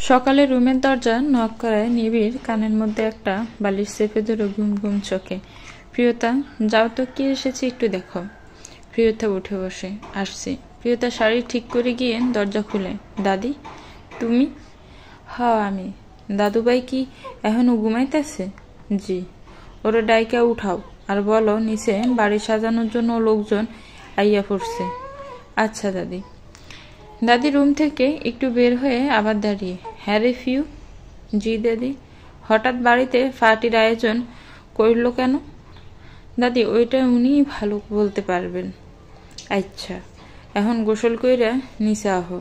সকালে রুমের দরজা নক করায় নিবিড় কানের মধ্যে একটা বালিশ চেপে ধরে ঘুম ঘুম চোখে। প্রিয়তা, যাও তো, কি এসেছে একটু দেখো। প্রিয়তা উঠে বসে। আসছি। প্রিয়তা শাড়ি ঠিক করে গিয়ে দরজা খুলে। দাদি, তুমি? হ্যাঁ আমি। দাদুভাই কি এখনো ঘুমাইতেছে? জি। ওরা ডাইকা উঠাও আর বলো নিচে বাড়ি সাজানোর জন্য লোকজন আইয়া পড়ছে। আচ্ছা দাদি। দাদি রুম থেকে একটু বের হয়ে আবার দাঁড়িয়ে। হ্যাঁ রে ফিউ। জি দাদি। হঠাৎ বাড়িতে পার্টির আয়োজন করলো কেন? দাদি, ওইটা উনিই ভালো বলতে পারবেন। আচ্ছা, এখন গোসল কইরা নিচে আহো।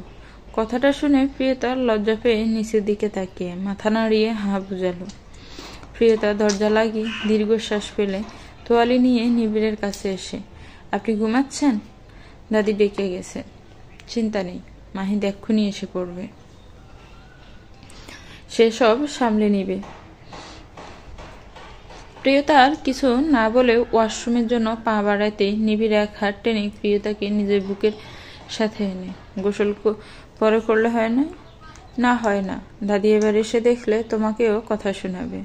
কথাটা শুনে প্রিয়তা লজ্জা পেয়ে নিচের দিকে তাকিয়ে মাথা নাড়িয়ে হাঁ বুঝালো। প্রিয়তা দরজা লাগিয়ে দীর্ঘশ্বাস ফেলে তোয়ালি নিয়ে নিবিড়ের কাছে এসে, আপনি ঘুমাচ্ছেন? দাদি ডেকে গেছে। চিন্তা নেই, মাহিদ এক্ষুনি এসে পড়বে, সে সব সামলে নিবে। প্রিয়তা আর কিছু না বলে ওয়াশরুমের জন্য পা বাড়াইতে নিবিড় এক হাত টেনে প্রিয়তাকে নিজের বুকের সাথে এনে, গোসল পরে করলে হয় না? না হয় না, দাদি এবার এসে দেখলে তোমাকেও কথা শোনাবে।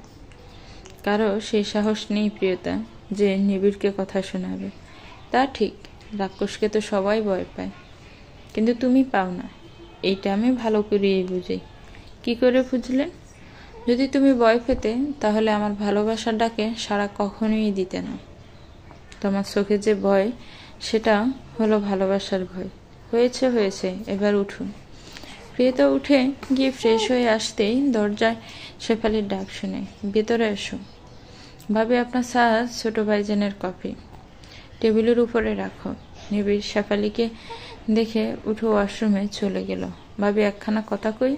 কারো সেই সাহস নেই প্রিয়তা যে নিবিড়কে কথা শোনাবে। তা ঠিক, রাক্ষসকে তো সবাই ভয় পায়, কিন্তু তুমি পাও না, এইটা আমি ভালো করেই বুঝি। কি করে বুঝলেন? যদি তুমি ভয় পেতে তাহলে আমার ভালোবাসার ডাকে সাড়া কখনোই দিতে না। তোমার চোখে যে ভয়, সেটা হলো ভালোবাসার ভয়। হয়েছে হয়েছে, এবার উঠুন। প্রিয়তা উঠে গিয়ে ফ্রেশ হয়ে আসতেই দরজায় শেফালির ডাক শুনে, ভেতরে এসো। ভাবি, আপনার চা, ছোট ভাইজানের কফি টেবিলের উপরে রাখো। নিবিড় শেফালিকে দেখে উঠে ওয়াশরুমে চলে গেল। ভাবি, একখানা কথা কই।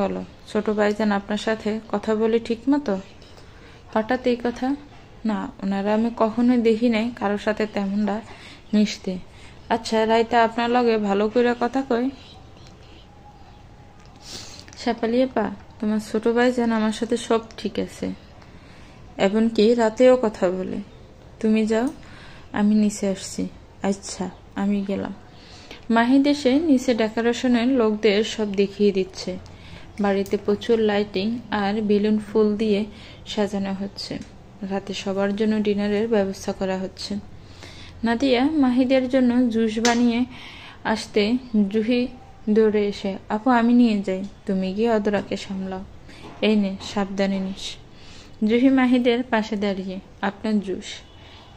বলো। ছোট ভাইজান আপনার সাথে কথা বলে ঠিক মতো? হঠাৎ এই কথা? না, ওনারা আমি কখনোই দেখি নাই কারোর সাথে তেমনটা মিশতে। আচ্ছা, রাইতে আপনার লগে ভালো করে কথা কই? শেফালি আপা, তোমার ছোট ভাইজান আমার সাথে সব ঠিক আছে, এমনকি রাতেও কথা বলে। তুমি যাও, আমি নিচে আসছি। আচ্ছা, আমি গেলাম। মাহিদ এসে নিচে ডেকোরেশনের লোকদের সব দেখিয়ে দিচ্ছে। বাড়িতে প্রচুর লাইটিং আর বেলুন ফুল দিয়ে সাজানো হচ্ছে। রাতে সবার জন্য ডিনারের ব্যবস্থা করা হচ্ছে। নাদিয়া মাহিদের জন্য জুস বানিয়ে আসতে জুহি দৌড়ে এসে, আপু আমি নিয়ে যাই, তুমি গিয়ে অদরাকে সামলাও। এই নে, সাবধানে নিস। জুহি মাহিদের পাশে দাঁড়িয়ে, আপনার জুস।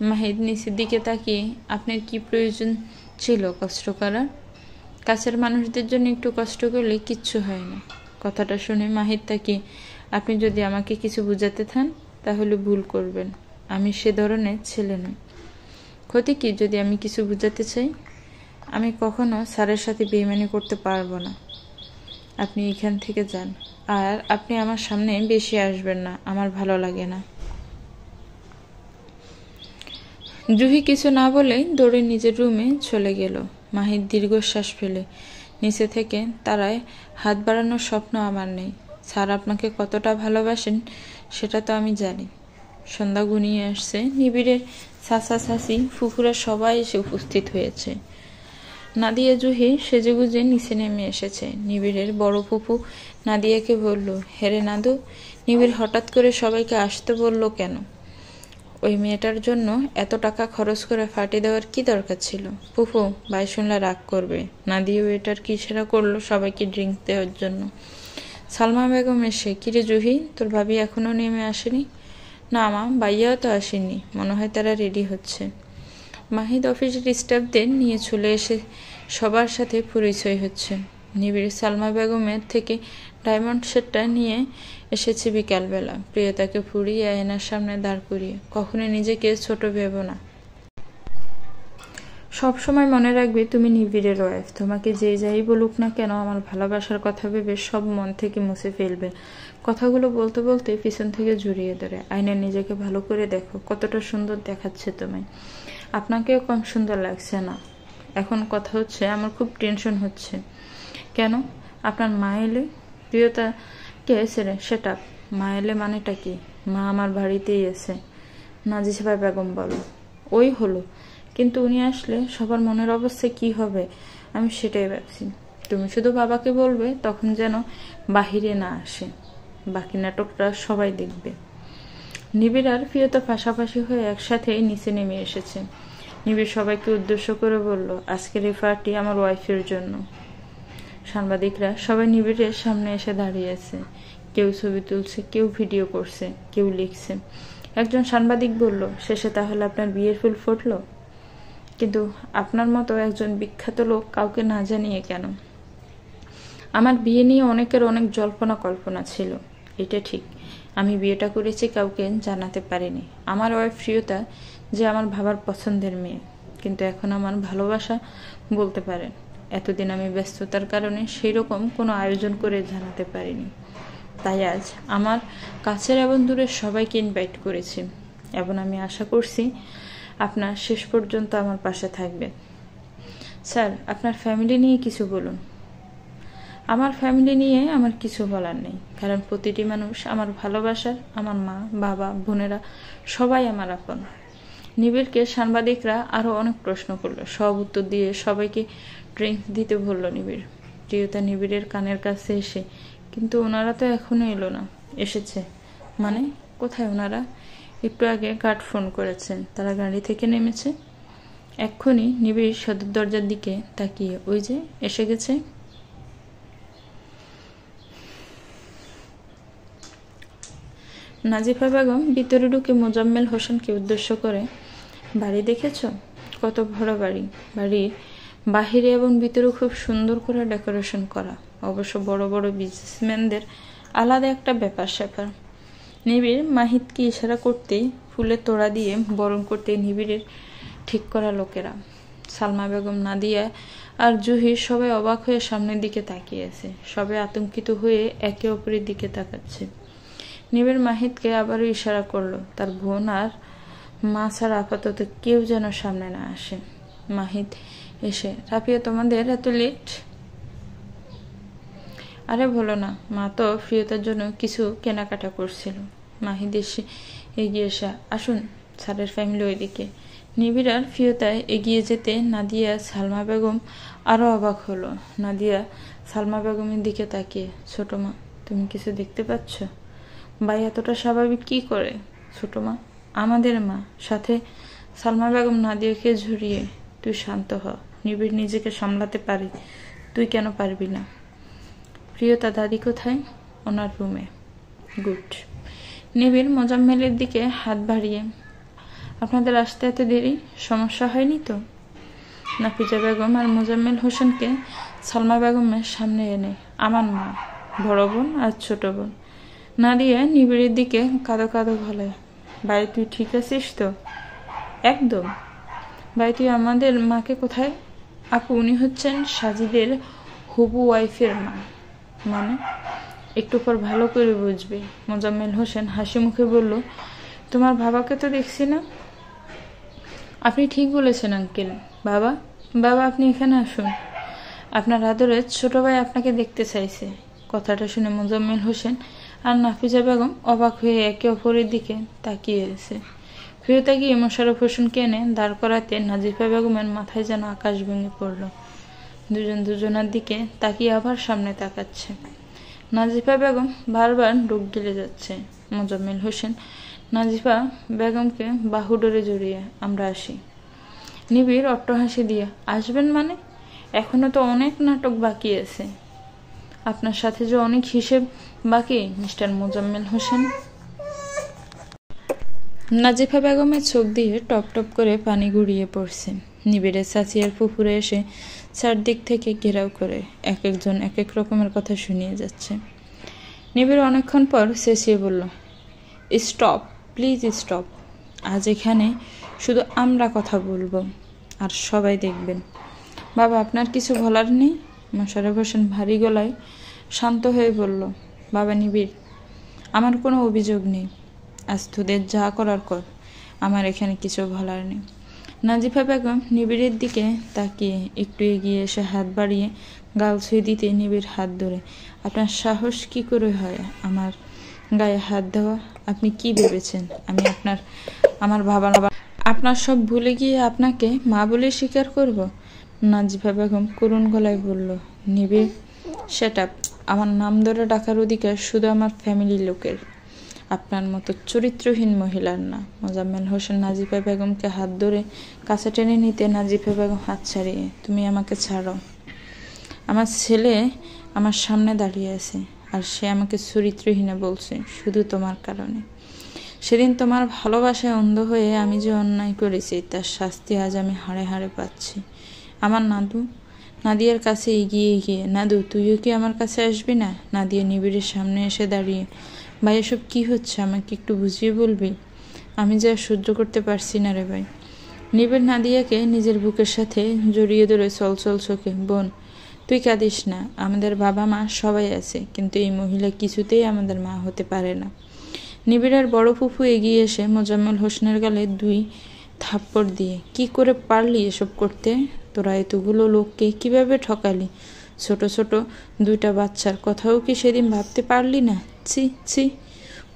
মাহিদ নিচের দিকে তাকিয়ে, আপনার কি প্রয়োজন ছিল কষ্ট করার? কাছের মানুষদের জন্য একটু কষ্ট করলে কিচ্ছু হয় না। কথাটা শুনে মাহিদ তাকিয়ে, আপনি যদি আমাকে কিছু বুঝাতে চান তাহলে ভুল করবেন, আমি সে ধরনের ছেলে নই। ক্ষতি কি যদি আমি কিছু বুঝাতে চাই? আমি কখনো স্যারের সাথে বেইমানি করতে পারবো না। আপনি এখান থেকে যান, আর আপনি আমার সামনে বেশি আসবেন না, আমার ভালো লাগে না। জুহি কিছু না বলেই দৌড়ে নিজের রুমে চলে গেল। মাহিদ দীর্ঘশ্বাস ফেলে নিচে থেকে তারায় হাত বাড়ানোর স্বপ্ন আমার নেই। স্যার আপনাকে কতটা ভালোবাসেন সেটা তো আমি জানি। সন্ধ্যা ঘনিয়ে আসছে। নিবিড়ের চাচা চাচি ফুফুরা সবাই এসে উপস্থিত হয়েছে। নাদিয়া জুহি সেজেগুজে নিচে নেমে এসেছে। নিবিড়ের বড় ফুফু নাদিয়াকে বলল, হেরে নাদু, নিবিড় হঠাৎ করে সবাইকে আসতে বলল কেন? ওই মেয়েটার জন্য এত টাকা খরচ করে পার্টি দেওয়ার কি দরকার ছিল? ফুফু, ভাই শুনলে রাগ করবে। নাদিয়া ওয়েটার কি সেরা করলো সবাইকে ড্রিঙ্ক দেওয়ার জন্য। সালমা বেগম এসে, কিরে জুহি, তোর ভাবি এখনো নেমে আসেনি? না মা, ভাইয়াও তো আসেনি, মনে হয় তারা রেডি হচ্ছে। মাহিদ অফিসের স্টাফদের নিয়ে চলে এসে সবার সাথে পরিচয় হচ্ছে। নিবিড় সালমা বেগমের থেকে ডায়মন্ড সেটটা নিয়ে এসেছে বিকালবেলা। প্রিয়তাকে ফুরিয়ে আয়নার সামনে দাঁড় করিয়ে, কখনো নিজেকে ছোট ভেবো না। সব সময় মনে রাখবে তুমি নিবিড়ের ওয়াইফ। তোমাকে যে যাই বলুক না কেন, আমার ভালোবাসার কথা ভেবে সব মন থেকে মুছে ফেলবে। কথাগুলো বলতে বলতে পিছন থেকে জড়িয়ে ধরে, আয়নায় নিজেকে ভালো করে দেখো, কতটা সুন্দর দেখাচ্ছে তোমায়। আপনাকেও কম সুন্দর লাগছে না। এখন কথা হচ্ছে, আমার খুব টেনশন হচ্ছে। কেন? আপনার মা এলে? প্রিয়তাকে ছেড়ে সেটা মা এলে মানেটা কি? মা আমার বাড়িতেই আছে, নাজিসা বেগম বলো। ওই হলো, কিন্তু উনি আসলে সবার মনের অবস্থা কি হবে আমি সেটাই ভাবছি। তুমি শুধু বাবাকে বলবে তখন যেন বাহিরে না আসে, বাকি নাটকটা সবাই দেখবে। নিবিড় আর প্রিয়তা পাশাপাশি হয়ে একসাথে নিচে নেমে এসেছে। নিবিড় সবাইকে উদ্দেশ্য করে বলল, আজকের এই পার্টি আমার ওয়াইফের জন্য। সাংবাদিকরা সবাই নিবিড়ের সামনে এসে দাঁড়িয়ে আছে। কেউ ছবি তুলছে, কেউ ভিডিও করছে, কেউ লিখছে। একজন সাংবাদিক বলল, শেষে তাহলে আপনার বিয়ের ফুল ফুটলো? কিন্তু আপনার মতো একজন বিখ্যাত লোক কাউকে না জানিয়ে কেন? আমার বিয়ে নিয়ে অনেকের অনেক জল্পনা কল্পনা ছিল, এটা ঠিক। আমি বিয়েটা করেছি কাউকে জানাতে পারিনি। আমার ওয়াইফ প্রিয়তা যে আমার ভাবার পছন্দের মেয়ে, কিন্তু এখন আমার ভালোবাসা বলতে পারেন। এতদিন আমি ব্যস্ততার কারণে সেই রকম কোনো আয়োজন করে জানাতে পারিনি। তাই আজ আমার কাছের এবং দূরের সবাইকে ইনভাইট করেছি, এবং আমি আশা করছি আপনার শেষ পর্যন্ত আমার পাশে থাকবে। স্যার, আপনার ফ্যামিলি নিয়ে কিছু বলুন। আমার ফ্যামিলি নিয়ে আমার কিছু বলার নেই, কারণ প্রতিটি মানুষ আমার ভালোবাসার। আমার মা, বাবা, বোনেরা সবাই আমার আপন। নিবিড়কে সাংবাদিকরা আরও অনেক প্রশ্ন করলো, সব উত্তর দিয়ে সবাইকে ড্রিঙ্কস দিতে বলল নিবিড়। প্রিয়তা নিবিড়ের কানের কাছে এসে, কিন্তু ওনারা তো এখনো এলো না। এসেছে মানে? কোথায় ওনারা? একটু আগে গার্ড ফোন করেছেন, তারা গাড়ি থেকে নেমেছে এক্ষুনি। নিবিড় সদর দরজার দিকে তাকিয়ে, ওই যে এসে গেছে। নাজিফা বেগম ভিতরে ঢুকে মোজাম্মেল হোসেনকে উদ্দেশ্য করে, বাড়ি দেখেছ? কত বড় বাড়ি। বাড়ির বাহিরে এবং ভিতরে খুব সুন্দর করে ডেকোরেশন করা। অবশ্য বড় বড় বিজনেসম্যানদের আলাদা একটা ব্যাপার স্যাপার। নিবিড় মাহিতকে ইশারা করতেই ফুলের তোড়া দিয়ে বরণ করতে নিবিড়ের ঠিক করা লোকেরা, সালমা বেগম, নাদিয়া আর জুহি সবাই অবাক হয়ে সামনের দিকে তাকিয়ে আছে। সবাই আতঙ্কিত হয়ে একে অপরের দিকে তাকাচ্ছে। নিবিড় মাহিতকে আবারও ইশারা করলো, তার বোন আর মা ছাড়া আপাতত কেউ যেন সামনে না আসে। মাহিত এসে, রাফিয়া, তোমাদের এত লেট? আরে বলো না, মা তো প্রিয়তার জন্য কিছু কেনাকাটা করছিল। মাহিদ এসে এগিয়ে এসে, আসুন, স্যারের ফ্যামিলি ওইদিকে। নিবিড় আর প্রিয়তায় এগিয়ে যেতে নাদিয়া সালমা বেগম আরও অবাক হলো। নাদিয়া সালমা বেগমের দিকে তাকিয়ে, ছোট মা, তুমি কিছু দেখতে পাচ্ছ? ভাই এতটা স্বাভাবিক কি করে? ছোট মা, আমাদের মা। সাথে সালমা বেগম নাদিয়াকে ঝরিয়ে, তুই শান্ত হ, নিবিড় নিজেকে সামলাতে পারি, তুই কেন পারবি না? প্রিয়তা দাদি কোথায়? ওনার রুমে। গুড। নিবিড় মোজাম্মেলের দিকে হাত বাড়িয়ে, আপনাদের আসতে এত দেরি, সমস্যা হয়নি তো? নাফিজা বেগম আর মোজাম্মেল হোসেনকে সালমা বেগমের সামনে এনে, আমার মা, বড় বোন আর ছোট বোন। নাদিয়া নিবিড়ের দিকে কাঁদো কাঁদো গলায়, ভাই তুই ঠিক আছিস তো? একদম। ভাই তুই আমাদের মাকে কোথায়? আপু, উনি হচ্ছেন সাজিদের হবু ওয়াইফের মা। মানে? একটু পর ভালো করে বুঝবে। মোজাম্মেল হোসেন হাসি মুখে বলল, তোমার বাবাকে তো দেখছি না। আপনি ঠিক বলেছেন আঙ্কেল। বাবা, বাবা আপনি এখানে আসুন, আপনার আদরের ছোট ভাই আপনাকে দেখতে চাইছে। কথাটা শুনে মোজাম্মেল হোসেন আর নাফিজা বেগম অবাক হয়ে একে অপরের দিকে তাকিয়ে আছে। প্রিয়তা গিয়ে মোশাররফ হোসেনকে এনে দাঁড় করাতে নাজিফা বেগমের মাথায় যেন আকাশ ভেঙে পড়ল। দুজন দুজনের দিকে তাকিয়ে আবার সামনে তাকাচ্ছে। নাজিফা বেগম বারবার ডুব গিলে যাচ্ছে। মোজাম্মেল হোসেন নাজিফা বেগমকে বাহু ডোরে জড়িয়ে, আমরা আসি। নিবিড় অট্টহাসি দিয়ে, আসবেন মানে? এখনো তো অনেক নাটক বাকি আছে। আপনার সাথে যে অনেক হিসেব বাকি মিস্টার মোজাম্মেল হোসেন। নাজিফা বেগমের চোখ দিয়ে টপ টপ করে পানি গড়িয়ে পড়ছে। নিবিড়ের চাচিয়ার পুকুরে এসে চারদিক থেকে ঘেরাও করে এক একজন এক এক রকমের কথা শুনিয়ে যাচ্ছে। নিবিড় অনেকক্ষণ পর চেঁচিয়ে বলল, স্টপ, প্লিজ স্টপ। আজ এখানে শুধু আমরা কথা বলবো আর সবাই দেখবেন। বাবা, আপনার কিছু বলার নেই? মোশাররফ হোসেন ভারী গলায় শান্ত হয়ে বলল, বাবা নিবিড়, আমার কোনো অভিযোগ নেই। আজ তোদের যা করার কর, আমার এখানে কিছু বলার নেই। নাজিফা বেগম নিবিড়ের দিকে তাকিয়ে একটু এগিয়ে এসে হাত বাড়িয়ে গাল ছুঁয়ে দিতে নিবিড় হাত ধরে, আপনার সাহস কি করে হয় আমার গায়ে হাত দেওয়া? আপনি কি ভেবেছেন আমি আমার বাবা আপনার সব ভুলে গিয়ে আপনাকে মা বলে স্বীকার করব? নাজিফা বেগম করুণ গলায় বলল, নিবিড় সেট আপ। আমার নাম ধরে ডাকার অধিকার শুধু আমার ফ্যামিলি লোকের, আপনার মতো চরিত্রহীন মহিলার না। মোজাম্মেল হোসেন নাজিফা বেগমকে হাত ধরে কাছে টেনে নিতে নাজিফা বেগম হাত ছাড়িয়ে, তুমি আমাকে ছাড়ো। আমার ছেলে আমার সামনে দাঁড়িয়ে আছে, আর সে আমাকে চরিত্রহীনা বলছে শুধু তোমার কারণে। সেদিন তোমার ভালোবাসায় অন্ধ হয়ে আমি যে অন্যায় করেছি তার শাস্তি আজ আমি হাড়ে হাড়ে পাচ্ছি। আমার নাদিয়ার কাছে এগিয়ে গিয়ে, নাদু তুইও কি আমার কাছে আসবি না? নাদিয়া নিবিড়ের সামনে এসে দাঁড়িয়ে, ভাই এসব কী হচ্ছে, আমাকে একটু বুঝিয়ে বলবি? আমি যে আর সহ্য করতে পারছি না রে ভাই। নিবিড় নাদিয়াকে নিজের বুকের সাথে জড়িয়ে ধরে চলচল চোখে, বোন তুই কাঁদিস না, আমাদের বাবা মা সবাই আছে, কিন্তু এই মহিলা কিছুতেই আমাদের মা হতে পারে না। নিবিড়ের বড় ফুফু এগিয়ে এসে মোজাম্মেল হোসেনের গালে 2 থাপ্পড় দিয়ে, কি করে পারলি এসব করতে? তোরা এতগুলো লোককে কিভাবে ঠকালি? ছোট ছোট 2টা বাচ্চার কথাও কি সেদিন ভাবতে পারলি না? ছি ছি,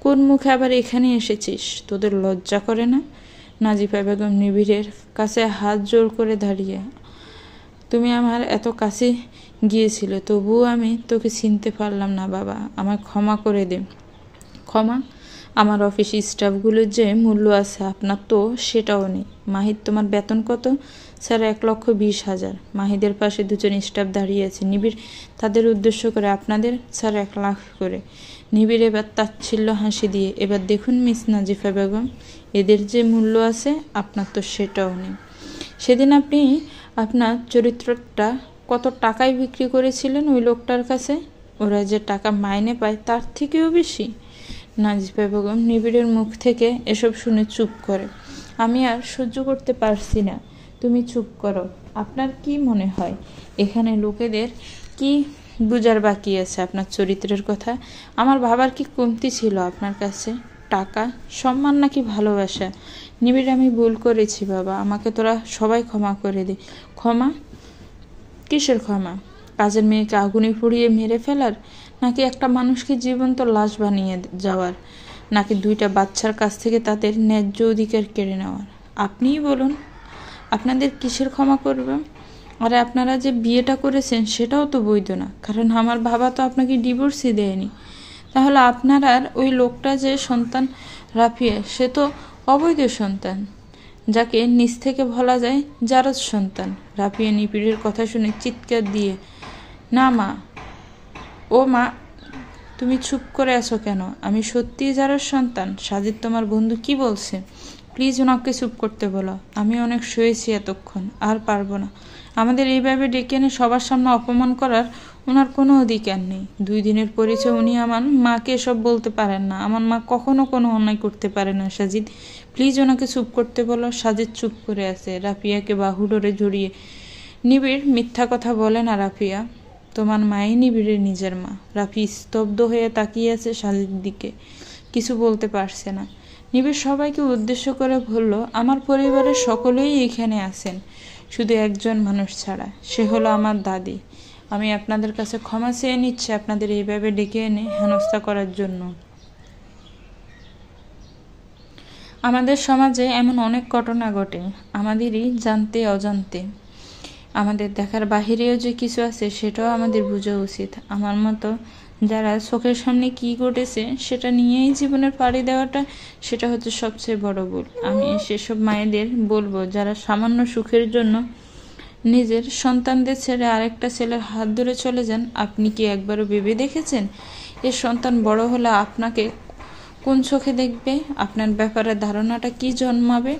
কোন মুখে আবার এখানে এসেছিস? তোদের লজ্জা করে না? নাজিফা বেগম নিবিড়ের কাছে হাত জোর করে দাঁড়িয়ে, তুমি আমার এত কাছে গিয়েছিলে, তবুও আমি তোকে চিনতে পারলাম না বাবা, আমায় ক্ষমা করে দে। ক্ষমা? আমার অফিস স্টাফগুলোর যে মূল্য আছে আপনার তো সেটাও নেই। মাহিদ তোমার বেতন কত? স্যার 1,20,000। মাহিদের পাশে 2জন স্টাফ দাঁড়িয়ে আছে। নিবিড় তাদের উদ্দেশ্য করে, আপনাদের স্যার 1 লাখ করে। নিবিড় এবার তাচ্ছিল্য হাসি দিয়ে, এবার দেখুন মিস নাজিফা বেগম, এদের যে মূল্য আছে আপনার তো সেটাও নেই। সেদিন আপনি আপনার চরিত্রটা কত টাকায় বিক্রি করেছিলেন ওই লোকটার কাছে? ওরা যে টাকা মাইনে পায় তার থেকেও বেশি। নাজিফা বেগম নিবিড়ের মুখ থেকে এসব শুনে চুপ করে। আমি আর সহ্য করতে পারছি না, তুমি চুপ করো। আপনার কি মনে হয় এখানে লোকেদের কি বুঝার বাকি আছে আপনার চরিত্রের কথা? আমার ভাবার কি কমতি ছিল আপনার কাছে? টাকা, সম্মান নাকি ভালোবাসা? নিবিড়, আমি ভুল করেছি বাবা, আমাকে তোরা সবাই ক্ষমা করে দে। ক্ষমা? কিসের ক্ষমা? কাজের মেয়েকে আগুনে পুড়িয়ে মেরে ফেলার, নাকি একটা মানুষকে জীবন্ত লাশ বানিয়ে যাওয়ার, নাকি 2টা বাচ্চার কাছ থেকে তাদের ন্যায্য অধিকার কেড়ে নেওয়ার? আপনিই বলুন, আপনাদের কিসের ক্ষমা করবে? আরে আপনারা যে বিয়েটা করেছেন সেটাও তো বৈধ না, কারণ আমার বাবা তো আপনাকে ডিভোর্সই দেয়নি। তাহলে আপনার আর ওই লোকটা যে সন্তান রাফিয়া, সে তো অবৈধ সন্তান, যাকে নিজ থেকে বলা যায় জারজ সন্তান। রাফিয়া নিবিড়ের কথা শুনে চিৎকার দিয়ে, না মা, ও মা, তুমি চুপ করে আছো কেন? আমি সত্যিই জারজ সন্তান। সাজিদ তোমার বন্ধু কি বলছে? প্লিজ ওনাকে চুপ করতে বলো। আমি অনেক সয়েছি এতক্ষণ, আর পারবো না। আমাদের এইভাবে ডেকে এনে সবার সামনে অপমান করার ওনার কোনো অধিকার নেই। 2 দিনের পরিচয় উনি আমার মাকে এসব বলতে পারেন না। আমার মা কখনো কোনো অন্যায় করতে পারে না। সাজিদ প্লিজ ওনাকে চুপ করতে বলো। সাজিদ চুপ করে আছে, রাফিয়াকে বাহু ডোরে জড়িয়ে। নিবিড় মিথ্যা কথা বলে না রাফিয়া, তোমার মাই নিবিড়ের নিজের মা। রাফি স্তব্ধ হয়ে তাকিয়ে আছে সাজিদ দিকে, কিছু বলতে পারছে না। নিবিড় সবাইকে উদ্দেশ্য করে বলল, আমার পরিবারের সকলেই এখানে আছেন, শুধু একজন মানুষ ছাড়া, সে হলো আমার দাদি। আমি আপনাদের কাছে ক্ষমা চেয়ে নিচ্ছি আপনাদের এইভাবে ডেকে এনে হেনস্থা করার জন্য। আমাদের সমাজে এমন অনেক ঘটনা ঘটে, আমাদেরই জানতে অজান্তে। আমাদের দেখার বাহিরেও যে কিছু আছে সেটাও আমাদের বোঝা উচিত। আমার মতো যারা চোখের সামনে কি ঘটেছে সেটা নিয়েই জীবনের পাড়ি দেওয়াটা, সেটা হচ্ছে সবচেয়ে বড় ভুল। আমি সেসব মায়েদের বলবো যারা সামান্য সুখের জন্য নিজের সন্তানদের ছেড়ে আরেকটা ছেলের হাত ধরে চলে যান, আপনি কি একবারও ভেবে দেখেছেন এর সন্তান বড় হলে আপনাকে কোন চোখে দেখবে? আপনার ব্যাপারে ধারণাটা কি জন্মাবে?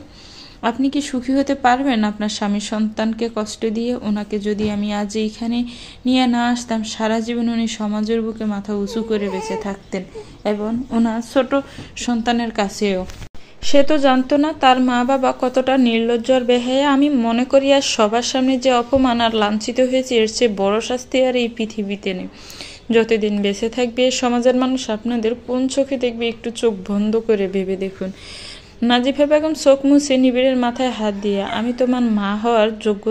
আপনি কি সুখী হতে পারবেন আপনার স্বামী সন্তানকে কষ্ট দিয়ে? ওনাকে যদি আমি আজ এইখানে নিয়ে না আসতাম, সারা জীবন উনি সমাজের বুকে মাথা উঁচু করে বেঁচে থাকতেন, এবং ওনার ছোট সন্তানের কাছেও। সে তো জানতো না তার মা বাবা কতটা নির্লজ্জ আর বেহায়া। আমি মনে করি আর সবার সামনে যে অপমান আর লাঞ্ছিত হয়েছে, এর চেয়ে বড় শাস্তি আর এই পৃথিবীতে নেই। যতদিন বেঁচে থাকবে সমাজের মানুষ আপনাদের কোন চোখে দেখবে একটু চোখ বন্ধ করে ভেবে দেখুন। নাজিফা বেগম চোখ মুছে নিবিড়ের মাথায় হাত দিয়ে, আমি তোমার মা হওয়ার যোগ্য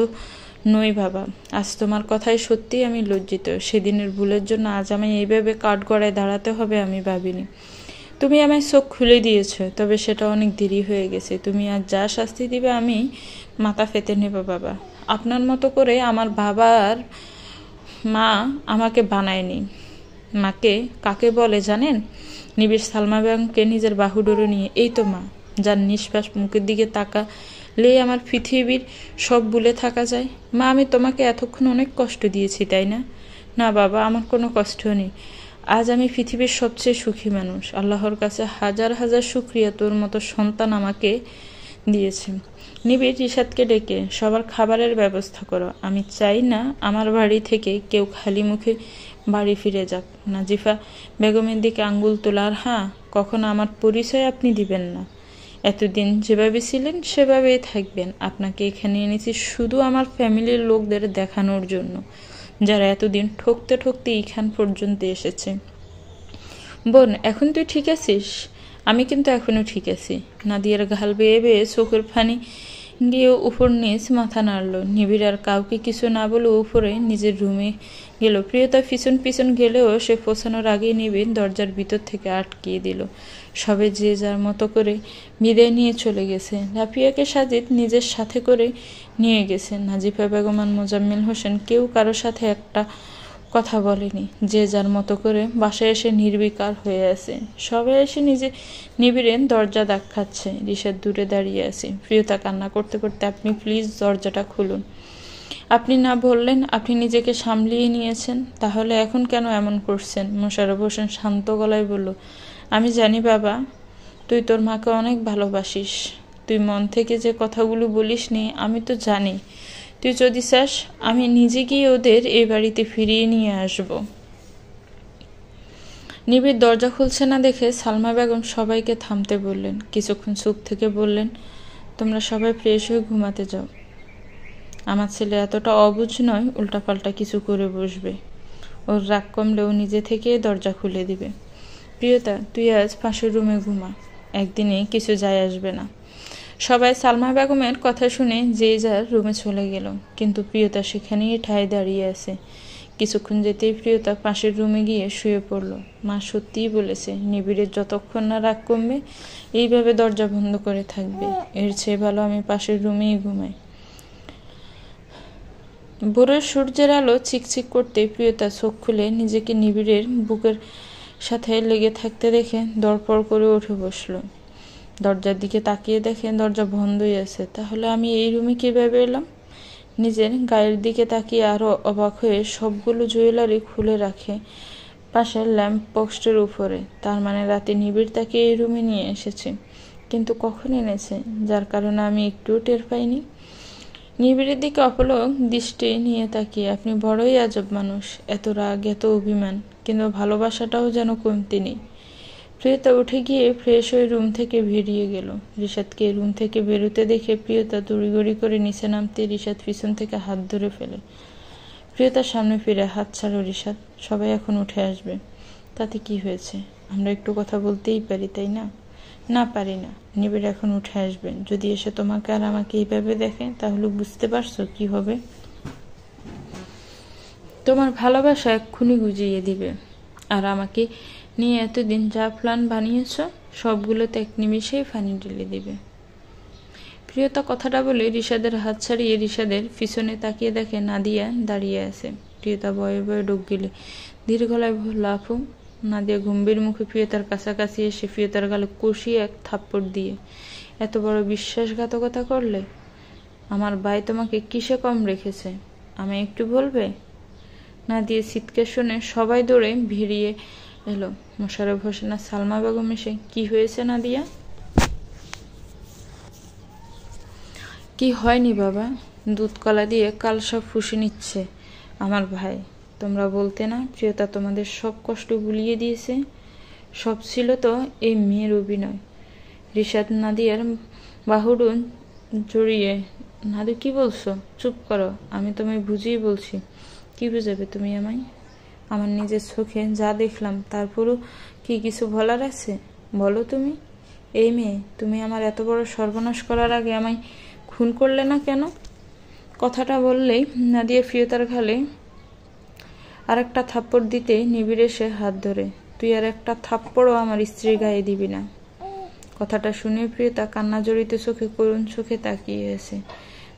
নই বাবা। আজ তোমার কথায় সত্যিই আমি লজ্জিত। সেদিনের ভুলের জন্য আজ আমায় এইভাবে কাঠগড়ায় দাঁড়াতে হবে আমি ভাবিনি। তুমি আমায় চোখ খুলে দিয়েছ, তবে সেটা অনেক দেরি হয়ে গেছে। তুমি আজ যা শাস্তি দিবে আমি মাথা পেতে নেব বাবা। আপনার মতো করে আমার বাবার মা আমাকে বানায়নি। মাকে কাকে বলে জানেন? নিবিড় সালমা বেগমকে নিজের বাহুডোরে নিয়ে, এই তো মা, যার নিঃশ্বাস মুখের দিকে তাকালেই আমার পৃথিবীর সব ভুলে থাকা যায়। মা, আমি তোমাকে এতক্ষণ অনেক কষ্ট দিয়েছি, তাই না? না বাবা, আমার কোনো কষ্ট নেই। আজ আমি পৃথিবীর সবচেয়ে সুখী মানুষ। আল্লাহর কাছে হাজার হাজার শুকরিয়া তোর মতো সন্তান আমাকে দিয়েছে। নিবিড় রিশাদকে ডেকে সবার খাবারের ব্যবস্থা করো। আমি চাই না আমার বাড়ি থেকে কেউ খালি মুখে বাড়ি ফিরে যাক। নাজিফা বেগমের দিকে আঙ্গুল তোলার, হ্যাঁ, কখনো আমার পরিচয় আপনি দিবেন না। এতদিন যেভাবে ছিলেন সেভাবেই থাকবেন। আপনাকে এখানে এনেছি শুধু আমার ফ্যামিলির লোকদের দেখানোর জন্য, যারা এতদিন ঠকতে ঠকতে এইখান পর্যন্ত এসেছে। বোন, এখন তুই ঠিক আছিস? আমি কিন্তু এখনো ঠিক আছি। নাদিয়ার গাল বেয়ে বেয়ে চোখের ফানি গিয়ে উপর নিচ মাথা নাড়ল। নিবিড় আর কাউকে কিছু না বলে উপরে নিজের রুমে গেল। প্রিয়তা পিছন পিছন গেলেও সে পৌঁছানোর আগেই নিবিড় দরজার ভিতর থেকে আটকিয়ে দিল। সবে যে যার মতো করে বিদায় নিয়ে চলে গেছে। রাফিয়াকে সাজিদ নিজের সাথে করে নিয়ে গেছে। নাজিফা বেগম আর মোজাম্মেল হোসেন কেউ কারো সাথে একটা কথা বলেনি। যে যার মতো করে বাসায় এসে নির্বিকার হয়ে আছে। সবাই এসে নিজে নিবিড়ে দরজা ধাক্কাচ্ছে। রিশাদ দূরে দাঁড়িয়ে আছে। প্রিয়তা কান্না করতে করতে, আপনি প্লিজ দরজাটা খুলুন। আপনি না বললেন আপনি নিজেকে সামলিয়ে নিয়েছেন, তাহলে এখন কেন এমন করছেন? মোশাররফ হোসেন শান্ত গলায় বলল, আমি জানি বাবা, তুই তোর মাকে অনেক ভালোবাসিস। তুই মন থেকে যে কথাগুলো বলিস নি আমি তো জানি। তুই যদি চাস আমি নিজে গিয়ে ওদের এই বাড়িতে ফিরিয়ে নিয়ে আসব। নিবিড় দরজা খুলছে না দেখে সালমা বেগম সবাইকে থামতে বললেন। কিছুক্ষণ চুপ থেকে বললেন, তোমরা সবাই ফ্রেশ হয়ে ঘুমাতে যাও। আমার ছেলে এতটা অবুঝ নয় উল্টাপাল্টা কিছু করে বসবে। ওর রাগ কমলেও নিজে থেকে দরজা খুলে দিবে। প্রিয়তা, তুই আজ পাশের রুমে ঘুমা। একদিনে কিছু যায় আসবে না। সবাই সালমা বেগমের কথা শুনে যে যার রুমে চলে গেল, কিন্তু প্রিয়তা সেখানেই ঠায় দাঁড়িয়ে আছে। কিছুক্ষণ যেতেই প্রিয়তা পাশের রুমে গিয়ে শুয়ে পড়ল। মা সত্যিই বলেছে, নিবিড়ের যতক্ষণ না রাগ কমবে এইভাবে দরজা বন্ধ করে থাকবে। এর চেয়ে ভালো আমি পাশের রুমেই ঘুমাই। ভোরের সূর্যের আলো চিকচিক করতে প্রিয়তা চোখ খুলে নিজেকে নিবিড়ের বুকের সাথে লেগে থাকতে দেখে দরপড় করে উঠে বসল। দরজার দিকে তাকিয়ে দেখে দরজা বন্ধই আছে। তাহলে আমি এই রুমে কিভাবে এলাম? নিজের গায়ের দিকে তাকিয়ে আরো অবাক হয়ে সবগুলো জুয়েলারি খুলে রাখে পাশের ল্যাম্প পোস্টের উপরে। তার মানে রাতে নিবিড় তাকে এই রুমে নিয়ে এসেছে, কিন্তু কখন এনেছে, যার কারণে আমি একটুও টের পাইনি। নিবিড়ের দিকে অপলক দৃষ্টি নিয়ে তাকিয়ে, আপনি বড়ই আজব মানুষ, এত রাগ, এত অভিমান, কিন্তু ভালোবাসাটাও যেন কমতি নেই। প্রিয়তা উঠে গিয়ে ফ্রেশ হয়ে রুম থেকে বেরিয়ে গেল। রিশাদকে রুম থেকে বেরোতে দেখে প্রিয়তা তড়িঘড়ি করে নিচে নামতে রিশাদ পিছন থেকে হাত ধরে ফেলে। প্রিয়তার সামনে ফিরে, হাত ছাড়ো রিশাদ, সবাই এখন উঠে আসবে। তাতে কি হয়েছে? আমরা একটু কথা বলতেই পারি, তাই না? না, পারি না। নিবিড় এখন উঠে আসবেন। যদি এসে তোমাকে আর আমাকে এইভাবে দেখে তাহলে বুঝতে পারছো কি হবে? তোমার ভালোবাসা এক্ষুনি গুজিয়ে দিবে। আর আমাকে নিয়ে এতদিন যা প্ল্যান বানিয়েছ সবগুলোতে এক নিমিষেই ফানি ঢেলে দিবে। প্রিয়তা কথাটা বলে রিশাদের হাত ছাড়িয়ে রিশাদের পিছনে তাকিয়ে দেখে নাদিয়া দাঁড়িয়ে আছে। প্রিয়তা ভয়ে ভয়ে ঢোক গেলে ধীর গলায় বলল, আপু। নাদিয়া গম্ভীর মুখে প্রিয়তার কাছাকাছি এসে প্রিয়তার গালে কষিয়ে এক থাপ্পড় দিয়ে, এত বড় বিশ্বাসঘাতকতা করলে? আমার ভাই তোমাকে কিসে কম রেখেছে আমি একটু বলবে? নাদিয়া চিৎকার শুনে সবাই দৌড়ে ভিড়িয়ে এলো। মোশাররফ হোসেন আর সালমা বেগম এসে, কি হয়েছে নাদিয়া? কি হয়নি বাবা, দুধ কলা দিয়ে কাল সব ফুসে নিচ্ছে আমার ভাই। তোমরা বলতে না প্রিয়তা তোমাদের সব কষ্ট ভুলিয়ে দিয়েছে? সব ছিল তো এই মেয়ের অভিনয়। রিশাদ নাদিয়ার বাহুডু জড়িয়ে, নাদু কি বলছো? চুপ করো, আমি তোমায় বুঝিয়ে বলছি। কি বুঝাবে তুমি আমায়? আমার নিজের চোখে যা দেখলাম, তারপরও কি কিছু বলার আছে? বলো তুমি। এই মেয়ে, তুমি আমার এত বড় সর্বনাশ করার আগে আমায় খুন করলে না কেন? কথাটা বললেই নাদিয়া প্রিয়তার গালে আর একটা থাপ্পড় দিতে নিবিড় এসে হাত ধরে, তুই আর একটা থাপ্পড়ও আমার স্ত্রীর গায়ে দিবি না। কথাটা শুনে প্রিয়তা কান্না জড়িত চোখে করুণ চোখে তাকিয়ে আছে।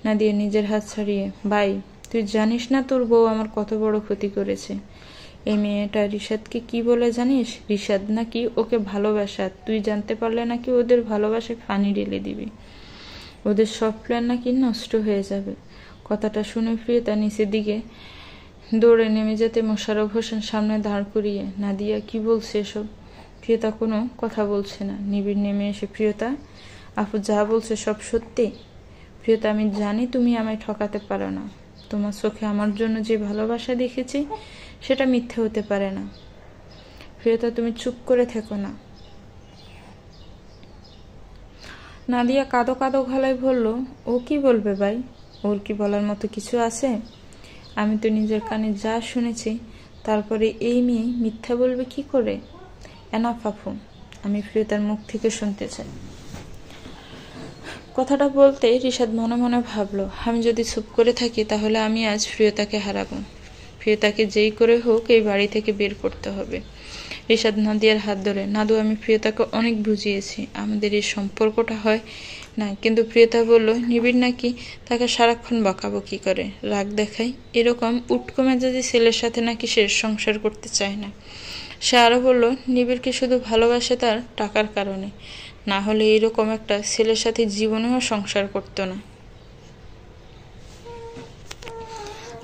নাদিয়া নিজের হাত ছাড়িয়ে, ভাই তুই জানিস না তোর বউ আমার কত বড় ক্ষতি করেছে। এই মেয়েটা রিশাদকে কি বলে জানিস? রিশাদ নাকি ওকে ভালোবাসা, তুই জানতে পারলে নাকি ওদের ভালোবাসায় পানি ঢেলে দিবি, ওদের সব প্ল্যান নাকি নষ্ট হয়ে যাবে। কথাটা শুনে প্রিয়তা নিচের দিকে দৌড়ে নেমে যেতে মোশাররফ হোসেন সামনে দাঁড় করিয়ে, নাদিয়া কি বলছে এসব? প্রিয়তা কোনো কথা বলছে না। নিবিড় নেমে এসে, প্রিয়তা, আপু যা বলছে সব সত্যি? প্রিয়তা, আমি জানি তুমি আমায় ঠকাতে পারো না। তোমার চোখে আমার জন্য যে ভালোবাসা দেখেছি সেটা মিথ্যে হতে পারে না। প্রিয়তা, তুমি চুপ করে থেকো না। নাদিয়া কাঁদো কাঁদো গলায় বলল, ও কি বলবে ভাই? ওর কি বলার মতো কিছু আছে? আমি তো নিজের কানে যা শুনেছি, তারপরে এই মেয়ে মিথ্যা বলবে কি করে? এনাফ আপু, আমি প্রিয়তার মুখ থেকে শুনতে চাই। কথাটা বলতে রিশাদ মনে মনে ভাবলো, আমি যদি চুপ করে থাকি তাহলে আমি আজ প্রিয়তাকে হারাবো। প্রিয়তাকে যেই করে হোক এই বাড়ি থেকে বের করতে হবে। রিশাদ নাদিয়ার হাত ধরে, নাদু, আমি প্রিয়তাকে অনেক বুঝিয়েছি আমাদের এই সম্পর্কটা হয় না, কিন্তু প্রিয়তা বলল নিবিড় নাকি তাকে সারাক্ষণ বকাবকি করে, রাগ দেখায়, এরকম উটকো মেজাজি ছেলের সাথে নাকি সে সংসার করতে চায় না। সে আরো বলল, নিবিড়কে শুধু ভালোবাসে তার টাকার কারণে, না হলে এরকম একটা ছেলের সাথে জীবনেও সংসার করতো না।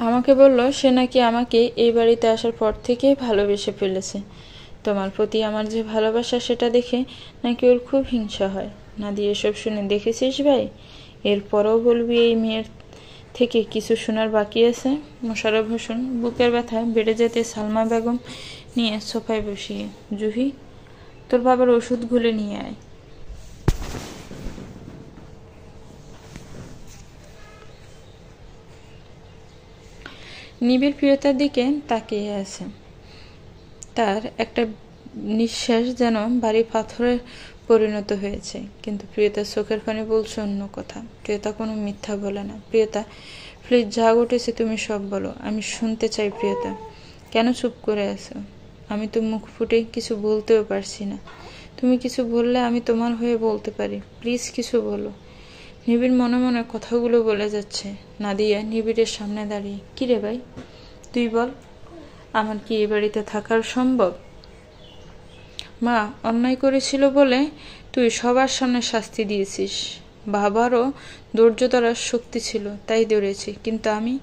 আমাকে বলল সে নাকি আমাকে এই বাড়িতে আসার পর থেকেই ভালোবেসে ফেলেছে। তোমার প্রতি আমার যে ভালোবাসা সেটা দেখে নাকি ওর খুব হিংসা হয়। নাদিয়া এসব শুনে, দেখেছিস ভাই, এরপরও বলবি এই মেয়ের থেকে কিছু শোনার বাকি আছে? মোশাররফ হোসেন বুকের ব্যথায় বেড়ে যেতে সালমা বেগম নিয়ে সোফায় বসিয়ে, জুহি, তোর বাবার ওষুধগুলো নিয়ে আয়। নিবিড় প্রিয়তার দিকে তাকিয়ে আছে। তার একটা নিঃশ্বাস যেন ভারী পাথরে পরিণত হয়েছে, কিন্তু প্রিয়তার চোখের পানি বলছে অন্য কথা। প্রিয়তা কোনো মিথ্যা বলে না। প্রিয়তা, প্লিজ যা ঘটেছে তুমি সব বলো, আমি শুনতে চাই। প্রিয়তা, কেন চুপ করে আছো? আমি তো মুখ ফুটে কিছু বলতেও পারছি না। তুমি কিছু বললে আমি তোমার হয়ে বলতে পারি, প্লিজ কিছু বলো। নিবিড় মনে মনে কথাগুলো বলে যাচ্ছে। নাদিয়া নিবিড়ের সামনে দাঁড়িয়ে, কিরে ভাই, তুই বল, আমার কি এ বাড়িতে থাকার সম্ভব? মা অন্যায় করেছিল বলে তুই সবার সামনে শাস্তি দিয়েছিস। বাবারও ধৈর্য ধরার শক্তি ছিল তাই ধরেছি, কিন্তু আমি,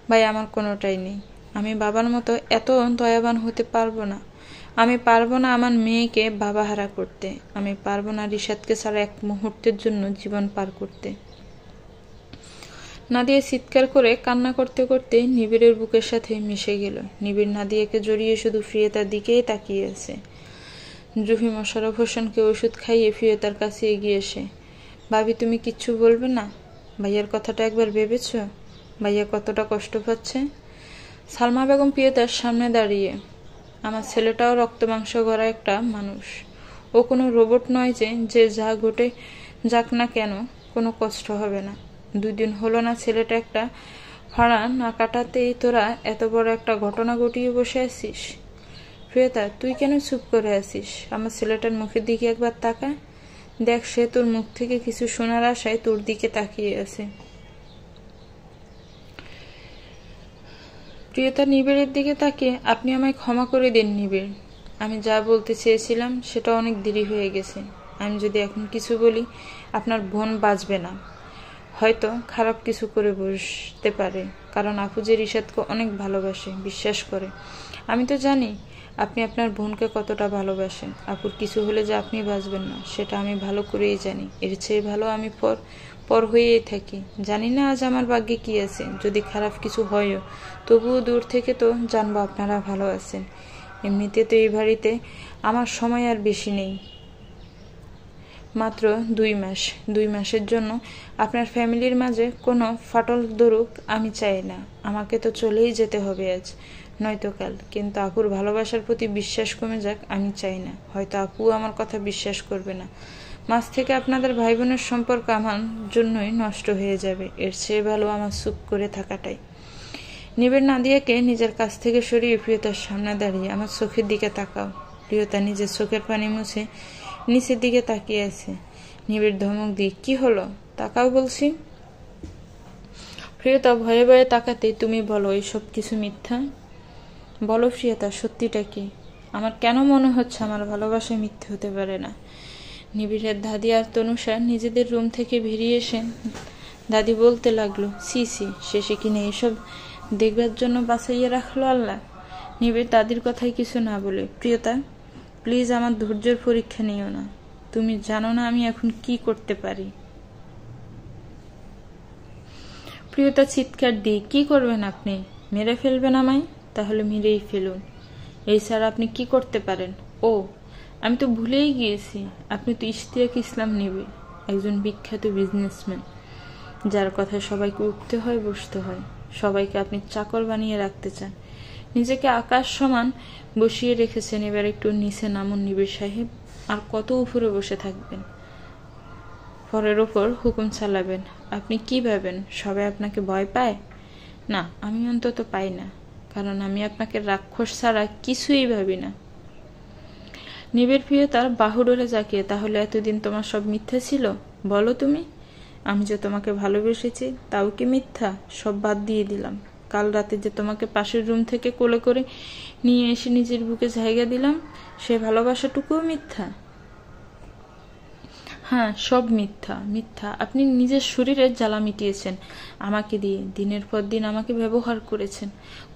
ভাই, আমার কোনোটাই নেই। আমি বাবার মতো এত দয়াবান হতে পারবো না। আমি পারবো না আমার মেয়েকে বাবাহারা করতে। আমি পারবো না রিশাদকে ছাড়া এক মুহূর্তের জন্য জীবন পার করতে। নাদিয়া চিৎকার করে কান্না করতে করতে নিবিড়ের বুকের সাথে মিশে গেল। নিবিড় নাদিয়াকে জড়িয়ে শুধু প্রিয়তার দিকেই তাকিয়ে আছে। জুহি মোশাররফ হোসেনকে ওষুধ খাইয়ে প্রিয়তার কাছে এগিয়ে এসে, ভাবি তুমি কিচ্ছু বলবে না? ভাইয়ার কথাটা একবার ভেবেছ? ভাইয়া কতটা কষ্ট পাচ্ছে? সালমা বেগম প্রিয়তার সামনে দাঁড়িয়ে, আমার ছেলেটাও রক্ত মাংস গড়া একটা মানুষ। ও কোনো রোবট নয় যে যা ঘটে যাক না কেন কোনো কষ্ট হবে না। 2 দিন হলো না ছেলেটা একটা ফাড়া না কাটাতেই তোরা এত বড় একটা ঘটনা ঘটিয়ে বসে আছিস। প্রিয়তা, তুই কেন চুপ করে আছিস? আমার ছেলেটার মুখের দিকে একবার তাকা, দেখ সে তোর মুখ থেকে কিছু শোনার আশায় তোর দিকে তাকিয়ে আছে। প্রিয়তা নিবিড়ের দিকে তাকিয়ে, আপনি আমায় ক্ষমা করে দিন নিবিড়, আমি যা বলতে চেয়েছিলাম সেটা অনেক দেরি হয়ে গেছে। আমি যদি এখন কিছু বলি আপনার বোন বাঁচবে না, হয়তো খারাপ কিছু করে বসতে পারে, কারণ আপু যে রিশাদকে অনেক ভালোবাসে, বিশ্বাস করে। আমি তো জানি আপনি আপনার বোনকে কতটা ভালোবাসেন। আপুর কিছু হলে যে আপনি বাঁচবেন না সেটা আমি ভালো করেই জানি। এর চেয়ে ভালো আমি পর হয়েই থাকি। জানি না আজ আমার ভাগ্যে কি আছে, যদি খারাপ কিছু হয়ও তবুও দূর থেকে তো জানবো আপনারা ভালো আছেন। এমনিতে তো এই বাড়িতে আমার সময় আর বেশি নেই, মাত্র 2 মাস। 2 মাসের জন্য আপনার ফ্যামিলির মাঝে কোনো ফাটল ধরুক আমি চাই না। আমাকে তো চলেই যেতে হবে আজ, নয়তো কাল। কিন্তু আপুর ভালোবাসার প্রতি বিশ্বাস কমে যাক আমি চাই না। হয়তো আপু আমার কথা বিশ্বাস করবে না, মাঝ থেকে আপনাদের ভাই বোনের সম্পর্ক আমার জন্যই নষ্ট হয়ে যাবে। এর চেয়ে ভালো আমার চুপ করে থাকাটাই। নিবিড় নাদিয়াকে নিজের কাছ থেকে সরিয়ে প্রিয়তার সামনে দাঁড়িয়ে, আমার চোখের দিকে তাকাও। প্রিয়তা নিজের চোখের পানি মুছে নিচের দিকে তাকিয়ে আছে। নিবিড় ধমক দিয়ে, কি হলো, তাকাও বলছি। প্রিয়তা ভয়ে ভয়ে তাকাতে তুমি বলো এসব কিছু মিথ্যা। বলো প্রিয়তা, সত্যিটা কি? আমার কেন মনে হচ্ছে আমার ভালোবাসা মিথ্যে হতে পারে না? নিবিড়ের দাদি আর তনুষা নিজেদের রুম থেকে বেরিয়ে এসে দাদি বলতে লাগলো, সি সি, শেষে কিনে এসব দেখবার জন্য বাঁচাইয়ে রাখলো আল্লাহ। নিবিড় দাদির কথায় কিছু না বলে, প্রিয়তা প্লিজ আমার ধৈর্যের পরীক্ষা নিও না। তুমি জানো না আমি এখন কি করতে পারি। প্রিয়তা চিৎকার দিয়ে, কি করবেন আপনি? মেরে ফেলবেন আমায়? তাহলে মেরেই ফেলুন। এই স্যার আপনি কি করতে পারেন? ও, আমি তো ভুলেই গিয়েছি, আপনি তো ইশতিয়াক ইসলাম নিবিড়, একজন বিখ্যাত বিজনেসম্যান, যার কথায় সবাইকে উঠতে হয় বসতে হয়। সবাইকে আপনি চাকর বানিয়ে রাখতে চান, নিজেকে আকাশ সমান বসিয়ে রেখেছেন। এবার একটু নিচে নামুন নিবিড় সাহেব, আর কত উপরে বসে থাকবেন? পরের ওপর হুকুম চালাবেন। আপনি কি ভাবেন সবাই আপনাকে ভয় পায়? না, আমি অন্তত পাই না, কারণ আমি আপনাকে রাক্ষস ছাড়া কিছুই ভাবি না। নিবিড় প্রিয়তার বাহুডোরে জাকিয়ে, তাহলে এতদিন তোমার সব মিথ্যা ছিল? বলো তুমি। আমি যে তোমাকে ভালোবেসেছি তাও কি মিথ্যা? সব বাদ দিয়ে দিলাম। কাল রাতে যে তোমাকে পাশের রুম থেকে কোলে করে নিয়ে এসে নিজের বুকে জায়গা দিলাম, সে ভালোবাসাটুকুও মিথ্যা? হ্যাঁ, সব মিথ্যা। মিথ্যা। আপনি নিজের শরীরের জ্বালা মিটিয়েছেন আমাকে দিয়ে, দিনের পর দিন আমাকে ব্যবহার করেছেন।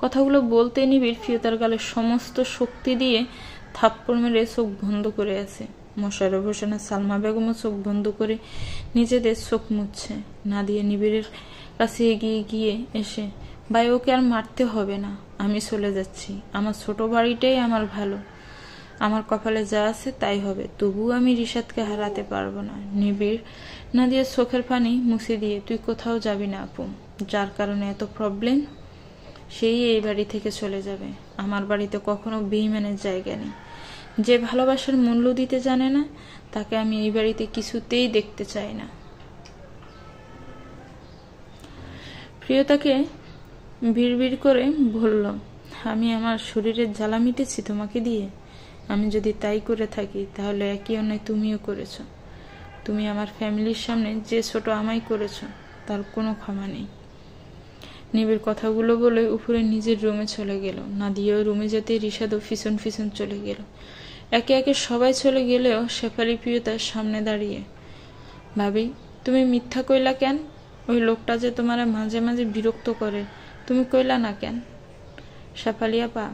কথাগুলো বলতে নিবিড় প্রিয়তার গালে সমস্ত শক্তি দিয়ে থাপ্পড় মেরে চোখ বন্ধ করে আছে। মোশাররফ হোসেন আর সালমা বেগমও চোখ বন্ধ করে নিজেদের চোখ মুছছে। নাদিয়া নিবিড়ের কাছে এগিয়ে গিয়ে এসে, ভাই ওকে আর মারতে হবে না, আমি চলে যাচ্ছি। আমার ছোট বাড়িটাই আমার ভালো, আমার কপালে যা আছে তাই হবে, তবুও আমি রিশাদকে হারাতে পারবো না। নিবিড় নাদিয়ার চোখের পানি মুছে দিয়ে, তুই কোথাও যাবি না আপু, যার কারণে এত প্রবলেম সেই এই বাড়ি থেকে চলে যাবে। আমার বাড়িতে কখনো বেঈমানের জায়গা নেই। যে ভালোবাসার মূল্য দিতে জানে না তাকে আমি এই বাড়িতে কিছুতেই দেখতে চাই না। প্রিয়তাকে বিড়বিড় করে বলল, আমি আমার শরীরের জ্বালা মিটেছি তোমাকে দিয়ে? আমি যদি তাই করে থাকি তাহলে একই অন্যায় তুমিও করেছ। তুমি আমার ফ্যামিলির সামনে যে ছোট আমায় করেছ তার কোনো ক্ষমা নেই। নিবিড় কথাগুলো বলে উপরে নিজের রুমে চলে গেল। নাদিয়াও রুমে যেতে রিশাদও পিছন পিছন চলে গেল। একে একে সবাই চলে গেলেও শেফালি প্রিয়তার সামনে দাঁড়িয়ে, ভাবি তুমি মিথ্যা কইলা কেন? ওই লোকটা যে তোমার মাঝে মাঝে বিরক্ত করে, তুমি কইলা না কেন? শেফালি আপা,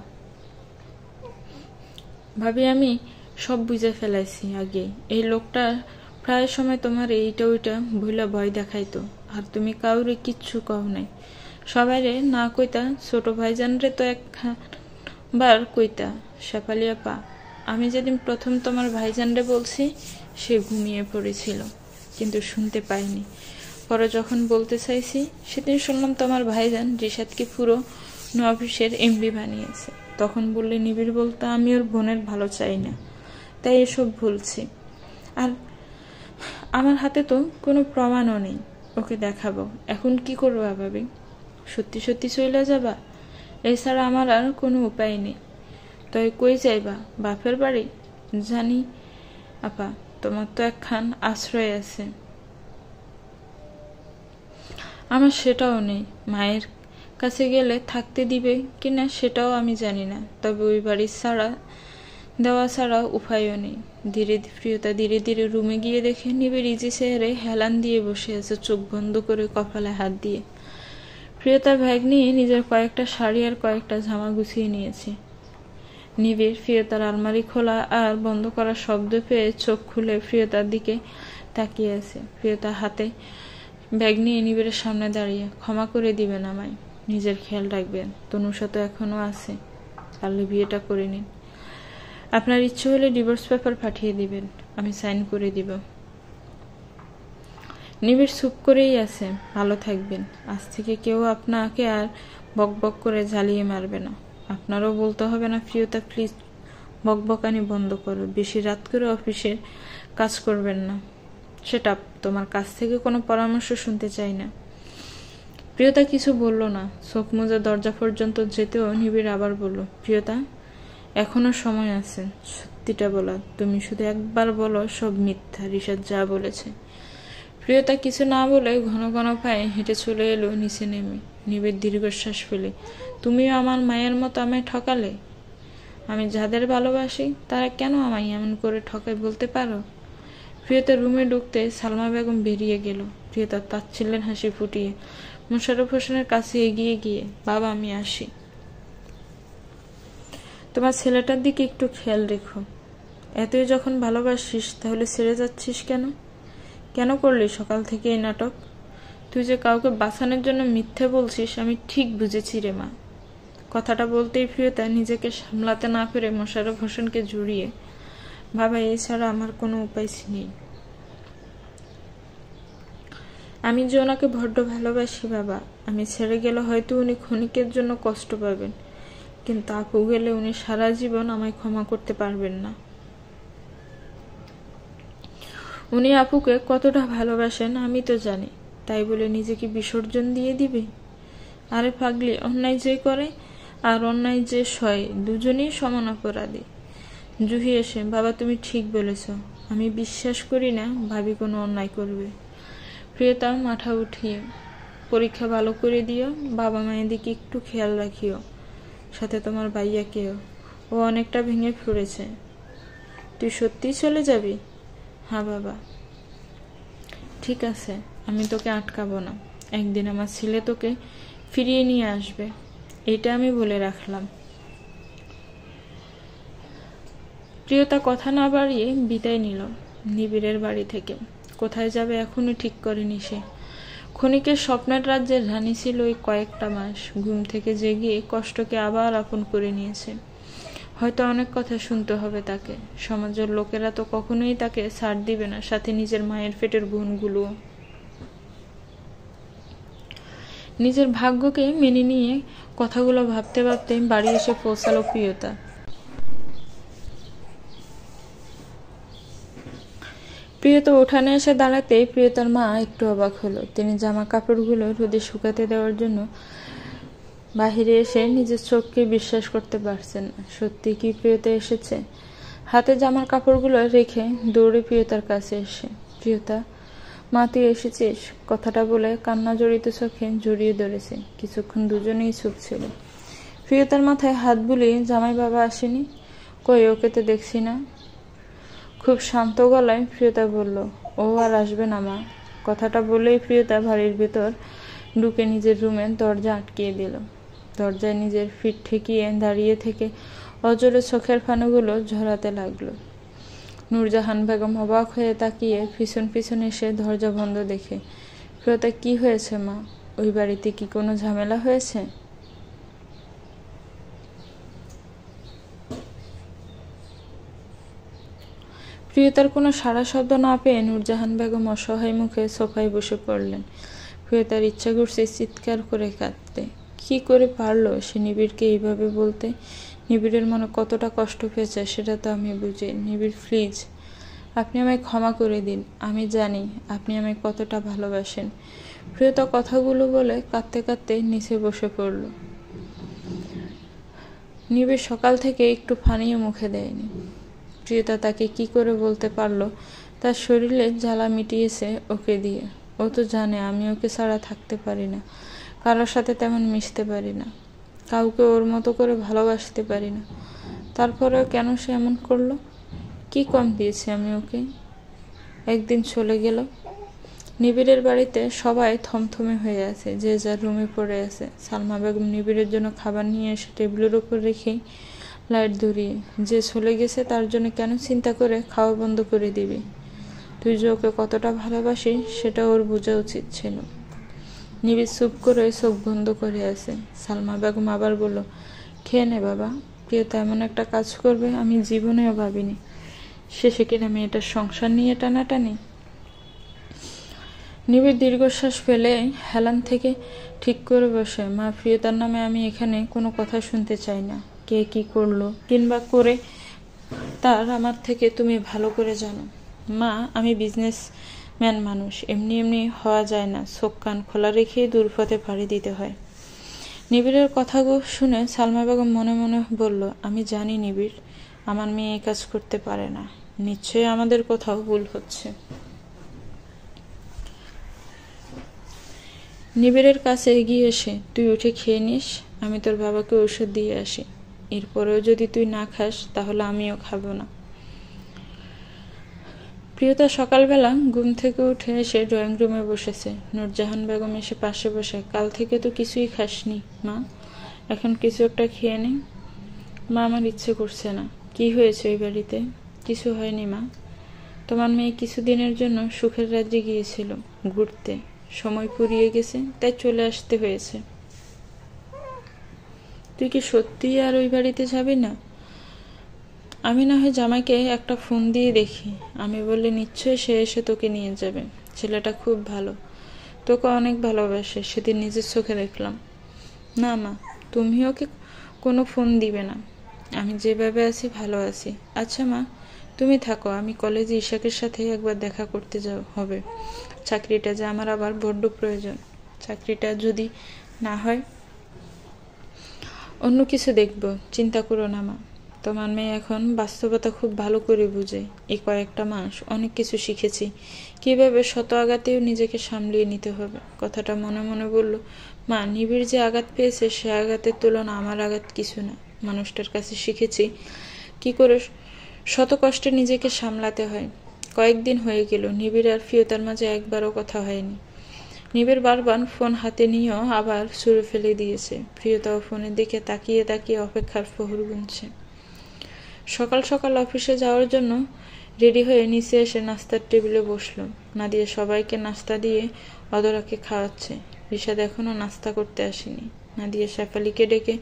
ভাবি আমি সব বুঝে ফেলাইছি আগে। এই লোকটা প্রায় সময় তোমার এইটা ওইটা ভুলা ভয় দেখাইতো, আর তুমি কাউরে কিচ্ছু কও নাই। সবাইরে না কইতা, ছোট ভাইজানরে তো একবার কইতা। শেফালি আপা, আমি যেদিন প্রথম তোমার ভাইজানরে বলছি সে ঘুমিয়ে পড়েছিল, কিন্তু শুনতে পাইনি। পরে যখন বলতে চাইছি সেদিন শুনলাম তোমার ভাইজান রিশাদকে পুরো অফিসের এমডি বানিয়েছে। তখন বললে নিবিড় বলতো আমি ওর বোনের ভালো চাই না, তাই এসব বলছি। আর আমার হাতে তো কোনো প্রমাণও নেই ওকে দেখাবো। এখন কি করবো ভাবি? সত্যি সত্যি চলে যাবা? এছাড়া আমার আর কোনো উপায় নেই। তাই কই যাইবা? বাপের বাড়ি? জানি আপা, তোমার তো একখান আশ্রয় আছে, আমার সেটাও নেই। মায়ের কাছে গেলে থাকতে দিবে কিনা সেটাও আমি জানি না, তবে ওই বাড়ি ছাড়া দেওয়া ছাড়া উপায়ও নেই। প্রিয়তা ধীরে ধীরে রুমে গিয়ে দেখে নিবিড় ইজি চেয়ারে হেলান দিয়ে বসে আছে, চোখ বন্ধ করে কপালে হাত দিয়ে। প্রিয়তার ব্যাগ নিয়ে নিজের কয়েকটা শাড়ি আর কয়েকটা জামা গুছিয়ে নিয়েছে। নিবিড় প্রিয়তার আলমারি খোলা আর বন্ধ করার শব্দ পেয়ে চোখ খুলে প্রিয়তার দিকে তাকিয়ে আছে। প্রিয়তার হাতে ব্যাগ নিয়ে নিবিড়ের সামনে দাঁড়িয়ে, ক্ষমা করে দিবেন আমায়, নিজের খেয়াল রাখবেন। তনুষা তো এখনো আছে, পারলে বিয়েটা করে নিন। আপনার ইচ্ছে হলে ডিভোর্স পেপার পাঠিয়ে দিবেন, আমি সাইন করে দিব। নিবিড় চুপ করেই আছে। ভালো থাকবেন, আজ থেকে কেউ আপনাকে আর বকবক করে জ্বালিয়ে মারবে না। আপনারও বলতে হবে না প্রিয়তা, প্লিজ বকবকানি বন্ধ করো, বেশি রাত করে অফিসের কাজ করবেন না। সেটা তোমার কাছ থেকে কোনো পরামর্শ শুনতে চাই না। প্রিয়তা কিছু বলল না, চোখ মুজে দরজা পর্যন্ত যেতেও নিবিড় আবার বলল, প্রিয়তা এখনো সময় আছে সত্যিটা বলা, তুমি শুধু একবার বলো সব মিথ্যা, রিশাদ যা বলেছে। প্রিয়তা কিছু না বলে ঘন ঘন পায়ে হেঁটে চলে এলো নিচে নেমে। নিবিড় দীর্ঘশ্বাস ফেলে, তুমিও আমার মায়ের মতো আমায় ঠকালে? আমি যাদের ভালোবাসি তারা কেন আমায় এমন করে ঠকায় বলতে পারো? প্রিয়তার রুমে ঢুকতে সালমা বেগম বেরিয়ে গেল। প্রিয়তা তাচ্ছিল্যের হাসি ফুটিয়ে মোশাররফ হোসেনের কাছে এগিয়ে গিয়ে, বাবা আমি আসি। তোমার ছেলেটার দিকে একটু খেয়াল রেখো। এতই যখন ভালোবাসিস তাহলে ছেড়ে যাচ্ছিস কেন? কেন করলি সকাল থেকে এই নাটক? তুই যে কাউকে বাঁচানোর জন্য মিথ্যে বলছিস আমি ঠিক বুঝেছি রে মা। কথাটা বলতেই প্রিয়তা নিজেকে সামলাতে না পেরে মোশাররফ হোসেনকে জড়িয়ে, বাবা এছাড়া আমার কোনো উপায় নেই। আমি যে ওনাকে বড্ড ভালোবাসি বাবা। আমি ছেড়ে গেলে হয়তো উনি ক্ষণিকের জন্য কষ্ট পাবেন, কিন্তু আপু গেলে উনি সারা জীবন আমায় ক্ষমা করতে পারবেন না। উনি আপুকে কতটা ভালোবাসেন আমি তো জানি, তাই বলে নিজেকে বিসর্জন দিয়ে দিবে? আরে পাগলি, অন্যায় যে করে আর অন্যায় যে সয় দুজনেই সমান অপরাধী। জুহি এসে, বাবা তুমি ঠিক বলেছ, আমি বিশ্বাস করি না ভাবি কোনো অন্যায় করবে। প্রিয়তা মাথা উঠিয়ে, পরীক্ষা ভালো করে দিও, বাবা মায়ের দিকে একটু খেয়াল রাখিও, সাথে তোমার ভাইয়াকেও, ও অনেকটা ভেঙে পড়েছে। তুই সত্যিই চলে যাবি? হ্যাঁ বাবা। ঠিক আছে, আমি তোকে আটকাবো না। একদিন আমার ছেলে তোকে ফিরিয়ে নিয়ে আসবে, এটা আমি বলে রাখলাম। প্রিয়তা কথা না বাড়িয়ে বিদায় নিল নিবিড়ের বাড়ি থেকে। কোথায় যাবে এখনো ঠিক করেনি সে। ক্ষণিকের স্বপ্নের রাজ্যের রানী ছিল ওই কয়েকটা মাস। ঘুম থেকে জেগে কষ্টকে আবার আপন করে নিয়েছে। হয়তো অনেক কথা শুনতে হবে তাকে। সমাজের লোকেরা তো কখনোই তাকে ছাড় দিবে না, সাথে নিজের মায়ের পেটের বোনগুলো। নিজের ভাগ্যকে মেনে নিয়ে কথাগুলো ভাবতে ভাবতে বাড়ি এসে পৌঁছালো প্রিয়তা। প্রিয়তা উঠানে এসে দাঁড়াতেই প্রিয়তার মা একটু অবাক হলো। তিনি জামা কাপড়গুলো রোদে শুকাতে দেওয়ার জন্য বাহিরে এসে নিজের চোখকে বিশ্বাস করতে পারছেন না। সত্যি কি প্রিয়তা এসেছে? হাতে জামার কাপড়গুলো রেখে দৌড়ে প্রিয়তার কাছে এসে, প্রিয়তা মা তুই এসেছিস, কথাটা বলে কান্না জড়িত চোখে জড়িয়ে ধরেছে। কিছুক্ষণ দুজনেই চুপ ছিল। প্রিয়তার মাথায় হাত বুলিয়ে, জামাই বাবা আসেনি? কই, ওকে তো দেখছি না। খুব শান্ত গলায় প্রিয়তা বলল, ও আর আসবে না মা। কথাটা বলেই প্রিয়তা বাড়ির ভেতর ঢুকে নিজের রুমের দরজা আটকিয়ে দিল। দরজায় নিজের ফিট ঠেকিয়ে দাঁড়িয়ে থেকে অজরে চোখের ফানুগুলো ঝরাতে লাগলো। নূরজাহান বেগম অবাক হয়ে তাকিয়ে পিছন পিছন এসে দরজা বন্ধ দেখে, প্রিয়তা কি হয়েছে মা? ওই বাড়িতে কি কোনো ঝামেলা হয়েছে? প্রিয়তার কোনো সাড়া শব্দ না পেয়ে নূরজাহান বেগম অসহায় মুখে সোফায় বসে পড়লেন। প্রিয়তার ইচ্ছা করছে চিৎকার করে কাঁদতে। কি করে পারলো সে নিবিড়কে এইভাবে বলতে? নিবিড়ের মনে কতটা কষ্ট পেয়েছে সেটা তো আমি বুঝি। নিবিড় প্লিজ, আপনি আমায় ক্ষমা করে দিন। আমি জানি আপনি আমায় কতটা ভালোবাসেন। প্রিয়তা কথাগুলো বলে কাঁদতে কাঁদতে নিচে বসে পড়ল। নিবিড় সকাল থেকে একটু পানিও মুখে দেয়নি। প্রিয়তা তাকে কি করে বলতে পারলো তার শরীরে জ্বালা মিটিয়েছে ওকে দিয়ে। ও তো জানে আমি ওকে ছাড়া থাকতে পারি না, কারোর সাথে তেমন মিশতে পারি না, কাউকে ওর মতো করে ভালোবাসতে পারি না। তারপরেও কেন সে এমন করলো? কি কম দিয়েছি আমি ওকে? একদিন চলে গেল। নিবিড়ের বাড়িতে সবাই থমথমে হয়ে আছে, যে যার রুমে পড়ে আছে। সালমা বেগম নিবিড়ের জন্য খাবার নিয়ে এসে টেবিলের উপর রেখেই লাইট ধরিয়ে, যে চলে গেছে তার জন্য কেন চিন্তা করে খাওয়া বন্ধ করে দিবি? তুই যে ওকে কতটা ভালোবাসিস সেটা ওর বোঝা উচিত ছিল। নিবিড় চুপ করে চোখ বন্ধ করে আছে। সালমা বেগম আবার বলল, খেয়ে নে বাবা। প্রিয়তা এমন একটা কাজ করবে আমি জীবনেও ভাবিনি। শেষে কিনা মেয়েটার সংসার নিয়ে টানাটানি। নিবিড় দীর্ঘশ্বাস ফেলে হেলান থেকে ঠিক করে বসে, মা প্রিয়তার নামে আমি এখানে কোনো কথা শুনতে চাই না। কে কি করলো কিংবা করে তার আমার থেকে তুমি ভালো করে জানো। মা আমি বিজনেসম্যান মানুষ, এমনি এমনি হওয়া যায় না, চোখ কান খোলা রেখেই দূরপথে পাড়ি দিতে হয়। নিবিড়ের কথাগুলো শুনে সালমা বেগম মনে মনে বলল, আমি জানি নিবিড় আমার মেয়ে এই কাজ করতে পারে না, নিশ্চয়ই আমাদের কোথাও ভুল হচ্ছে। নিবিড়ের কাছে এগিয়ে এসে, তুই উঠে খেয়ে নিস, আমি তোর বাবাকে ওষুধ দিয়ে আসি। এরপরেও যদি তুই না খাস তাহলে আমিও খাবো না। প্রিয়তা সকালবেলা ঘুম থেকে উঠে এসে ড্রয়িং রুমে বসেছে। নূরজাহান বেগম এসে পাশে বসে, কাল থেকে তো কিছুই খাসনি মা, এখন কিছু একটা খেয়ে নে। মা, আমার ইচ্ছে করছে না। কি হয়েছে ওই বাড়িতে? কিছু হয়নি মা, তোমার মেয়ে কিছুদিনের জন্য সুখের রাজ্যে গিয়েছিল ঘুরতে, সময় ফুরিয়ে গেছে তাই চলে আসতে হয়েছে। তুই কি সত্যিই আর ওই বাড়িতে যাবি না? আমি না হয় জামাইকে একটা ফোন দিয়ে দেখি, আমি বললে নিশ্চয়ই সে এসে তোকে নিয়ে যাবে। ছেলেটা খুব ভালো, তোকে অনেক ভালোবাসে, সেদিন নিজের চোখে দেখলাম। না মা, তুমি ওকে কোনো ফোন দিবে না, আমি যেভাবে আছি ভালো আছি। আচ্ছা মা, তুমি থাকো, আমি কলেজে ইশাকের সাথে একবার দেখা করতে হবে। চাকরিটা যে আমার আবার বড্ড প্রয়োজন। চাকরিটা যদি না হয় অন্য কিছু দেখব, চিন্তা করো না মা। তোমার মেয়ে এখন বাস্তবতা খুব ভালো করে বুঝে। এই কয়েকটা মাস অনেক কিছু শিখেছি, কিভাবে শত আঘাতেও নিজেকে সামলিয়ে নিতে হবে। কথাটা মনে মনে বলল, মা, নিবিড় যে আঘাত পেয়েছে সে আঘাতের তুলনা আমার আঘাত কিছু না। মানুষটার কাছে শিখেছি কি করে শত কষ্টে নিজেকে সামলাতে হয়। কয়েকদিন হয়ে গেল নিবিড় আর প্রিয়তার মাঝে একবারও কথা হয়নি। নিবিড় বারবার ফোন হাতে নিয়েও আবার ছুঁড়ে ফেলে দিয়েছে। প্রিয়তাও ফোনের দিকে তাকিয়ে তাকিয়ে অপেক্ষার প্রহর গুনছে। সকাল সকাল অফিসে যাওয়ার জন্য রেডি হয়ে নিচে এসে নাস্তার টেবিলে বসলো। নাদিয়া সবাইকে নাস্তা দিয়ে অদরাকে খাওয়াচ্ছে। রিশাদ এখনো নাস্তা করতে আসেনি। নাদিয়া শেফালিকে ডেকে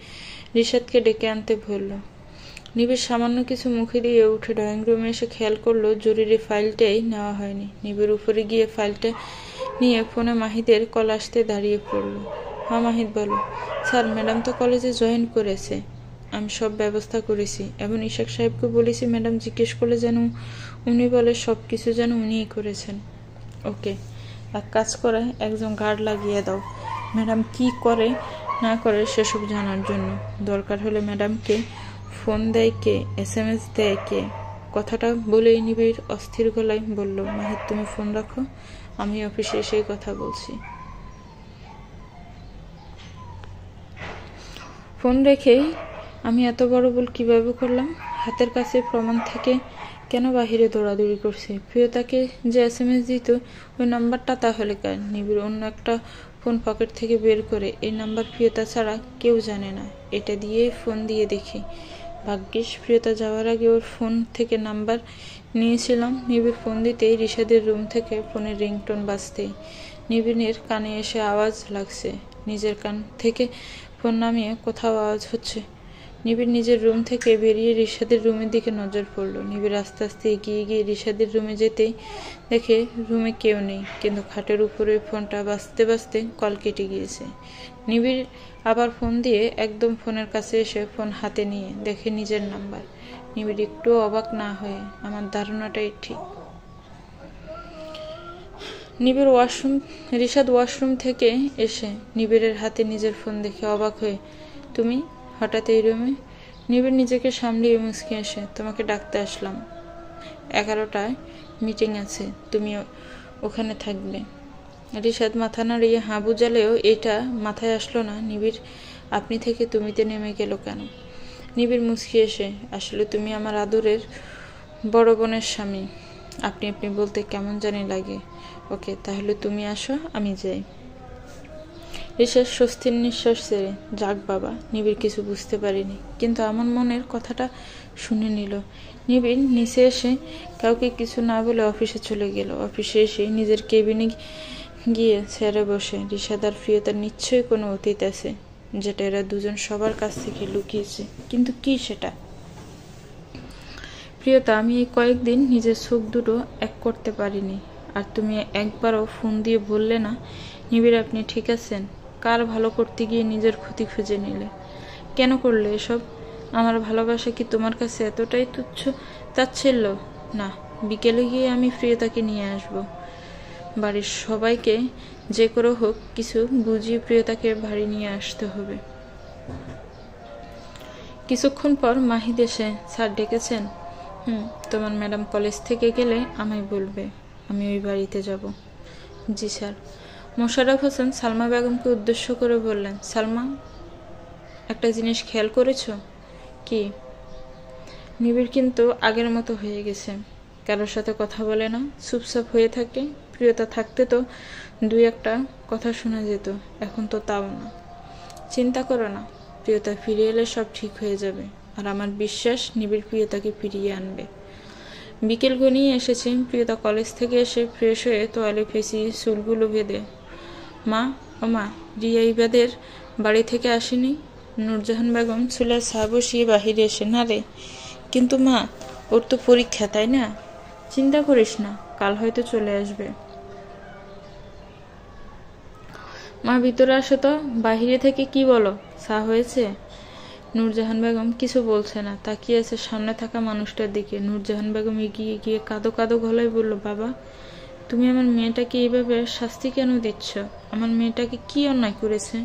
রিশাদকে ডেকে আনতে বলল। নিবিড় সামান্য কিছু মুখে দিয়ে উঠে ড্রয়িং রুমে এসে খেয়াল করলো জরুরি ফাইলটাই নেওয়া হয়নি। নিবিড় উপরে গিয়ে ফাইলটা নিয়ে ফোনে মাহিদের কল আসতে দাঁড়িয়ে পড়ল। হ্যাঁ মাহিদ, বলো। স্যার, ম্যাডাম তো কলেজে জয়েন করেছে, আমি সব ব্যবস্থা করেছি এবং ইশাক সাহেবকে বলেছি ম্যাডাম জিজ্ঞেস করলে যেন উনি বলে সব কিছু যেন উনিই করেছেন। ওকে, এক কাজ করে একজন গার্ড লাগিয়ে দাও, ম্যাডাম কি করে না করে সেসব জানার জন্য। দরকার হলে ম্যাডামকে ফোন দেয় কে, SMS দেয় কে। কথাটা বলেই নিবিড় অস্থির গলায় বলল, মাহিদ তুমি ফোন রাখো, আমি অফিসে এসেই কথা বলছি। ফোন রেখেই আমি এত বড় ভুল কিভাবে করলাম? হাতের কাছে প্রমাণ থেকে কেন বাহিরে দৌড়াদৌড়ি করছে? প্রিয়তাকে যে SMS দিত ওই নাম্বারটা তাহলে কার? নিবিড় অন্য একটা ফোন পকেট থেকে বের করে, এই নাম্বার প্রিয়তা ছাড়া কেউ জানে না, এটা দিয়েই ফোন দিয়ে দেখি। ভাগ্যিস প্রিয়তা যাওয়ার আগে ওর ফোন থেকে নাম্বার নিয়েছিলাম। নিবিড় ফোন দিতেই রিশাদের রুম থেকে ফোনের রিংটোন বাজতেই নিবিড়ের কানে এসে আওয়াজ লাগছে। নিজের কান থেকে ফোন নামিয়ে কোথাও আওয়াজ হচ্ছে। নিবিড় নিজের রুম থেকে বেরিয়ে রিশাদের রুমের দিকে নজর পড়ল। নিবিড় আস্তে আস্তে এগিয়ে গিয়ে রিশাদের রুমে যেতেই দেখে রুমে কেউ নেই, কিন্তু খাটের উপরে ফোনটা বাজতে বাজতে কল কেটে গিয়েছে। নিবিড় আবার ফোন দিয়ে একদম ফোনের কাছে এসে ফোন হাতে নিয়ে দেখে নিজের নাম্বার। নিবিড় একটু অবাক না হয়ে, আমার ধারণাটাই ঠিক। নিবিড় রিশাদ ওয়াশরুম থেকে এসে নিবিড়ের হাতে নিজের ফোন দেখে অবাক হয়ে, তুমি হঠাৎ এই রুমে? নিবিড় নিজেকে সামলিয়ে মুচকি এসে, তোমাকে ডাকতে আসলাম, 11টায় মিটিং আছে, তুমি ওখানে থাকবে। রিশাদ মাথা নাড়িয়ে হাঁ বুঝালেও এটা মাথায় আসলো না। নিবিড় আপনি থেকে তুমিতে নেমে গেল কেন? নিবিড় মুচকি এসে, আসলে তুমি আমার আদরের বড় বোনের স্বামী, আপনি আপনি বলতে কেমন জানি লাগে। ওকে, তাহলে তুমি আসো, আমি যাই। রিশাদ স্বস্তির নিঃশ্বাস ছেড়ে, যাক বাবা। নিবিড় কিছু বুঝতে পারেনি, কিন্তু আমার মনের কথাটা শুনে নিল। নিবিড় নিচে এসে কাউকে কিছু না বলে অফিসে চলে গেল। অফিসে এসে নিজের কেবিনে গিয়ে চেয়ারে বসে, রিশাদ আর প্রিয়তার নিশ্চয়ই কোনো অতীত আছে যেটা এরা দুজন সবার কাছ থেকে লুকিয়েছে, কিন্তু কি সেটা? প্রিয়তা, আমি এই কয়েকদিন নিজের চোখ দুটো এক করতে পারিনি, আর তুমি একবারও ফোন দিয়ে বললে না নিবিড় আপনি ঠিক আছেন। কার ভালো করতে গিয়ে নিজের ক্ষতি খুঁজে নিলে? কেন করলে এসব? আমার ভালোবাসা কি তোমার কাছে এতটাই তুচ্ছ তাচ্ছিল্য? না, বিকেলে গিয়ে আমি প্রিয়তাকে নিয়ে আসব। বাড়ির সবাইকে যে করে হোক কিছু বুঝিয়ে প্রিয়তাকে বাড়ি নিয়ে আসতে হবে। কিছুক্ষণ পর মাহিদ এসে, স্যার ডেকেছেন? তোমার ম্যাডাম কলেজ থেকে গেলে আমায় বলবে, আমি ওই বাড়িতে যাব। জি স্যার। মোশাররফ হোসেন সালমা বেগমকে উদ্দেশ্য করে বললেন, সালমা, একটা জিনিস খেয়াল করেছ? কি? নিবিড় কিন্তু আগের মতো হয়ে গেছে, কারোর সাথে কথা বলে না, চুপচাপ হয়ে থাকে। প্রিয়তা থাকতে তো দুই একটা কথা শোনা যেত, এখন তো তাও না। চিন্তা করো না, প্রিয়তা ফিরে এলে সব ঠিক হয়ে যাবে, আর আমার বিশ্বাস নিবিড় প্রিয়তাকে ফিরিয়ে আনবে। বিকেল গনিয়ে এসেছে। প্রিয়তা কলেজ থেকে এসে ফ্রেশ হয়ে তোয়ালে ফেঁচিয়ে চুলগুলো বেঁধে, মা, ও মা, রিয়া ইবাদের বাড়ি থেকে আসেনি? নূরজাহান বেগম চুলার চা বসিয়ে বাহিরে এসে, না রে, কিন্তু মা, ওর তো পরীক্ষা, তাই না? চিন্তা করিস না, কাল হয়তো চলে আসবে। মা, ভিতরে আসো তো, বাহিরে থেকে কি বলো, চা হয়েছে? নূরজাহান বেগম কিছু বলছে না, তাকিয়ে আছে সামনে থাকা মানুষটার দিকে। নূরজাহান বেগম এগিয়ে গিয়ে কাঁদো কাঁদো গলায় বলল, বাবা, তুমি আমার মেয়েটাকে এইভাবে শাস্তি কেন দিচ্ছ? আমার মেয়েটাকে কি অন্যায় করেছে?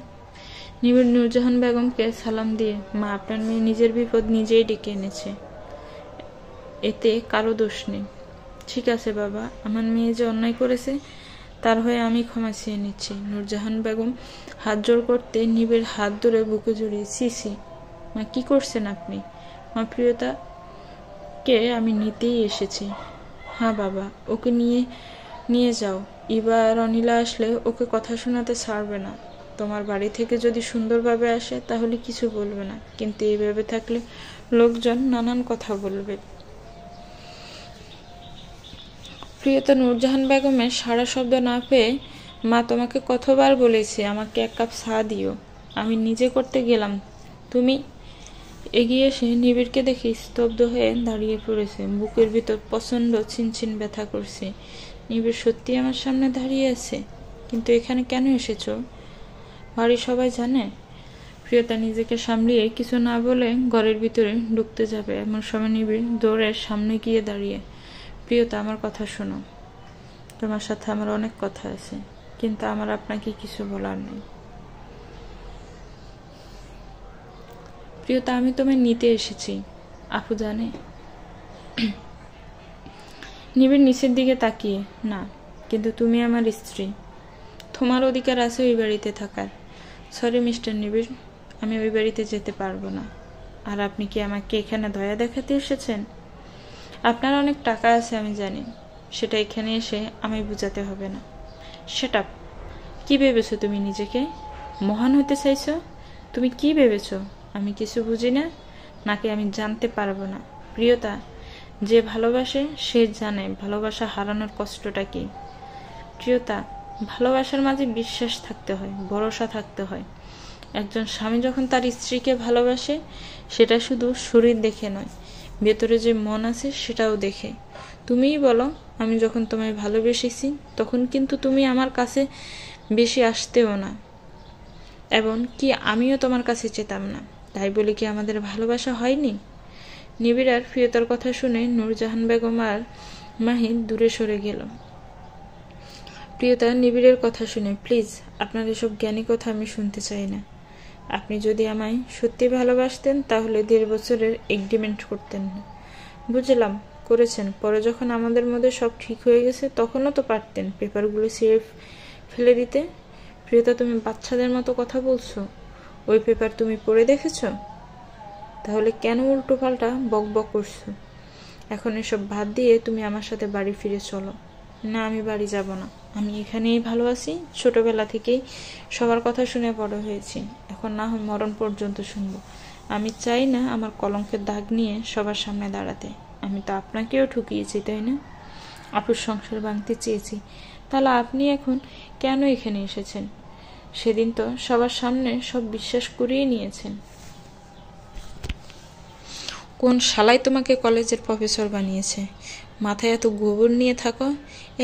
নিবিড় নূরজাহান বেগমকে সালাম দিয়ে, মা, আপনার মেয়ে নিজের বিপদ নিজেই ডেকে এনেছে, এতে কারো দোষ নেই। ঠিক আছে বাবা, আমার মেয়ে যে অন্যায় করেছে তার হয়ে আমি ক্ষমা চেয়ে নিচ্ছি। নূরজাহান বেগম হাত জোড় করতে নিবিড় হাত ধরে বুকে জড়িয়ে, সি, মা, কি করছেন আপনি? মা, প্রিয়তাকে আমি নিতেই এসেছি। হ্যাঁ বাবা, ওকে নিয়ে যাও। ইবা আর অনিলা আসলে ওকে কথা শোনাতে ছাড়বে না। তোমার বাড়ি থেকে যদি সুন্দরভাবে আসে তাহলে কিছু বলবে না, কিন্তু এইভাবে থাকলে লোকজন নানান কথা বলবে। প্রিয়তা নূরজাহান বেগমের সারা শব্দ না পেয়ে, মা, তোমাকে কতবার বলেছি আমাকে এক কাপ চা দিও, আমি নিজে করতে গেলাম। তুমি? এগিয়ে এসে নিবিড়কে দেখে স্তব্ধ হয়ে দাঁড়িয়ে পড়েছে। বুকের ভিতর প্রচণ্ড ছিনছিন ব্যথা করছে। নিবিড় সত্যি আমার সামনে দাঁড়িয়ে আছে, কিন্তু এখানে কেন এসেছো? বাড়ির সবাই জানে? প্রিয়তা নিজেকে সামলিয়ে কিছু না বলে ঘরের ভিতরে ঢুকতে যাবে, এমন সময় নিবিড় দৌড়ের সামনে গিয়ে দাঁড়িয়ে, প্রিয়তা, আমার কথা শোনো। তোমার সাথে আমার অনেক কথা আছে, কিন্তু আমার আপনাকে কিছু বলার নেই। প্রিয়তা, আমি তোমায় নিতে এসেছি, আপু জানে? নিবিড় নিচের দিকে তাকিয়ে, না, কিন্তু তুমি আমার স্ত্রী, তোমার অধিকার আছে ওই বাড়িতে থাকার। সরি মিস্টার নিবিড়, আমি ওই বাড়িতে যেতে পারবো না। আর আপনি কি আমাকে এখানে দয়া দেখাতে এসেছেন? আপনার অনেক টাকা আছে আমি জানি, সেটা এখানে এসে আমি বুঝাতে হবে না। সেটা কি ভেবেছো তুমি নিজেকে? মহান হতে চাইছো? তুমি কি ভেবেছো আমি কিছু বুঝি না, নাকি আমি জানতে পারবো না? প্রিয়তা, যে ভালোবাসে সে জানে ভালোবাসা হারানোর কষ্টটা কি। প্রিয়তা, ভালোবাসার মাঝে বিশ্বাস থাকতে হয়, ভরসা থাকতে হয়। একজন স্বামী যখন তার স্ত্রীকে ভালোবাসে, সেটা শুধু শরীর দেখে নয়, ভেতরে যে মন আছে সেটাও দেখে। তুমিই বলো, আমি যখন তোমায় ভালোবেসেছি তখন কিন্তু তুমি আমার কাছে বেশি আসতেও না, এবং কি আমিও তোমার কাছে যেতাম না। তাই বলি কি আমাদের ভালোবাসা হয়নি? নিবিড় আর প্রিয়তার কথা শুনে নূরজাহান বেগম আর মাহিন দূরে সরে গেল। প্রিয়তা নিবিড়ের কথা শুনে, প্লিজ, আপনার এসব জ্ঞানী কথা আমি শুনতে চাই না। আপনি যদি আমায় সত্যি ভালোবাসতেন তাহলে 1.5 বছরের এগ্রিমেন্ট করতেন না। বুঝলাম, করেছেন, পরে যখন আমাদের মধ্যে সব ঠিক হয়ে গেছে তখনও তো পারতেন পেপারগুলো ছিঁড়ে ফেলে দিতে। প্রিয়তা, তুমি বাচ্চাদের মতো কথা বলছো। ওই পেপার তুমি পড়ে দেখেছো? তাহলে কেন উল্টো পাল্টা বক বক করছো? এখন এসব বাদ দিয়ে তুমি আমার সাথে বাড়ি ফিরে চলো। না, আমি বাড়ি যাব না, আমি এখানেই ভালো আছি। ছোটবেলা থেকেই সবার কথা শুনে বড় হয়েছি, এখন না হয় মরণ পর্যন্ত শুনবো। আমি চাই না আমার কলঙ্কের দাগ নিয়ে সবার সামনে দাঁড়াতে। আমি তো আপনাকেও ঠকিয়েছি, তাই না? আপুর সংসার ভাঙতে চেয়েছি, তাহলে আপনি এখন কেন এখানে এসেছেন? সেদিন তো সবার সামনে সব বিশ্বাস করিয়ে নিয়েছেন। কোন শালাই তোমাকে কলেজের প্রফেসর বানিয়েছে? মাথায় এত গোবর নিয়ে থাকো।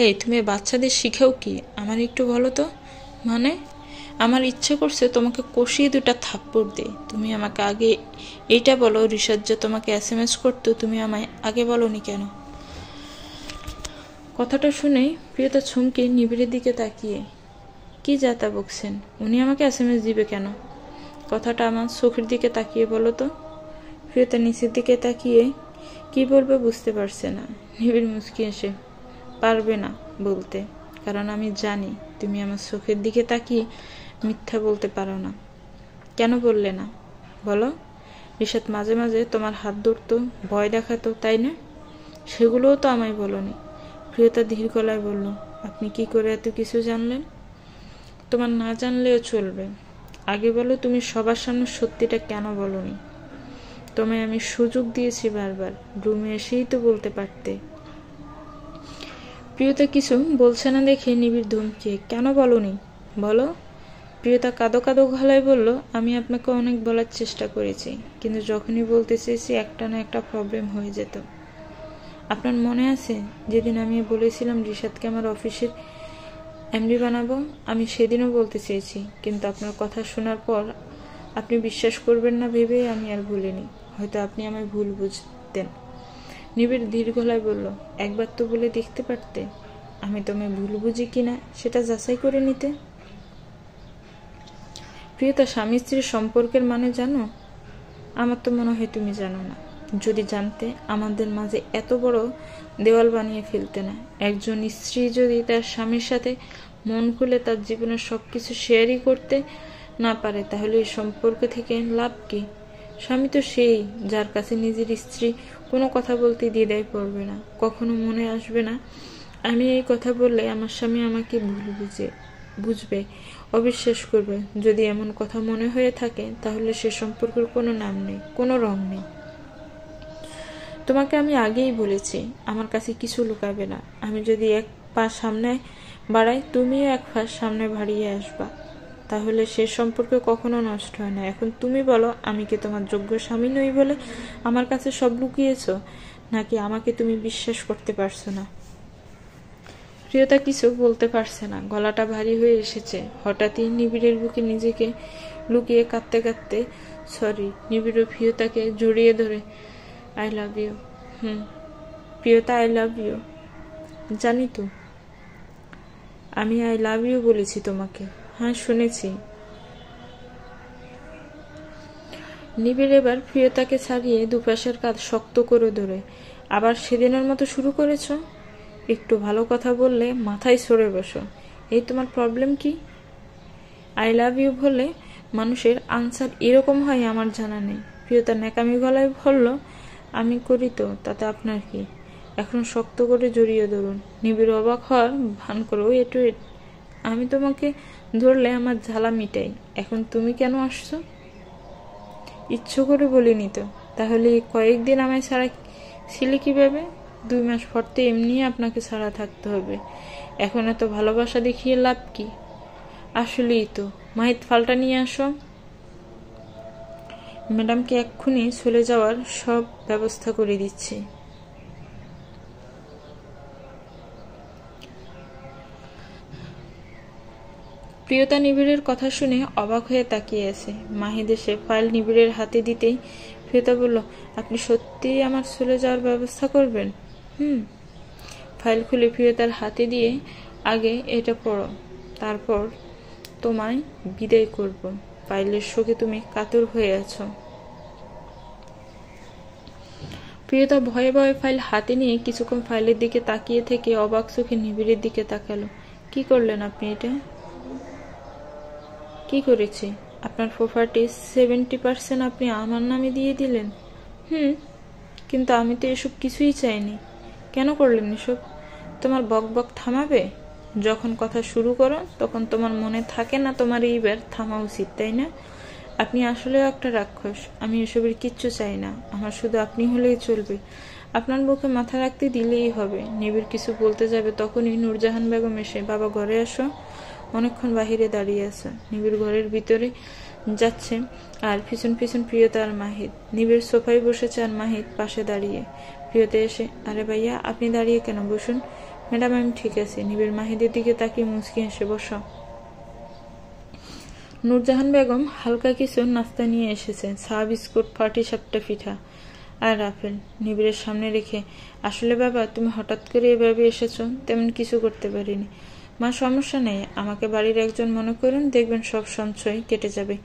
এই, তুমি বাচ্চাদের শিখাও কি আমার একটু বলো তো? মানে, আমার ইচ্ছে করছে তোমাকে কষিয়ে 2টা থাপ্পড় দিই। তুমি আমাকে আগে এইটা বলো, রিসাদ যে তোমাকে SMS করতো, তুমি আমায় আগে বলনি কেন? কথাটা শুনে প্রিয়তা ছমকে নিবিড়ের দিকে তাকিয়ে, কি যাতা বকছেন? উনি আমাকে SMS দিবে কেন? কথাটা আমার চোখের দিকে তাকিয়ে বলো তো। প্রিয়তা নিচের দিকে তাকিয়ে কি বলবে বুঝতে পারছে না। নিবিড় মুচকি এসে, পারবে না বলতে, কারণ আমি জানি তুমি আমার চোখের দিকে তাকিয়ে মিথ্যা বলতে পারো না। কেন বললে না বলো? রিশাদ মাঝে মাঝে তোমার হাত ধরতো, ভয় দেখাতো, তাই না? সেগুলোও তো আমায় বলনি। প্রিয়তা ধীর গলায় বলল, আপনি কি করে এত কিছু জানলেন? তোমার না জানলেও চলবে। আগে বলো, তুমি সবার সামনে সত্যিটা কেন বলনি? তোমায় আমি সুযোগ দিয়েছি বারবার, রুমে এসেই তো বলতে পারতে। প্রিয়তা কিছু বলছে না দেখে নিবিড় ধমকে, কেন বলনি বলো? প্রিয়তা কাঁদো কাঁদো গলায় বলল, আমি আপনাকে অনেক বলার চেষ্টা করেছি, কিন্তু যখনই বলতে চেয়েছি একটা না একটা প্রবলেম হয়ে যেত। আপনার মনে আছে যেদিন আমি বলেছিলাম রিশাদকে আমার অফিসের এমডি বানাবো? আমি সেদিনও বলতে চেয়েছি, কিন্তু আপনার কথা শোনার পর আপনি বিশ্বাস করবেন না ভেবে আমি আর বলিনি। হয়তো আপনি আমায় ভুল বুঝতেন। নিবিড় ধীর গলায় বলল, একবার তো বলে দেখতে পারতে, আমি তোমায় ভুল বুঝি কিনা সেটা যাচাই করে নিতে। প্রিয়তা, স্বামী স্ত্রীর সম্পর্কের মানে জানো? আমার তো মনে হয় তুমি জানো না। যদি জানতে, আমাদের মাঝে এত বড় দেওয়াল বানিয়ে ফেলতে না। একজন স্ত্রী যদি তার স্বামীর সাথে মন খুলে তার জীবনের সবকিছু শেয়ারই করতে না পারে, তাহলে এই সম্পর্ক থেকে লাভ কি? স্বামী তো সেই, যার কাছে নিজের স্ত্রী কোনো কথা বলতে দ্বিধায় পড়বে না, কখনো মনে আসবে না আমি এই কথা বললে আমার স্বামী আমাকে ভুল বুঝবে, অবিশ্বাস করবে। যদি এমন কথা মনে হয়ে থাকে, তাহলে সে সম্পর্কের কোনো নাম নেই, কোনো রং নেই। তোমাকে আমি আগেই বলেছি, আমার কাছে কিছু লুকাবে না। আমি যদি এক পা সামনে বাড়াই, তুমিও এক পা সামনে বাড়িয়ে আসবা, তাহলে সে সম্পর্ক কখনো নষ্ট হয় না। এখন তুমি বলো, আমি কি তোমার যোগ্য স্বামী নই বলে আমার কাছে সব লুকিয়েছ, নাকি আমাকে তুমি বিশ্বাস করতে পারছো না? প্রিয়তা কিছু বলতে পারছে না, গলাটা ভারী হয়ে এসেছে। হঠাৎই নিবিড়ের বুকে নিজেকে লুকিয়ে কাঁদতে কাঁদতে সরি। নিবিড় প্রিয়তাকে জড়িয়ে ধরে, I love you. Priyata, I love you. জানি তো আমি আই লাভ ইউ বলেছি তোমাকে। হ্যাঁ, শুনেছি। নিবিড় এবার প্রিয়তাকে ছাড়িয়ে দুপাশের কাঁধ শক্ত করে ধরে, আবার সেদিনের মতো শুরু করেছ? একটু ভালো কথা বললে মাথায় সরে বসো। এই তোমার প্রবলেম কি? আই লাভ ইউ বলে মানুষের আনসার এরকম হয় আমার জানা নেই। প্রিয়তা ন্যাকামি গলায় বলল, আমি করি তো, তাতে আপনার কি? এখন শক্ত করে জড়িয়ে ধরুন। নিবিড় অবাক হওয়ার ভান করো, ওয়েট ওয়েট, আমি তোমাকে ধরলে আমার ঝালা মিটাই, এখন তুমি কেন আসছো? ইচ্ছে করে বলিনি তো। তাহলে কয়েকদিন আমায় ছাড়া ছিলে কিভাবে? 2 মাস পর তো এমনি আপনাকে ছাড়া থাকতে হবে। এখন এত ভালোবাসা দেখিয়ে লাভ কি? আসলেই তো। মাহিত, ফালটা নিয়ে আসো। ম্যাডামকে এক্ষুনি চলে যাওয়ার সব ব্যবস্থা করে দিচ্ছি। প্রিয়তা নিবিড়ের কথা শুনে অবাক হয়ে তাকিয়ে আছে। মাহিদ এসে ফাইল নিবিড়ের হাতে দিতেই প্রিয়তা বলল, আপনি সত্যিই আমার চলে যাওয়ার ব্যবস্থা করবেন? ফাইল খুলে প্রিয়তার হাতে দিয়ে, আগে এটা পড়ো, তারপর তোমায় বিদায় করব। ফাইলের শোকে তুমি কাতর হয়ে আছো। প্রিয়তা ভয়ে ভয়ে ফাইল হাতে নিয়ে কিছুক্ষণ ফাইলের দিকে তাকিয়ে থেকে অবাক চোখে নিবিড়ের দিকে তাকালো। কি করলেন আপনি এটা? কি করেছি? আপনার প্রপার্টি 70% আপনি আমার নামে দিয়ে দিলেন। কিন্তু আমি তো এসব কিছুই চাইনি। কেন করলেন এসব? তোমার বক বক থামাবে? যখন কথা শুরু করো তখন তোমার মনে থাকে না তোমার এইবার থামা উচিত, তাই না? আপনি আসলেও একটা রাক্ষস। আমি এসবের কিচ্ছু চাই না, আমার শুধু আপনি হলেই চলবে। আপনার বুকে মাথা রাখতে দিলেই হবে। নিবিড় কিছু বলতে যাবে, তখনই নূরজাহান বেগম এসে, বাবা ঘরে আসো। অনেকক্ষণ বাহিরে দাঁড়িয়ে আছে। নিবিড় ঘরের ভিতরে যাচ্ছে, আর পিছন পিছন প্রিয়তা আর মাহিদ। নিবিড় সোফায় বসেছে আর মাহিদ পাশে দাঁড়িয়ে। প্রিয়তা এসে, আরে ভাইয়া, আপনি দাঁড়িয়ে কেন? বসুন। ম্যাডাম, আমি ঠিক আছি। নিবিড় মাহিদের দিকে তাকিয়ে মুচকি হেসে, বসো। নূরজাহান বেগম হালকা কিছু নাস্তা নিয়ে এসেছে, চা, বিস্কুট, ফাটি সাপটা পিঠা আর আপেল নিবিড়ের সামনে রেখে, আসলে বাবা, তুমি হঠাৎ করে এভাবে এসেছো, তেমন কিছু করতে পারিনি। মা, সমস্যা নেই, আমাকে বাড়ির একজন মনে করুন, দেখবেন সব সঞ্চয় কেটে যাবে।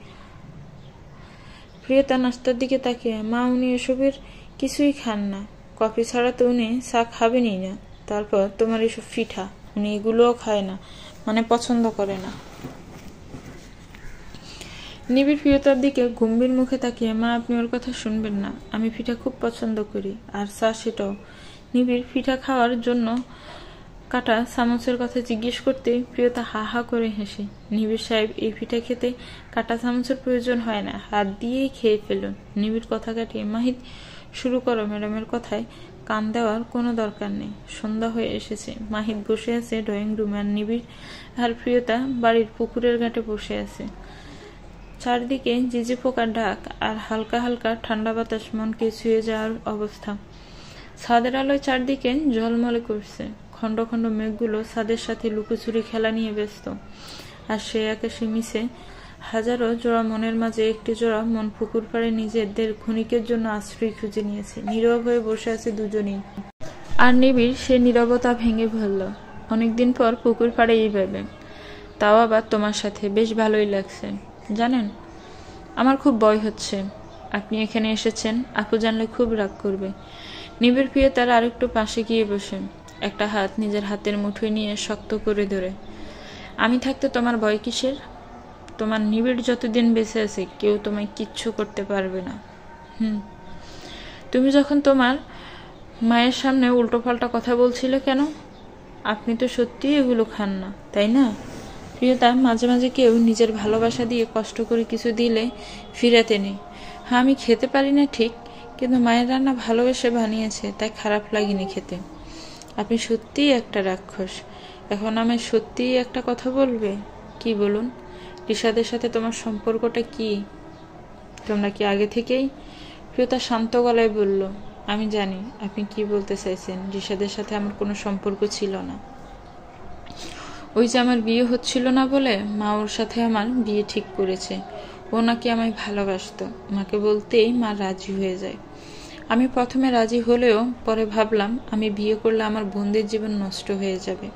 প্রিয়তা নাস্তার দিকে তাকিয়ে, মা, উনি এসবের কিছুই খান না। কফি ছাড়া তো উনি চা খাবেনই না। তারপর তোমার এসব পিঠা, উনি এগুলোও খায় না। মানে পছন্দ করে না। নিবিড় প্রিয়তার দিকে গম্ভীর মুখে তাকিয়ে, মা আপনি ওর কথা শুনবেন না, আমি পিঠা খুব পছন্দ করি, আর চা সেটাও। নিবিড় পিঠা খাওয়ার জন্য কাটা চামচের কথা জিজ্ঞেস করতে প্রিয়তা হা হা করে হেসে, নিবিড় সাহেব এই পিঠা খেতে কাটা চামচের প্রয়োজন হয় না, হাত দিয়েই খেয়ে ফেলুন। নিবিড় কথা কাটিয়ে, মাহিত শুরু করো, ম্যাডামের কথায় কান দেওয়ার কোনো দরকার নেই। সন্ধ্যা হয়ে এসেছে। মাহিত বসে আছে ড্রয়িং রুমে, আর নিবিড় আর প্রিয়তা বাড়ির পুকুরের ঘাটে বসে আছে। চারদিকে ঝিঝি পোকার ডাক আর হালকা হালকা ঠান্ডা বাতাস মনকে ছুঁয়ে যাওয়ার অবস্থা। ছাদের আলোয় চারদিকে ঝলমলে করছে। খন্ড খন্ড মেঘগুলো ছাদের সাথে লুকোচুরি খেলা নিয়ে ব্যস্ত। আর সে আকাশে মিশে হাজারো জোড়া মনের মাঝে একটি জোড়া মন পুকুর পাড়ে নিজেদের ক্ষণিকের জন্য আশ্রয় খুঁজে নিয়েছে। নীরব হয়ে বসে আছে দুজনেই। আর নিবিড় সে নীরবতা ভেঙে ফেলল। অনেকদিন পর পুকুর পাড়ে এইভাবে, তাও আবার তোমার সাথে, বেশ ভালোই লাগছে। জানেন, আমার খুব ভয় হচ্ছে। আপনি এখানে এসেছেন, আপু জানলে খুব রাগ করবে। নিবিড় প্রিয়তার আরেকটু পাশে গিয়ে বসে একটা হাত নিজের হাতের মুঠোয় নিয়ে শক্ত করে ধরে, আমি থাকতে তোমার ভয় কিসের? তোমার নিবিড় যতদিন বেঁচে আছে কেউ তোমায় কিচ্ছু করতে পারবে না। তুমি যখন তোমার মায়ের সামনে উল্টো পাল্টা কথা বলছিলে কেন? আপনি তো সত্যিই এগুলো খান না, তাই না? প্রিয়তা, মাঝে মাঝে কেউ নিজের ভালোবাসা দিয়ে কষ্ট করে কিছু দিলে ফিরাতে নেই। হ্যাঁ, আমি খেতে পারি না ঠিক, কিন্তু মায়ের রান্না ভালোবেসে বানিয়েছে, তাই খারাপ লাগেনি খেতে। আপনি সত্যিই একটা রাক্ষস। এখন আমায় সত্যিই একটা কথা বলবে? কি বলুন? রিশাদের সাথে তোমার সম্পর্কটা কি? তোমরা কি আগে থেকেই? প্রিয়তা শান্ত গলায় বলল, আমি জানি আপনি কি বলতে চাইছেন। রিশাদের সাথে আমার কোনো সম্পর্ক ছিল না। ওই যে আমার বিয়ে হচ্ছিল না বলে মা ওর সাথে আমার বিয়ে ঠিক করেছে। ও নাকি আমায় ভালোবাসত। মাকে বলতেই মা রাজি হয়ে যায়। আমি প্রথমে রাজি হলেও পরে ভাবলাম আমি বিয়ে করলে আমার বোনদের জীবন নষ্ট হয়ে যাবে।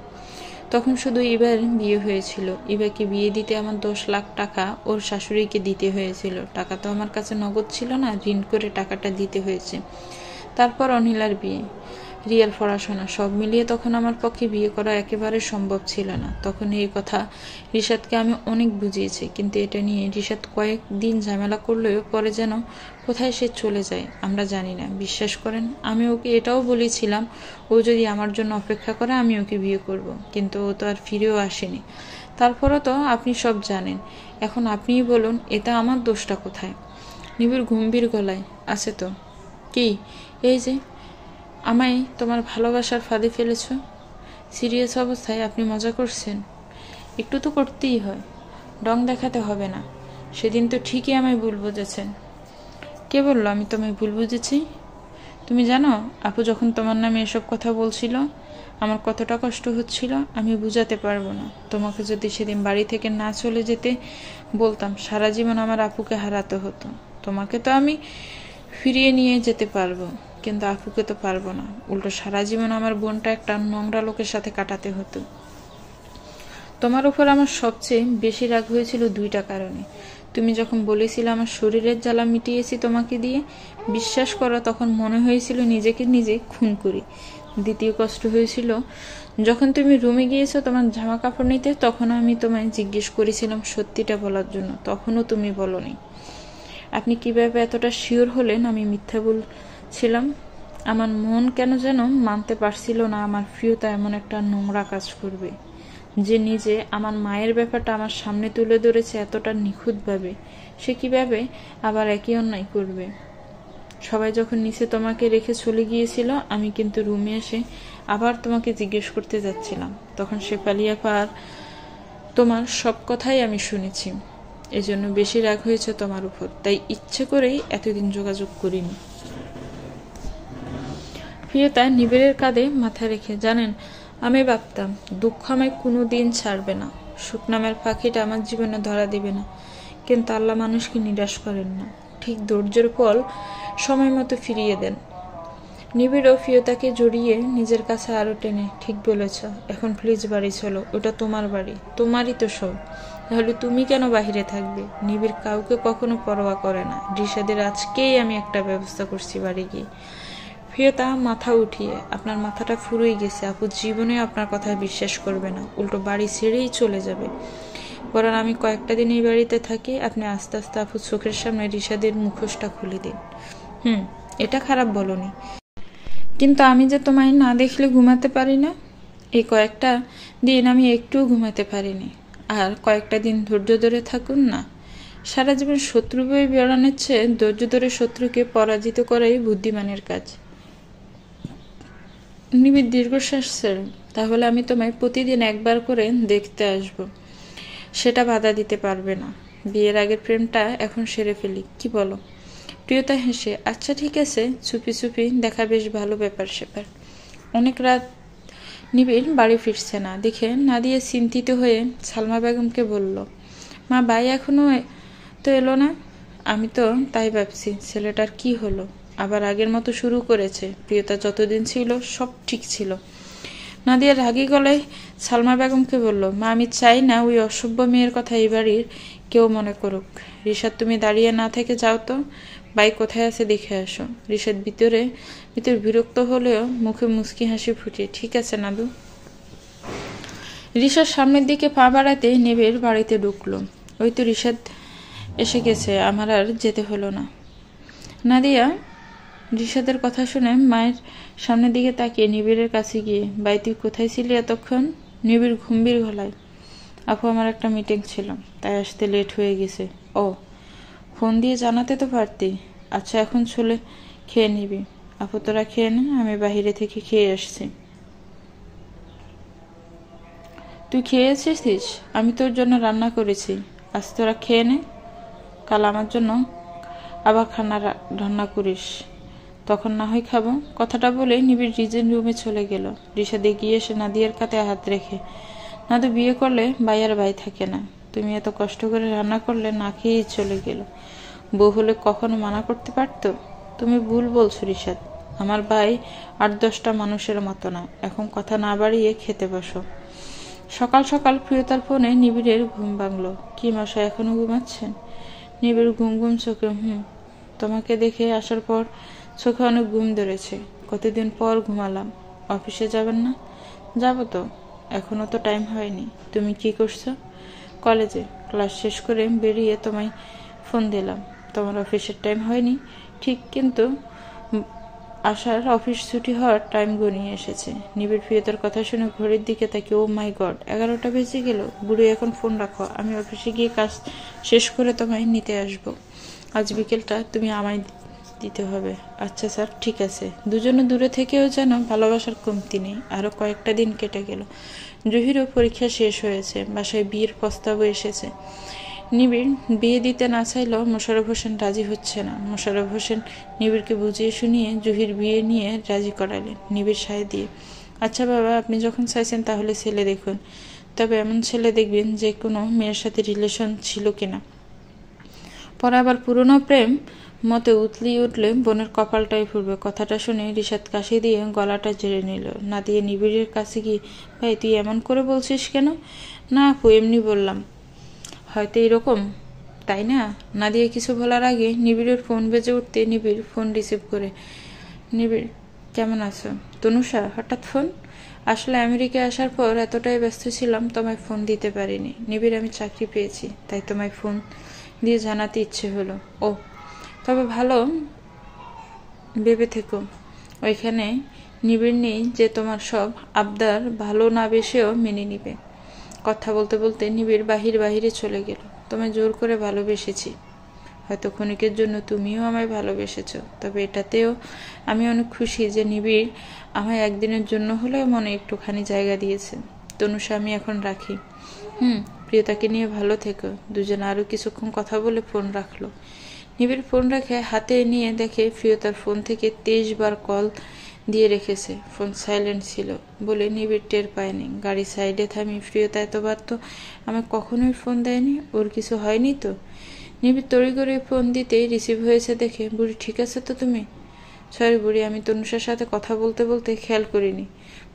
তখন শুধু ইবার বিয়ে হয়েছিল। ইবাকে বিয়ে দিতে আমার 10 লাখ টাকা ওর শাশুড়িকে দিতে হয়েছিল। টাকা তো আমার কাছে নগদ ছিল না, ঋণ করে টাকাটা দিতে হয়েছে। তারপর অনিলার বিয়ে, রিয়ার পড়াশোনা, সব মিলিয়ে তখন আমার পক্ষে বিয়ে করা একেবারে সম্ভব ছিল না। তখন এই কথা রিশাদকে আমি অনেক বুঝিয়েছি, কিন্তু এটা নিয়ে রিশাদ কয়েকদিন ঝামেলা করলেও পরে যেন কোথায় সে চলে যায় আমরা জানি না। বিশ্বাস করেন, আমি ওকে এটাও বলেছিলাম ও যদি আমার জন্য অপেক্ষা করে আমি ওকে বিয়ে করব, কিন্তু ও তো আর ফিরেও আসেনি। তারপরও তো আপনি সব জানেন। এখন আপনিই বলুন, এটা আমার দোষটা কোথায়? নিবিড় গম্ভীর গলায়, আছে তো। কি? এই যে আমায় তোমার ভালোবাসার ফাঁদে ফেলেছ। সিরিয়াস অবস্থায় আপনি মজা করছেন? একটু তো করতেই হয়, ডং দেখাতে হবে না। সেদিন তো ঠিকই আমায় ভুল বুঝেছেন। কে বললো আমি তোমায় ভুল বুঝেছি? তুমি জানো আপু যখন তোমার নামে এসব কথা বলছিল আমার কতটা কষ্ট হচ্ছিল? আমি বুঝাতে পারবো না। তোমাকে যদি সেদিন বাড়ি থেকে না চলে যেতে বলতাম, সারা জীবন আমার আপুকে হারাতে হতো। তোমাকে তো আমি ফিরিয়ে নিয়ে যেতে পারবো, কিন্তু আপুকে তো পারবো না। উল্টো সারা জীবন আমার বোনটা একটা নোংরা লোকের সাথে কাটাতে হতো। তোমার উপর আমার সবচেয়ে বেশি রাগ হয়েছিল 2টা কারণে। তুমি যখন বলেছিলে আমার শরীরের জ্বালা মিটিয়েছি তোমাকে দিয়ে, বিশ্বাস করো তখন মনে হয়েছিল নিজেকে নিজে খুন করি। দ্বিতীয় কষ্ট হয়েছিল যখন তুমি রুমে গিয়েছো তোমার জামা কাপড় নিতে, তখন আমি তোমায় জিজ্ঞেস করেছিলাম সত্যিটা বলার জন্য, তখনও তুমি বলোনি। আপনি কিভাবে এতটা শিওর হলেন আমি মিথ্যা বলছিলাম? আমার মন কেন যেন মানতে পারছিল না আমার প্রিয়তা এমন একটা নোংরা কাজ করবে, যে নিজে আমার মায়ের ব্যাপারটা আমার সামনে তুলে ধরেছে এতটা নিখুঁতভাবে। সে কিভাবে আবার একই অন্যায় করবে? সবাই যখন নিচে তোমাকে রেখে চলে গিয়েছিল, আমি কিন্তু রুমে এসে আবার তোমাকে জিজ্ঞেস করতে যাচ্ছিলাম। তখন শেফালি আপা আর তোমার সব কথাই আমি শুনেছি। এজন্য বেশি রাগ হয়েছে তোমার উপর, তাই ইচ্ছে করেই এতদিন যোগাযোগ করিনি। প্রিয়তা নিবিড়ের কাঁধে মাথা রেখে, জানেন আমি ভাবতাম দুঃখ আমায় কোনোদিন ছাড়বে না, সুখ নামের পাখিটা আমার জীবনে ধরা দিবে না, কিন্তু আল্লাহ মানুষকে নিরাশ করেন না, ঠিক ধৈর্যের ফল সময় মতো ফিরিয়ে দেন। নিবিড়ও প্রিয়তাকে জড়িয়ে নিজের কাছে আরো টেনে, ঠিক বলেছ, এখন প্লিজ বাড়ি চলো, ওটা তোমার বাড়ি, তোমারই তো সব, তাহলে তুমি কেন বাহিরে থাকবে? নিবিড় কাউকে কখনো পরোয়া করে না। রিশাদের আজকেই আমি একটা ব্যবস্থা করছি বাড়ি গিয়ে। প্রিয়তা মাথা উঠিয়ে, আপনার মাথাটা ফুরোই গেছে। আপু জীবনে আপনার কথা বিশ্বাস করবে না, উল্টো বাড়ি ছেড়েই চলে যাবে। বরং আমি কয়েকটা দিন এই বাড়িতে থাকি, আপনি আস্তে আস্তে আপু চোখের সামনে রিশাদের মুখোশটা খুলে দিন। এটা খারাপ বলনি, কিন্তু আমি যে তোমায় না দেখলে ঘুমাতে পারি না। এই কয়েকটা দিন আমি একটুও ঘুমাতে পারিনি। আর কয়েকটা দিন ধৈর্য ধরে থাকুন না। সারা জীবন শত্রু বই বেড়ানোর চেয়ে ধৈর্য ধরে শত্রুকে পরাজিত করাই বুদ্ধিমানের কাজ। নিবিড় দীর্ঘশ্বাস ছেড়ে, তাহলে আমি তোমায় প্রতিদিন একবার করে দেখতে আসব। সেটা বাধা দিতে পারবে না। বিয়ের আগের প্রেমটা এখন সেরে ফেলি, কি বলো? প্রিয়তা হেসে, আচ্ছা ঠিক আছে, চুপি চুপি দেখা বেশ ভালো ব্যাপার স্যাপার। অনেক রাত নিবিড় বাড়ি ফিরছে না দেখে নাদিয়া চিন্তিত হয়ে সালমা বেগমকে বলল, মা ভাই এখনো তো এলো না। আমি তো তাই ভাবছি, ছেলেটার কি হলো, আবার আগের মতো শুরু করেছে। প্রিয়তা যতদিন ছিল সব ঠিক ছিল। নাদিয়া রাগী গলায় সালমা বেগমকে বলল, মা আমি চাই না ওই অসভ্য মেয়ের কথা এই বাড়ির কেউ মনে করুক। রিশাদ তুমি দাঁড়িয়ে না থেকে যাও তো, ভাই কোথায় আছে দেখে আসো। রিশাদ ভিতর বিরক্ত হলেও মুখে মুচকি হাসি ফুটে, ঠিক আছে নাদু। রিশাদ সামনের দিকে পা বাড়াতে নিবিড় বাড়িতে ঢুকলো। ওই তো রিশাদ এসে গেছে, আমার আর যেতে হলো না। নাদিয়া রিশাদের কথা শুনে মায়ের সামনের দিকে তাকিয়ে নিবিড়ের কাছে গিয়ে, ভাই তুই কোথায় ছিলি এতক্ষণ? নিবিড় গম্ভীর গলায়, আপু আমার একটা মিটিং ছিল, তাই আসতে লেট হয়ে গেছে। ও, ফোন দিয়ে জানাতে তো পারতি। আচ্ছা এখন চলে খেয়ে নিবি। আপু তোরা খেয়ে নে, আমি বাহিরে থেকে খেয়ে আসছি। তুই খেয়ে এসেছিস? আমি তোর জন্য রান্না করেছি, আজ তোরা খেয়ে নে, কাল আমার জন্য আবার খানা রান্না করিস, তখন না হয় খাবো। কথাটা বলে নিবিড় রিজেন রুমে চলে গেল। রিশাদ এগিয়ে এসে নাদিয়ার কাঁধে হাত রেখে, নাদু বিয়ে করলে ভাই আর ভাই থাকে না, তুমি এত কষ্ট করে রান্না করলে না খেয়েই চলে গেল। বউ হলে কখনো মানা করতে পারতো? তুমি ভুল বলছো রিশাদ, আমার ভাই 8-10টা মানুষের মতো না। এখন কথা না বাড়িয়ে খেতে বসো। সকাল সকাল প্রিয়তার ফোনে নিবিড়ের ঘুম ভাঙলো। কি মশাই এখনো ঘুমাচ্ছেন? নিবিড় ঘুম ঘুম চোখে, তোমাকে দেখে আসার পর চোখে অনেক ঘুম ধরেছে, কতদিন পর ঘুমালাম। অফিসে যাবেন না? যাবো তো, এখনো তো টাইম হয়নি। তুমি কি করছো? কলেজে ক্লাস শেষ করে বেরিয়ে তোমায় ফোন দিলাম। তোমার অফিসের টাইম হয়নি ঠিক, কিন্তু আসার অফিস ছুটি হওয়ার টাইম গনিয়ে এসেছে। নিবিড় প্রিয়তার কথা শুনে ঘড়ির দিকে তাকে, ও মাই গড, 11টা বেজে গেল। বুড়ি এখন ফোন রাখো, আমি অফিসে গিয়ে কাজ শেষ করে তোমায় নিতে আসব। আজ বিকেলটা তুমি আমায় দিতে হবে। আচ্ছা স্যার, ঠিক আছে। দুজনে দূরে থেকেও যেন ভালোবাসার কমতি নেই। আরো কয়েকটা দিন কেটে গেল। জহিরও পরীক্ষা শেষ হয়েছে, বাসায় বিয়ের প্রস্তাবও এসেছে। নিবিড় বিয়ে দিতে না চাইলেও মোশাররফ হোসেন রাজি হচ্ছে না। মোশাররফ হোসেন নিবিড়কে বুঝিয়ে শুনিয়ে জহির বিয়ে নিয়ে রাজি করালেন নিবিড় সায় দিয়ে। আচ্ছা বাবা, আপনি যখন চাইছেন তাহলে ছেলে দেখুন, তবে এমন ছেলে দেখবেন যে কোনো মেয়ের সাথে রিলেশন ছিল কিনা। পরে আবার পুরনো প্রেম মতে উতলিয়ে উঠলে বোনের কপালটাই ফুরবে। কথাটা শুনে রিশাদ কাশি দিয়ে গলাটা ঝেড়ে নিল। না দিয়ে নিবিড়ের কাছে গিয়ে, ভাই তুই এমন করে বলছিস কেন? না আপু, এমনি বললাম, হয়তো এরকম, তাই না? নাদিয়া কিছু বলার আগে নিবিড়ের ফোন বেজে উঠতে নিবিড় ফোন রিসিভ করে, নিবিড় কেমন আছো? তনুষা, হঠাৎ ফোন? আসলে আমেরিকায় আসার পর এতটাই ব্যস্ত ছিলাম তোমায় ফোন দিতে পারিনি। নিবিড় আমি চাকরি পেয়েছি, তাই তোমায় ফোন দিয়ে জানাতে ইচ্ছে হলো। ও, তবে ভালো ভেবে থেকো, ওইখানে নিবিড় নেই যে তোমার সব আবদার ভালো না বেশেও মেনে নিবে। কথা বলতে বলতে নিবিড় বাহিরে চলে গেল। তোমায় জোর করে ভালোবেসেছি, হয়তো ক্ষণিকের জন্য তুমিও আমায় ভালোবেসেছ, তবে এটাতেও আমি অনেক খুশি যে নিবিড় আমায় একদিনের জন্য হলেও মনে একটুখানি জায়গা দিয়েছে। তনুষা, আমি এখন রাখি। প্রিয়তাকে নিয়ে ভালো থেকো। দুজন আরো কিছুক্ষণ কথা বলে ফোন রাখলো। নিবিড় ফোন রেখে হাতে নিয়ে দেখে প্রিয়তার ফোন থেকে 23 বার কল দিয়ে রেখেছে। ফোন সাইলেন্ট ছিল বলে নিবিড় টের পায়নি। গাড়ি সাইডে থামিয়ে, প্রিয়তা এতবার তো আমায় কখনোই ফোন দেয়নি, ওর কিছু হয়নি তো? নিবিড় তড়িঘড়ি ফোন দিতেই রিসিভ হয়েছে দেখে, বুড়ি ঠিক আছে তো তুমি? সরি বুড়ি, আমি তনুষার সাথে কথা বলতে বলতে খেয়াল করিনি।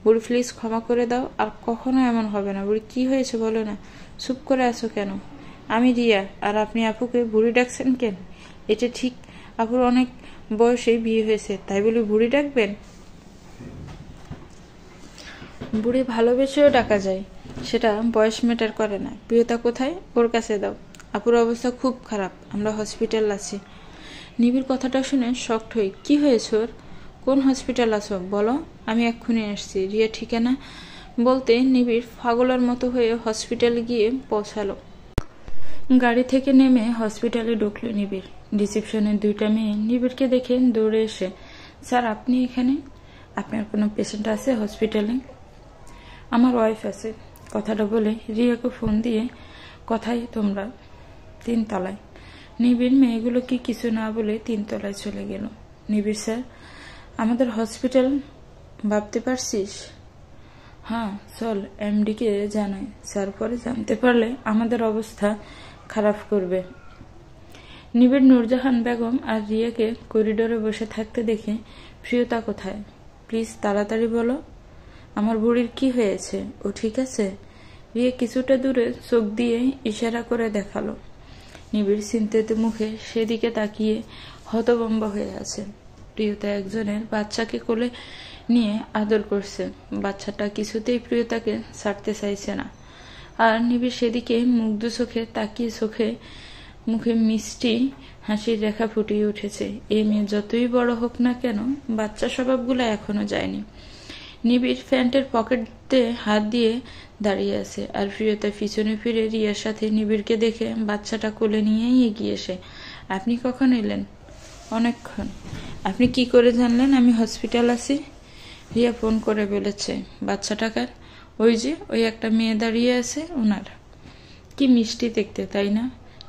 বুড়ি প্লিজ ক্ষমা করে দাও, আর কখনো এমন হবে না। বুড়ি কি হয়েছে বলো না, চুপ করে আছো কেন? আমি রিয়া, আর আপনি আপুকে বুড়ি ডাকছেন কেন? এটা ঠিক আপুর অনেক বয়সে বিয়ে হয়েছে, তাই বলে বুড়ি ডাকবেন? বুড়ি ভালোবেসেও ডাকা যায়, সেটা বয়স ম্যাটার করে না। প্রিয়তা কোথায়? ওর কাছে দাও। আপুর অবস্থা খুব খারাপ, আমরা হসপিটাল আছি। নিবিড় কথাটা শুনে শকড হই। কি হয়েছে ওর? কোন হসপিটাল আছো বলো, আমি এক্ষুনি আসছি। রিয়া ঠিকানা বলতে নিবিড় পাগলের মতো হয়ে হসপিটালে গিয়ে পৌঁছালো। গাড়ি থেকে নেমে হসপিটালে ঢুকলো নিবিড়। রিসেপশনের দুইটা মেয়ে নিবিড়কে দেখে দৌড়ে এসে, স্যার আপনি এখানে? আপনার কোনো পেশেন্ট আছে হসপিটালে? আমার ওয়াইফ আছে। কথাটা বলে রিয়াকে ফোন দিয়ে, কথাই তোমরা? 3 তলায়। নিবিড় মেয়েগুলো কি কিছু না বলে 3 তলায় চলে গেল। নিবিড় স্যার, আমাদের হসপিটাল ভাবতে পারছিস? হ্যাঁ চল, এমডিকে জানাই। স্যার পরে জানতে পারলে আমাদের অবস্থা খারাপ করবে। নিবিড় নূরজাহান বেগম আর রিয়াকে করিডোরে বসে থাকতে দেখে, প্রিয়তা কোথায়? প্লিজ তাড়াতাড়ি বলো, আমার বুড়ির কি হয়েছে? ও ঠিক আছে? রিয়া কিছুটা দূরে চোখ দিয়ে ইশারা করে দেখালো। নিবিড় চিন্তিত মুখে সেদিকে তাকিয়ে হতভম্ব হয়ে আছে। প্রিয়তা একজনের বাচ্চাকে কোলে নিয়ে আদর করছে। বাচ্চাটা কিছুতেই প্রিয়তাকে ছাড়তে চাইছে না। আর নিবিড় সেদিকে মুগ্ধ চোখে তাকিয়ে মুখে মিষ্টি হাসির রেখা ফুটিয়ে উঠেছে। এই মেয়ে যতই বড় হোক না কেন, বাচ্চা স্বভাবগুলো এখনো যায়নি। নিবিড় প্যান্টের পকেটে হাত দিয়ে দাঁড়িয়ে আছে, আর প্রিয়তা পিছনে ফিরে রিয়ার সাথে নিবিড়কে দেখে বাচ্চাটা কোলে নিয়েই এগিয়ে এসে, আপনি কখন এলেন? অনেকক্ষণ। আপনি কি করে জানলেন আমি হসপিটাল আছি? রিয়া ফোন করে বলেছে। বাচ্চাটাকার? ওই যে ওই একটা মেয়ে দাঁড়িয়ে আছে ওনার। কি মিষ্টি দেখতে, তাই না?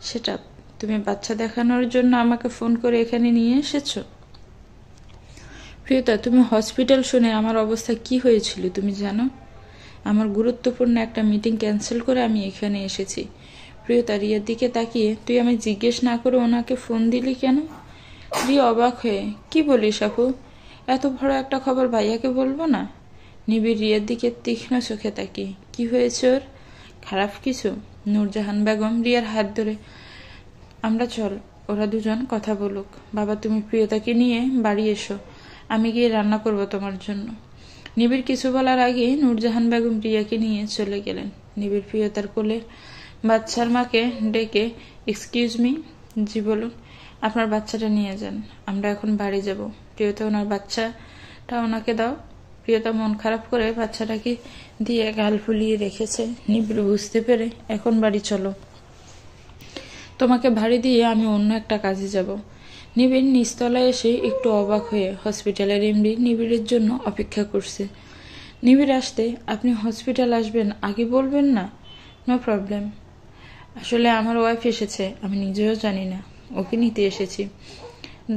সেটা তুমি বাচ্চা দেখানোর জন্য আমাকে ফোন করে এখানে নিয়ে এসেছো? প্রিয়তা, তুমি হসপিটাল শুনে আমার অবস্থা কি হয়েছিল তুমি জানো? আমার গুরুত্বপূর্ণ একটা মিটিং ক্যান্সেল করে আমি এখানে এসেছি। প্রিয়তা রিয়ার দিকে তাকিয়ে, তুই আমি জিজ্ঞেস না করে ওনাকে ফোন দিলি কেন? রিয়া অবাক হয়ে, কি বলিস আপু, এত বড় একটা খবর ভাইয়াকে বলবো না? নিবিড় রিয়ার দিকে তীক্ষ্ণ চোখে তাকিয়ে, কি হয়েছে ওর? খারাপ কিছু? নূরজাহান বেগম রিয়ার হাত ধরে, আমরা চল, ওরা দুজন কথা বলুক। বাবা তুমি প্রিয়তাকে নিয়ে বাড়ি এসো, আমি গিয়ে রান্না করব তোমার জন্য। নিবিড় কিছু বলার আগে নূরজাহান বেগম রিয়াকে নিয়ে চলে গেলেন। নিবিড় প্রিয়তার কোলে বাচ্চার মাকে ডেকে, এক্সকিউজ মি। জি বলুন। আপনার বাচ্চাটা নিয়ে যান, আমরা এখন বাড়ি যাব। প্রিয়তা ওনার বাচ্চাটা ওনাকে দাও। প্রিয়তা মন খারাপ করে বাচ্চাটাকে দিয়ে গাল ফুলিয়ে রেখেছে। নিবিড় বুঝতে পেরে, এখন বাড়ি চলো, তোমাকে ভাড়ি দিয়ে আমি অন্য একটা কাজে যাব। নিবিড় নিচতলায় এসে একটু অবাক হয়ে হসপিটালের এমডি নিবিড়ের জন্য অপেক্ষা করছে। নিবিড় আসতে, আপনি হসপিটাল আসবেন আগে বলবেন না? No problem. আসলে আমার ওয়াইফ এসেছে, আমি নিজেও জানি না, ওকে নিতে এসেছি।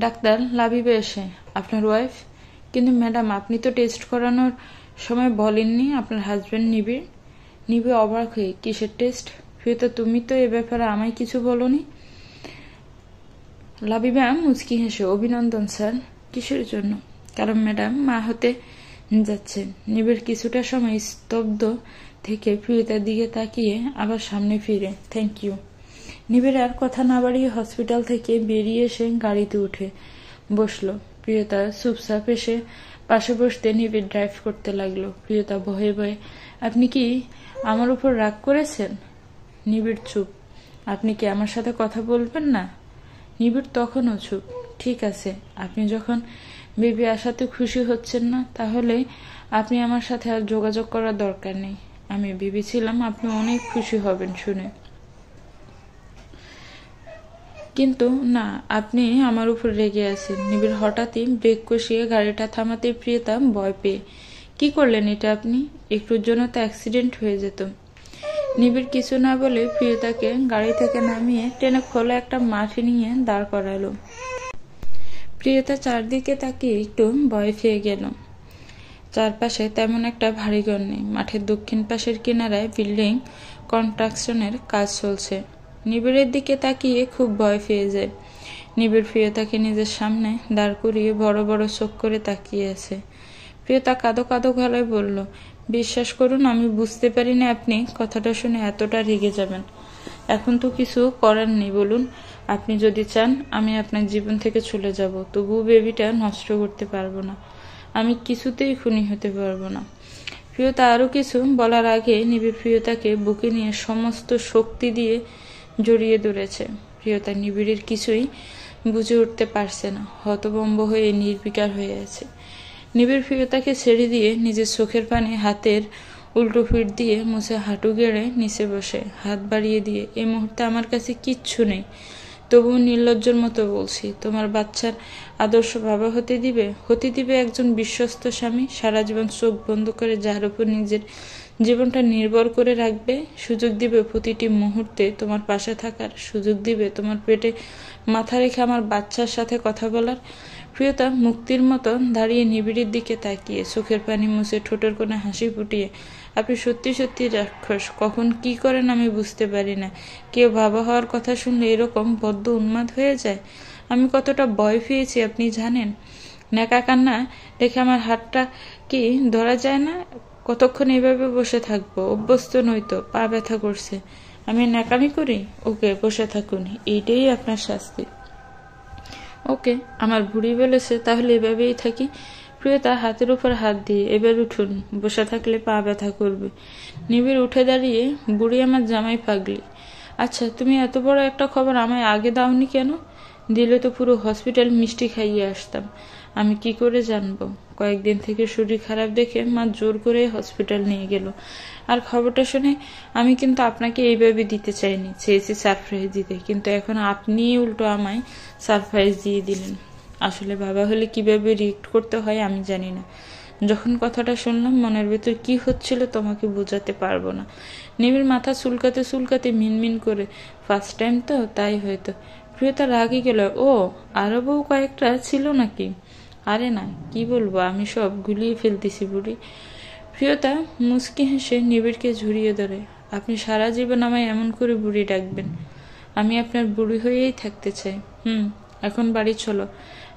ডাক্তার লাবিবে এসে, আপনার ওয়াইফ? কিন্তু ম্যাডাম আপনি তো টেস্ট করানোর সময় বলেননি আপনার হাজব্যান্ড নিবিড়। নিবিড় অবাক হয়ে, কিসের টেস্ট? প্রিয়তা তুমি তো এ ব্যাপারে আমায় কিছু বলনি। লাবিবা মুচকি হেসে, অভিনন্দন স্যার। কিসের জন্য? কারণ ম্যাডাম মা হতে যাচ্ছেন। নিবিড় কিছুটা সময় স্তব্ধ থেকে প্রিয়তার দিকে তাকিয়ে আবার সামনে ফিরে, থ্যাংক ইউ। নিবিড় আর কথা না বাড়িয়ে হসপিটাল থেকে বেরিয়ে এসে গাড়িতে উঠে বসলো। প্রিয়তা চুপচাপ এসে পাশে বসতে নিবিড় ড্রাইভ করতে লাগলো। প্রিয়তা ভয়ে ভয়ে, আপনি কি আমার উপর রাগ করেছেন? নিবিড় চুপ। আপনি কি আমার সাথে কথা বলবেন না? নিবিড় তখনও চুপ। ঠিক আছে, আপনি যখন বেবি আসাতে খুশি হচ্ছেন না, তাহলে আপনি আমার সাথে আর যোগাযোগ করার দরকার নেই। আমি ভেবেছিলাম আপনি অনেক খুশি হবেন শুনে, কিন্তু না, আপনি আমার উপর রেগে আছেন। নিবিড় হঠাৎই ব্রেক কষিয়ে গাড়িটা থামাতে প্রিয়তা ভয় পেয়ে, কি করলেন এটা আপনি? একটুর জন্য তো অ্যাক্সিডেন্ট হয়ে যেত। নিবিড় কিছু না বলে প্রিয়তাকে গাড়ি থেকে নামিয়ে টেনে খোলা একটা মাঠে নিয়ে দাঁড় করালো। প্রিয়তা চারদিকে তাকিয়ে একটু ভয় পেয়ে গেল। চারপাশে তেমন একটা ভারী ঘর নেই। মাঠের দক্ষিণ পাশের কিনারায় বিল্ডিং কনস্ট্রাকশনের কাজ চলছে। নিবিড়ের দিকে তাকিয়ে খুব ভয় পেয়ে যায়। নিবিড় প্রিয়তাকে নিজের সামনে দাঁড় করিয়ে বড় বড় চোখ করে তাকিয়ে আছে। প্রিয়তা কাঁদো কাঁদো গলায় বলল, বিশ্বাস করুন আমি বুঝতে পারিনি আপনি কথাটা শুনে এতটা রেগে যাবেন। এখন তো কিছু করার নেই, বলুন আপনি যদি চান আমি আপনার জীবন থেকে চলে যাব, তবুও বেবিটা নষ্ট করতে পারবো না। আমি কিছুতেই খুনি হতে পারবো না। প্রিয়তা আরো কিছু বলার আগে নিবিড় প্রিয়তাকে বুকে নিয়ে সমস্ত শক্তি দিয়ে জড়িয়ে ধরেছে। প্রিয়তা নিবিড়ের কিছুই বুঝে উঠতে পারছে না, হতভম্ব হয়ে নির্বিকার হয়ে আছে। নিবিড় প্রিয়তাকে ছেড়ে দিয়ে নিজের চোখের পানি হাতের উল্টো পিঠ দিয়ে মুছে হাঁটু গেড়ে নিচে বসে হাত বাড়িয়ে দিয়ে, এই মুহূর্তে আমার কাছে কিচ্ছু নেই, তবুও নির্লজ্জর মতো বলছি, তোমার বাচ্চার আদর্শ বাবা হতে দিবে একজন বিশ্বস্ত স্বামী, সারা জীবন চোখ বন্ধ করে যার উপর নিজের জীবনটা নির্ভর করে রাখবে, সুযোগ দিবে প্রতিটি মুহূর্তে তোমার পাশে থাকার, সুযোগ দিবে তোমার পেটে মাথা রেখে আমার বাচ্চার সাথে কথা বলার। প্রিয়তা মুক্তির মতো দাঁড়িয়ে নিবিড়ের দিকে তাকিয়ে চোখের পানি মুছে ঠোঁটের কোণে হাসি ফুটিয়ে, আপনি সত্যি সত্যি রাক্ষস, কখন কি করেন আমি বুঝতে পারি না। কেউ বাবা হওয়ার কথা শুনলে এরকম বদ্ধ উন্মাদ হয়ে যায়। আমি কতটা ভয় পেয়েছি আপনি জানেন। ন্যাকা কান্না দেখে আমার হাতটা কি ধরা যায় না? কতক্ষণ এভাবে বসে থাকবো? অভ্যস্ত নইতো, পা ব্যথা করছে। আমি ন্যাকামি করি? ওকে, বসে থাকুন, এইটাই আপনার শাস্তি। ওকে, আমার বুড়ি বলেছে, তাহলে এভাবেই থাকি। প্রিয়তা হাতের উপর হাত দিয়ে, এবার উঠুন, বসে থাকলে পা ব্যথা করবে। নিবিড় উঠে দাঁড়িয়ে, বুড়ি আমার জামাই পাগলি। আচ্ছা, তুমি এত বড় একটা খবর আমায় আগে দাওনি কেন? দিলে তো পুরো হসপিটাল মিষ্টি খাইয়ে আসতাম। আমি কি করে জানবো? কয়েকদিন থেকে শরীর খারাপ দেখে মা জোর করে হসপিটাল নিয়ে গেল। আর খবরটা শুনে আমি কিন্তু আপনাকে এইভাবে দিতে চাইনি, চেয়েছি সারপ্রাইজ দিতে, কিন্তু এখন আপনি উল্টো আমায় সারপ্রাইজ দিয়ে দিলেন। আসলে বাবা হলে কিভাবে রিয়েক্ট করতে হয় আমি জানি না। যখন কথাটা শুনলাম মনের ভেতর কি হচ্ছিল তোমাকে বোঝাতে পারবো না। নিবিড় মাথা চুলকাতে চুলকাতে মিনমিন করে, ফার্স্ট টাইম তো, তাই হয়তো। প্রিয়তা রাগে গেল, ও আরো বউ কয়েকটা ছিল নাকি? আরে না, কি বলবো, আমি সব গুলিয়ে ফেলতেছি বুড়ি। প্রিয়তা মুচকি হেসে নিবিড়কে ঝুড়িয়ে ধরে, আপনি সারা জীবন আমায় এমন করে বুড়ি ডাকবেন? আমি আপনার বুড়ি হয়েই থাকতে চাই। এখন বাড়ি চলো।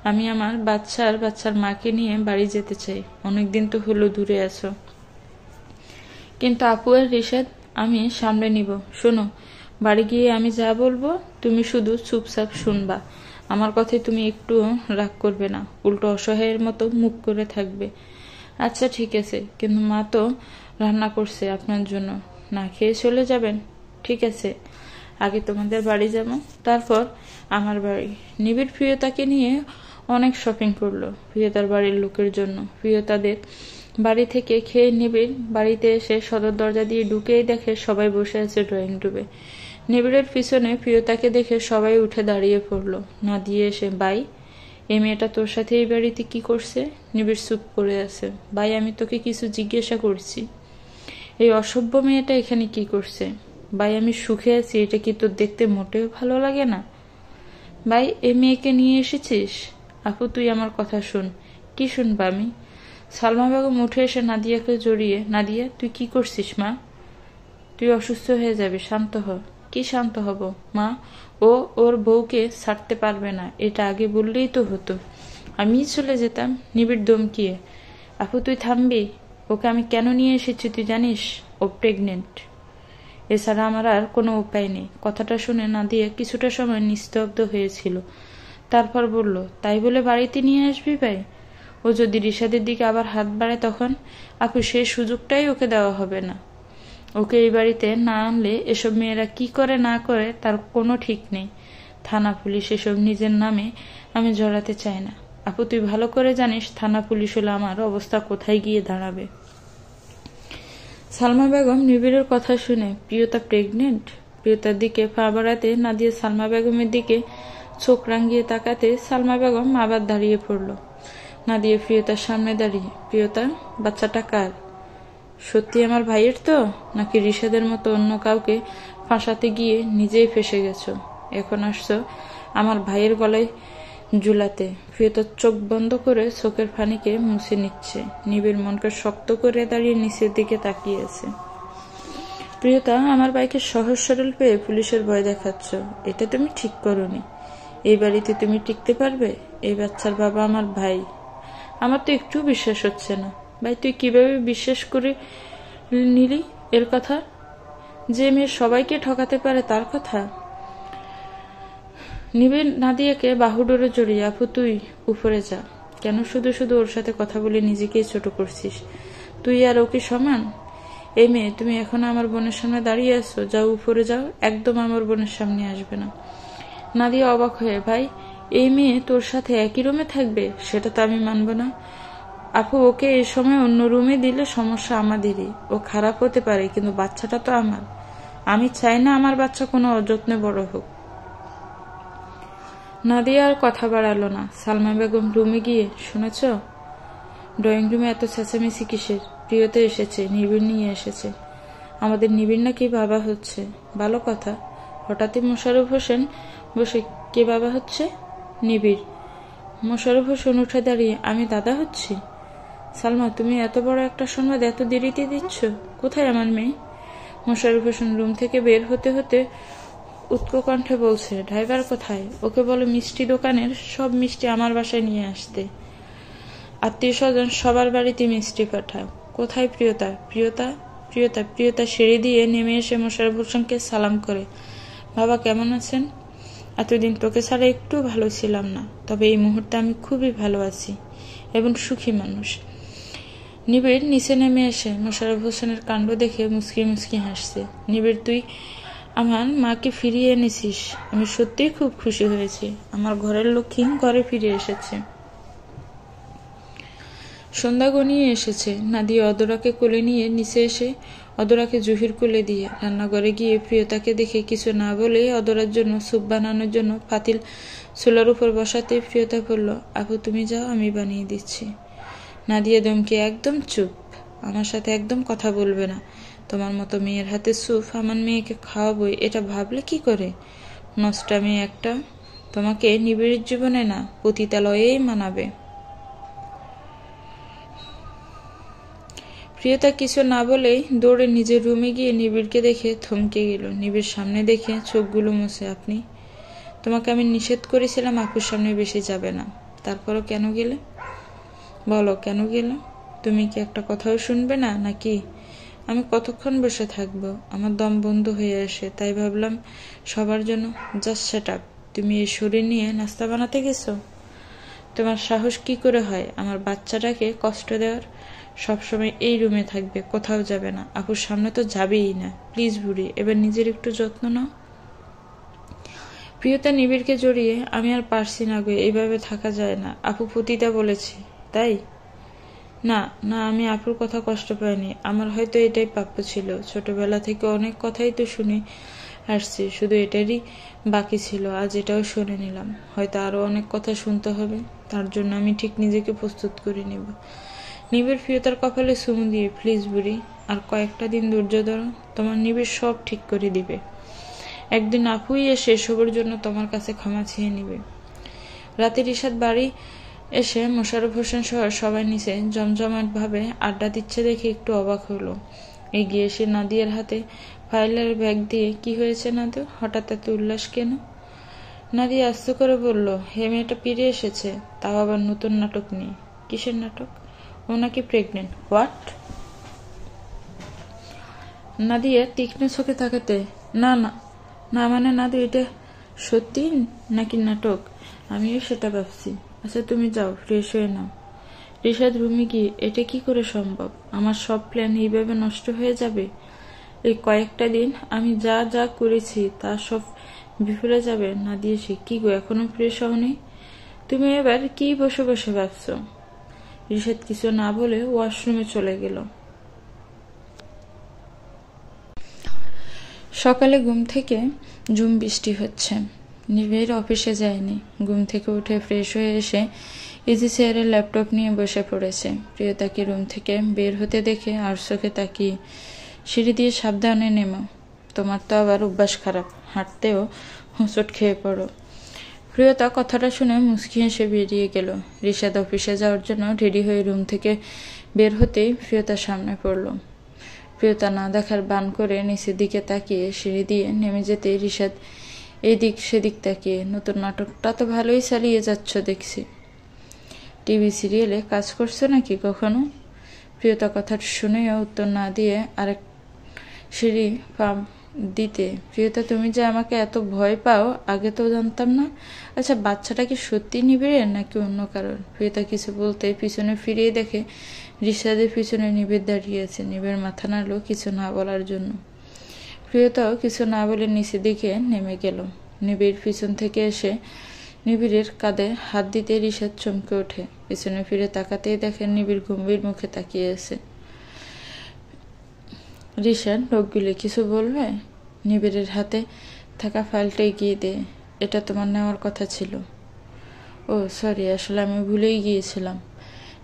আমি আমার বাচ্চার মাকে নিয়ে বাড়ি যেতে চাই। অনেকদিন তো হলো দূরে আছো। কিন্তু আপু আর রিশাদ আমি সামলে নিব। শোনো, বাড়ি গিয়ে আমি যা বলবো তুমি শুধু চুপচাপ শুনবা। আমার কথায় তুমি একটু রাগ করবে না, উল্টো অসহায়ের মতো মুখ করে থাকবে। আচ্ছা ঠিক আছে, কিন্তু মা তো রান্না করছে আপনার জন্য, না খেয়ে চলে যাবেন? ঠিক আছে, আগে তোমাদের বাড়ি যাব, তারপর আমার বাড়ি। নিবিড় প্রিয়তাকে নিয়ে অনেক শপিং করলো প্রিয়তার বাড়ির লোকের জন্য। প্রিয়তাদের বাড়ি থেকে খেয়ে নিবিড় বাড়িতে এসে সদর দরজা দিয়ে ঢুকেই দেখে সবাই বসে আছে ড্রয়িং রুমে। নিবিড়ের পিছনে প্রিয়তাকে দেখে সবাই উঠে দাঁড়িয়ে পড়লো। না দিয়ে এসে, বাই, এই মেয়েটা তোর সাথে এই বাড়িতে কি করছে? নিবিড় চুপ করে আছে। ভাই, আমি তোকে কিছু জিজ্ঞাসা করছি, এই অসভ্য মেয়েটা এখানে কি করছে? ভাই, আমি সুখে আছি, এটা কি তোর দেখতে মোটেও ভালো লাগে না? ভাই, এই মেয়েকে নিয়ে এসেছিস? আপু তুই আমার কথা শোন। কি শুনবা আমি? সালমা বেগম উঠে এসে নাদিয়াকে জড়িয়ে, নাদিয়া তুই কি করছিস মা? তুই অসুস্থ হয়ে যাবি, শান্ত হ। কি শান্ত হব মা? ও ওর বউকে ছাড়তে পারবে না, এটা আগে বললেই তো হতো, আমিই চলে যেতাম। নিবিড় দমকিয়ে, আপু তুই থামবি? ওকে আমি কেন নিয়ে এসেছি তুই জানিস? ও প্রেগনেন্ট, এছাড়া আমার আর কোনো উপায় নেই। কথাটা শুনে নাদিয়া কিছুটা সময় নিস্তব্ধ হয়েছিল, তারপর বলল, তাই বলে বাড়িতে নিয়ে আসবি ভাই? ও যদি রিশাদের দিকে আবার হাত বাড়ায় তখন? আপু সেই সুযোগটাই ওকে দেওয়া হবে না। ওকে এই বাড়িতে না আনলে এসব মেয়েরা কি করে না করে তার কোনো ঠিক নেই। থানা পুলিশ এসব নিজের নামে আমি জড়াতে চাই না। আপু তুই ভালো করে জানিস থানা পুলিশ হলে আমার অবস্থা কোথায় গিয়ে দাঁড়াবে। সালমা বেগম নিবিড়ের কথা শুনে, প্রিয়তা প্রেগনেন্ট? প্রিয়তার দিকে পা বাড়াতে নাদিয়া সালমা বেগমের দিকে চোখ রাঙিয়ে তাকাতে সালমা বেগম আবার দাঁড়িয়ে পড়ল। নাদিয়া প্রিয়তার সামনে দাঁড়িয়ে, প্রিয়তা বাচ্চাটা কার? সত্যি আমার ভাইয়ের তো, নাকি রিশাদের মতো অন্য কাউকে ফাঁসাতে গিয়ে নিজেই ফেসে গেছো? এখন আসছো আমার ভাইয়ের গলায় ঝুলাতে। প্রিয়তার চোখ বন্ধ করে চোখের পানিকে মুছে নিচ্ছে। নিবিড় মনকে শক্ত করে দাঁড়িয়ে নিচের দিকে তাকিয়ে আছে। প্রিয়তা আমার ভাইকে সহজ সরল পেয়ে পুলিশের ভয় দেখাচ্ছ, এটা তুমি ঠিক করোনি। এই বাড়িতে তুমি টিকতে পারবে? এই বাচ্চার বাবা আমার ভাই। আমার তো একটু বিশ্বাস হচ্ছে না। ভাই তুই কিভাবে বিশ্বাস করে নিলি এর কথা? যে মেয়ে সবাইকে ঠকাতে পারে তার কথা? নিবিড় নাদিয়াকে বাহুডোরে জড়িয়ে, আপু তুই উপরে যা। কেন শুধু শুধু ওর সাথে কথা বলে নিজেকেই ছোট করছিস? তুই আর ও কি সমান? এই মেয়ে, তুমি এখন আমার বোনের সামনে দাঁড়িয়ে আছো, যাও উপরে যাও, একদম আমার বোনের সামনে আসবে না। নাদিয়া অবাক হয়ে, ভাই এই মেয়ে তোর সাথে একই রুমে থাকবে? সেটা তো আমি মানব না। আপু ওকে এই সময় অন্য রুমে দিলে সমস্যা আমাদেরই। ও খারাপ হতে পারে, কিন্তু বাচ্চাটা তো আমার। আমি চাই না আমার বাচ্চা কোনো অযত্নে বড় হোক। নাদিয়া আর কথা বাড়ালো না। সালমা বেগম রুমে গিয়ে, শুনেছ ড্রয়িং রুমে এত চেঁচামেচি কিসের? প্রিয়তা এসেছে, নিবিড় নিয়ে এসেছে। আমাদের নিবিড় নাকি বাবা হচ্ছে। ভালো কথা। হঠাৎই মোশাররফ হোসেন বসে, কে বাবা হচ্ছে? নিবিড়। মোশাররফ হোসেন উঠে দাঁড়িয়ে, আমি দাদা হচ্ছি? সালমা, তুমি এত বড় একটা সংবাদ এত দেরিতে দিচ্ছ? কোথায় আমার মেয়ে? মোশাররফ হোসেন রুম থেকে বের হতে হতে উৎকণ্ঠে বলছে, ড্রাইভার কোথায়? ওকে বলো মিষ্টি দোকানের সব মিষ্টি আমার বাসায় নিয়ে আসতে। আত্মীয় স্বজন সবার বাড়িতে মিষ্টি পাঠাও। কোথায় প্রিয়তা? প্রিয়তা প্রিয়তা প্রিয়তা সিঁড়ি দিয়ে নেমে এসে মোশাররফ হোসেনকে সালাম করে, বাবা কেমন আছেন? এতদিন তোকে ছাড়া একটু ভালো ছিলাম না, তবে এই মুহূর্তে আমি খুবই ভালো আছি এবং সুখী মানুষ। নিবিড় নিচে নেমে এসে মোশাররফ হোসেনের কাণ্ড দেখে মুচকি মুচকি হাসছে। নিবিড়, তুই আমার মাকে ফিরিয়ে এনেছিস। আমি সত্যিই খুব খুশি হয়েছি। আমার ঘরের লক্ষ্মী ঘরে ফিরে এসেছে। সন্ধ্যা গনিয়ে এসেছে। নাদিয়া অদরাকে কোলে নিয়ে নিচে এসে অদরাকে জহির কোলে দিয়ে রান্নাঘরে গিয়ে প্রিয়তাকে দেখে কিছু না বলে অদরার জন্য স্যুপ বানানোর জন্য পাতিল চুলার উপর বসাতে প্রিয়তা বলল, আপু তুমি যাও, আমি বানিয়ে দিচ্ছি। নাদিয়া দমকে, একদম চুপ, আমার সাথে একদম কথা বলবে না। তোমার মতো মেয়ের হাতে স্যুপ আমার মেয়েকে খাওয়াবই, এটা ভাবলে কি করে? নষ্টা মেয়ে একটা। তোমাকে নিবিড় জীবনে না, পতিতালয়েই মানাবে। প্রিয়তা কিছু না বলেই দৌড়ে নিজের রুমে গিয়ে নিবিড়কে দেখে থমকে গেল। নিবিড় সামনে দেখে চোখগুলো মুছে, আপনি? তোমাকে আমি নিষেধ করেছিলাম আপুর সামনে বেশি যাবে না, তারপরও কেন গেলে? বলো কেন গেলে? তুমি কি একটা কথাও শুনবে না নাকি? আমি কতক্ষণ বসে থাকবো? আমার দম বন্ধ হয়ে আসে, তাই ভাবলাম সবার জন্য। Just set up. তুমি এই শরীর নিয়ে নাস্তা বানাতে গেছো? তোমার সাহস কি করে হয় আমার বাচ্চাটাকে কষ্ট দেওয়ার? সবসময় এই রুমে থাকবে, কোথাও যাবে না। আপুর সামনে তো যাবেই না। প্লিজ বুড়ি, এবার নিজের একটু যত্ন নাও। প্রিয়তা নিবিড়কে জড়িয়ে, আমি আর পারছি না গো, এইভাবে থাকা যায় না। আপু পতিতা বলেছে তাই? না না, আমি আপুর কথা কষ্ট পাইনি। আমার হয়তো এটাই প্রাপ্য ছিল। ছোটবেলা থেকে অনেক কথাই তো শুনে আসছি, শুধু এটারই বাকি ছিল, আজ এটাও শুনে নিলাম। হয়তো আরো অনেক কথা শুনতে হবে, তার জন্য আমি ঠিক নিজেকে প্রস্তুত করে নেব। নিবিড় প্রিয়তার কপালে চুমু দিয়ে, প্লিজ বুড়ি, আর কয়েকটা দিন ধৈর্য ধরো, তোমার নিবিড় সব ঠিক করে দিবে। একদিন আপুই এসে সবার জন্য তোমার কাছে ক্ষমা চেয়ে নিবে। রাতে রিশাদ বাড়ি এসে মোশাররফ হোসেন সহ সবাই নিচে জমজমাট ভাবে আড্ডা দিচ্ছে দেখে একটু অবাক হলো। এগিয়ে এসে নাদিয়ার হাতে ফাইলের ব্যাগ দিয়ে, কি হয়েছে নাদু, হঠাৎ এত উল্লাস কেন? নাদিয়া আস্তে করে বলল, হে মেয়েটা ফিরে এসেছে, তাও আবার নতুন নাটক নিয়ে। কিসের নাটক? ও নাকি প্রেগনেন্ট। হোয়াট? নাদিয়া তীক্ষ্ণ চোখে তাকাতে, না না না, মানে নাদু এটা সত্যি নাকি নাটক? আমিও সেটা ভাবছি। আচ্ছা তুমি যাও, ফ্রেশ হয়ে নাও। রিশাদ রুমে গিয়ে, এটা কি করে সম্ভব? আমার সব প্ল্যান এইভাবে নষ্ট হয়ে যাবে? এই কয়েকটা দিন আমি যা যা করেছি তা সব বিফলে যাবে? না দিয়েছি কি গো, এখনো ফ্রেশ হওনি? তুমি এবার কি বসে বসে ভাবছ? রিশাদ কিছু না বলে ওয়াশরুমে চলে গেল। সকালে ঘুম থেকে ঝুম বৃষ্টি হচ্ছে। নিবিড় অফিসে যায়নি। ঘুম থেকে উঠে ফ্রেশ হয়ে এসে ইজি চেয়ারে ল্যাপটপ নিয়ে বসে পড়েছে। প্রিয়তাকে রুম থেকে বের হতে দেখে আর চোখে তাকিয়ে, সিঁড়ি দিয়ে সাবধানে নেমো, তোমার তো আবার অভ্যাস খারাপ, হাঁটতেও হোঁচট খেয়ে পড়ো। প্রিয়তা কথাটা শুনে মুচকি হেসে বেরিয়ে গেল। রিশাদ অফিসে যাওয়ার জন্য রেডি হয়ে রুম থেকে বের হতেই প্রিয়তার সামনে পড়ল। প্রিয়তা না দেখার বান করে নিচের দিকে তাকিয়ে সিঁড়ি দিয়ে নেমে যেতে রিশাদ এদিক সেদিক তাকিয়ে, নতুন নাটকটা তো ভালোই চালিয়ে যাচ্ছ দেখছি। টিভি সিরিয়ালে কাজ করছো নাকি কখনো? প্রিয়তা কথাটা শুনেও উত্তর না দিয়ে আরেক সিঁড়ি পা দিতে। প্রিয়তা, তুমি যে আমাকে এত ভয় পাও আগে তো জানতাম না। আচ্ছা, বাচ্চাটা কি সত্যি নিবিড়ের নাকি অন্য কারোর? প্রিয়তা কিছু বলতে পিছনে ফিরিয়ে দেখে রিশাদের পিছনে নিবিড় দাঁড়িয়ে আছে। নিবিড় মাথা নাড়ল কিছু না বলার জন্য। প্রিয়তাও কিছু না বলে নিচে দিকে নেমে গেল। নিবিড় পিছন থেকে এসে নিবিড়ের কাঁধে হাত দিতে রিশাদ চমকে ওঠে। পিছনে ফিরে তাকাতেই দেখেন নিবিড় গম্ভীর মুখে তাকিয়ে আছে। রিশাদ লোক গিলে কিছু বলবে? নিবিড়ের হাতে থাকা ফাইলটা এগিয়ে দে। এটা তোমার নেওয়ার কথা ছিল। ও সরি, আসলে আমি ভুলেই গিয়েছিলাম।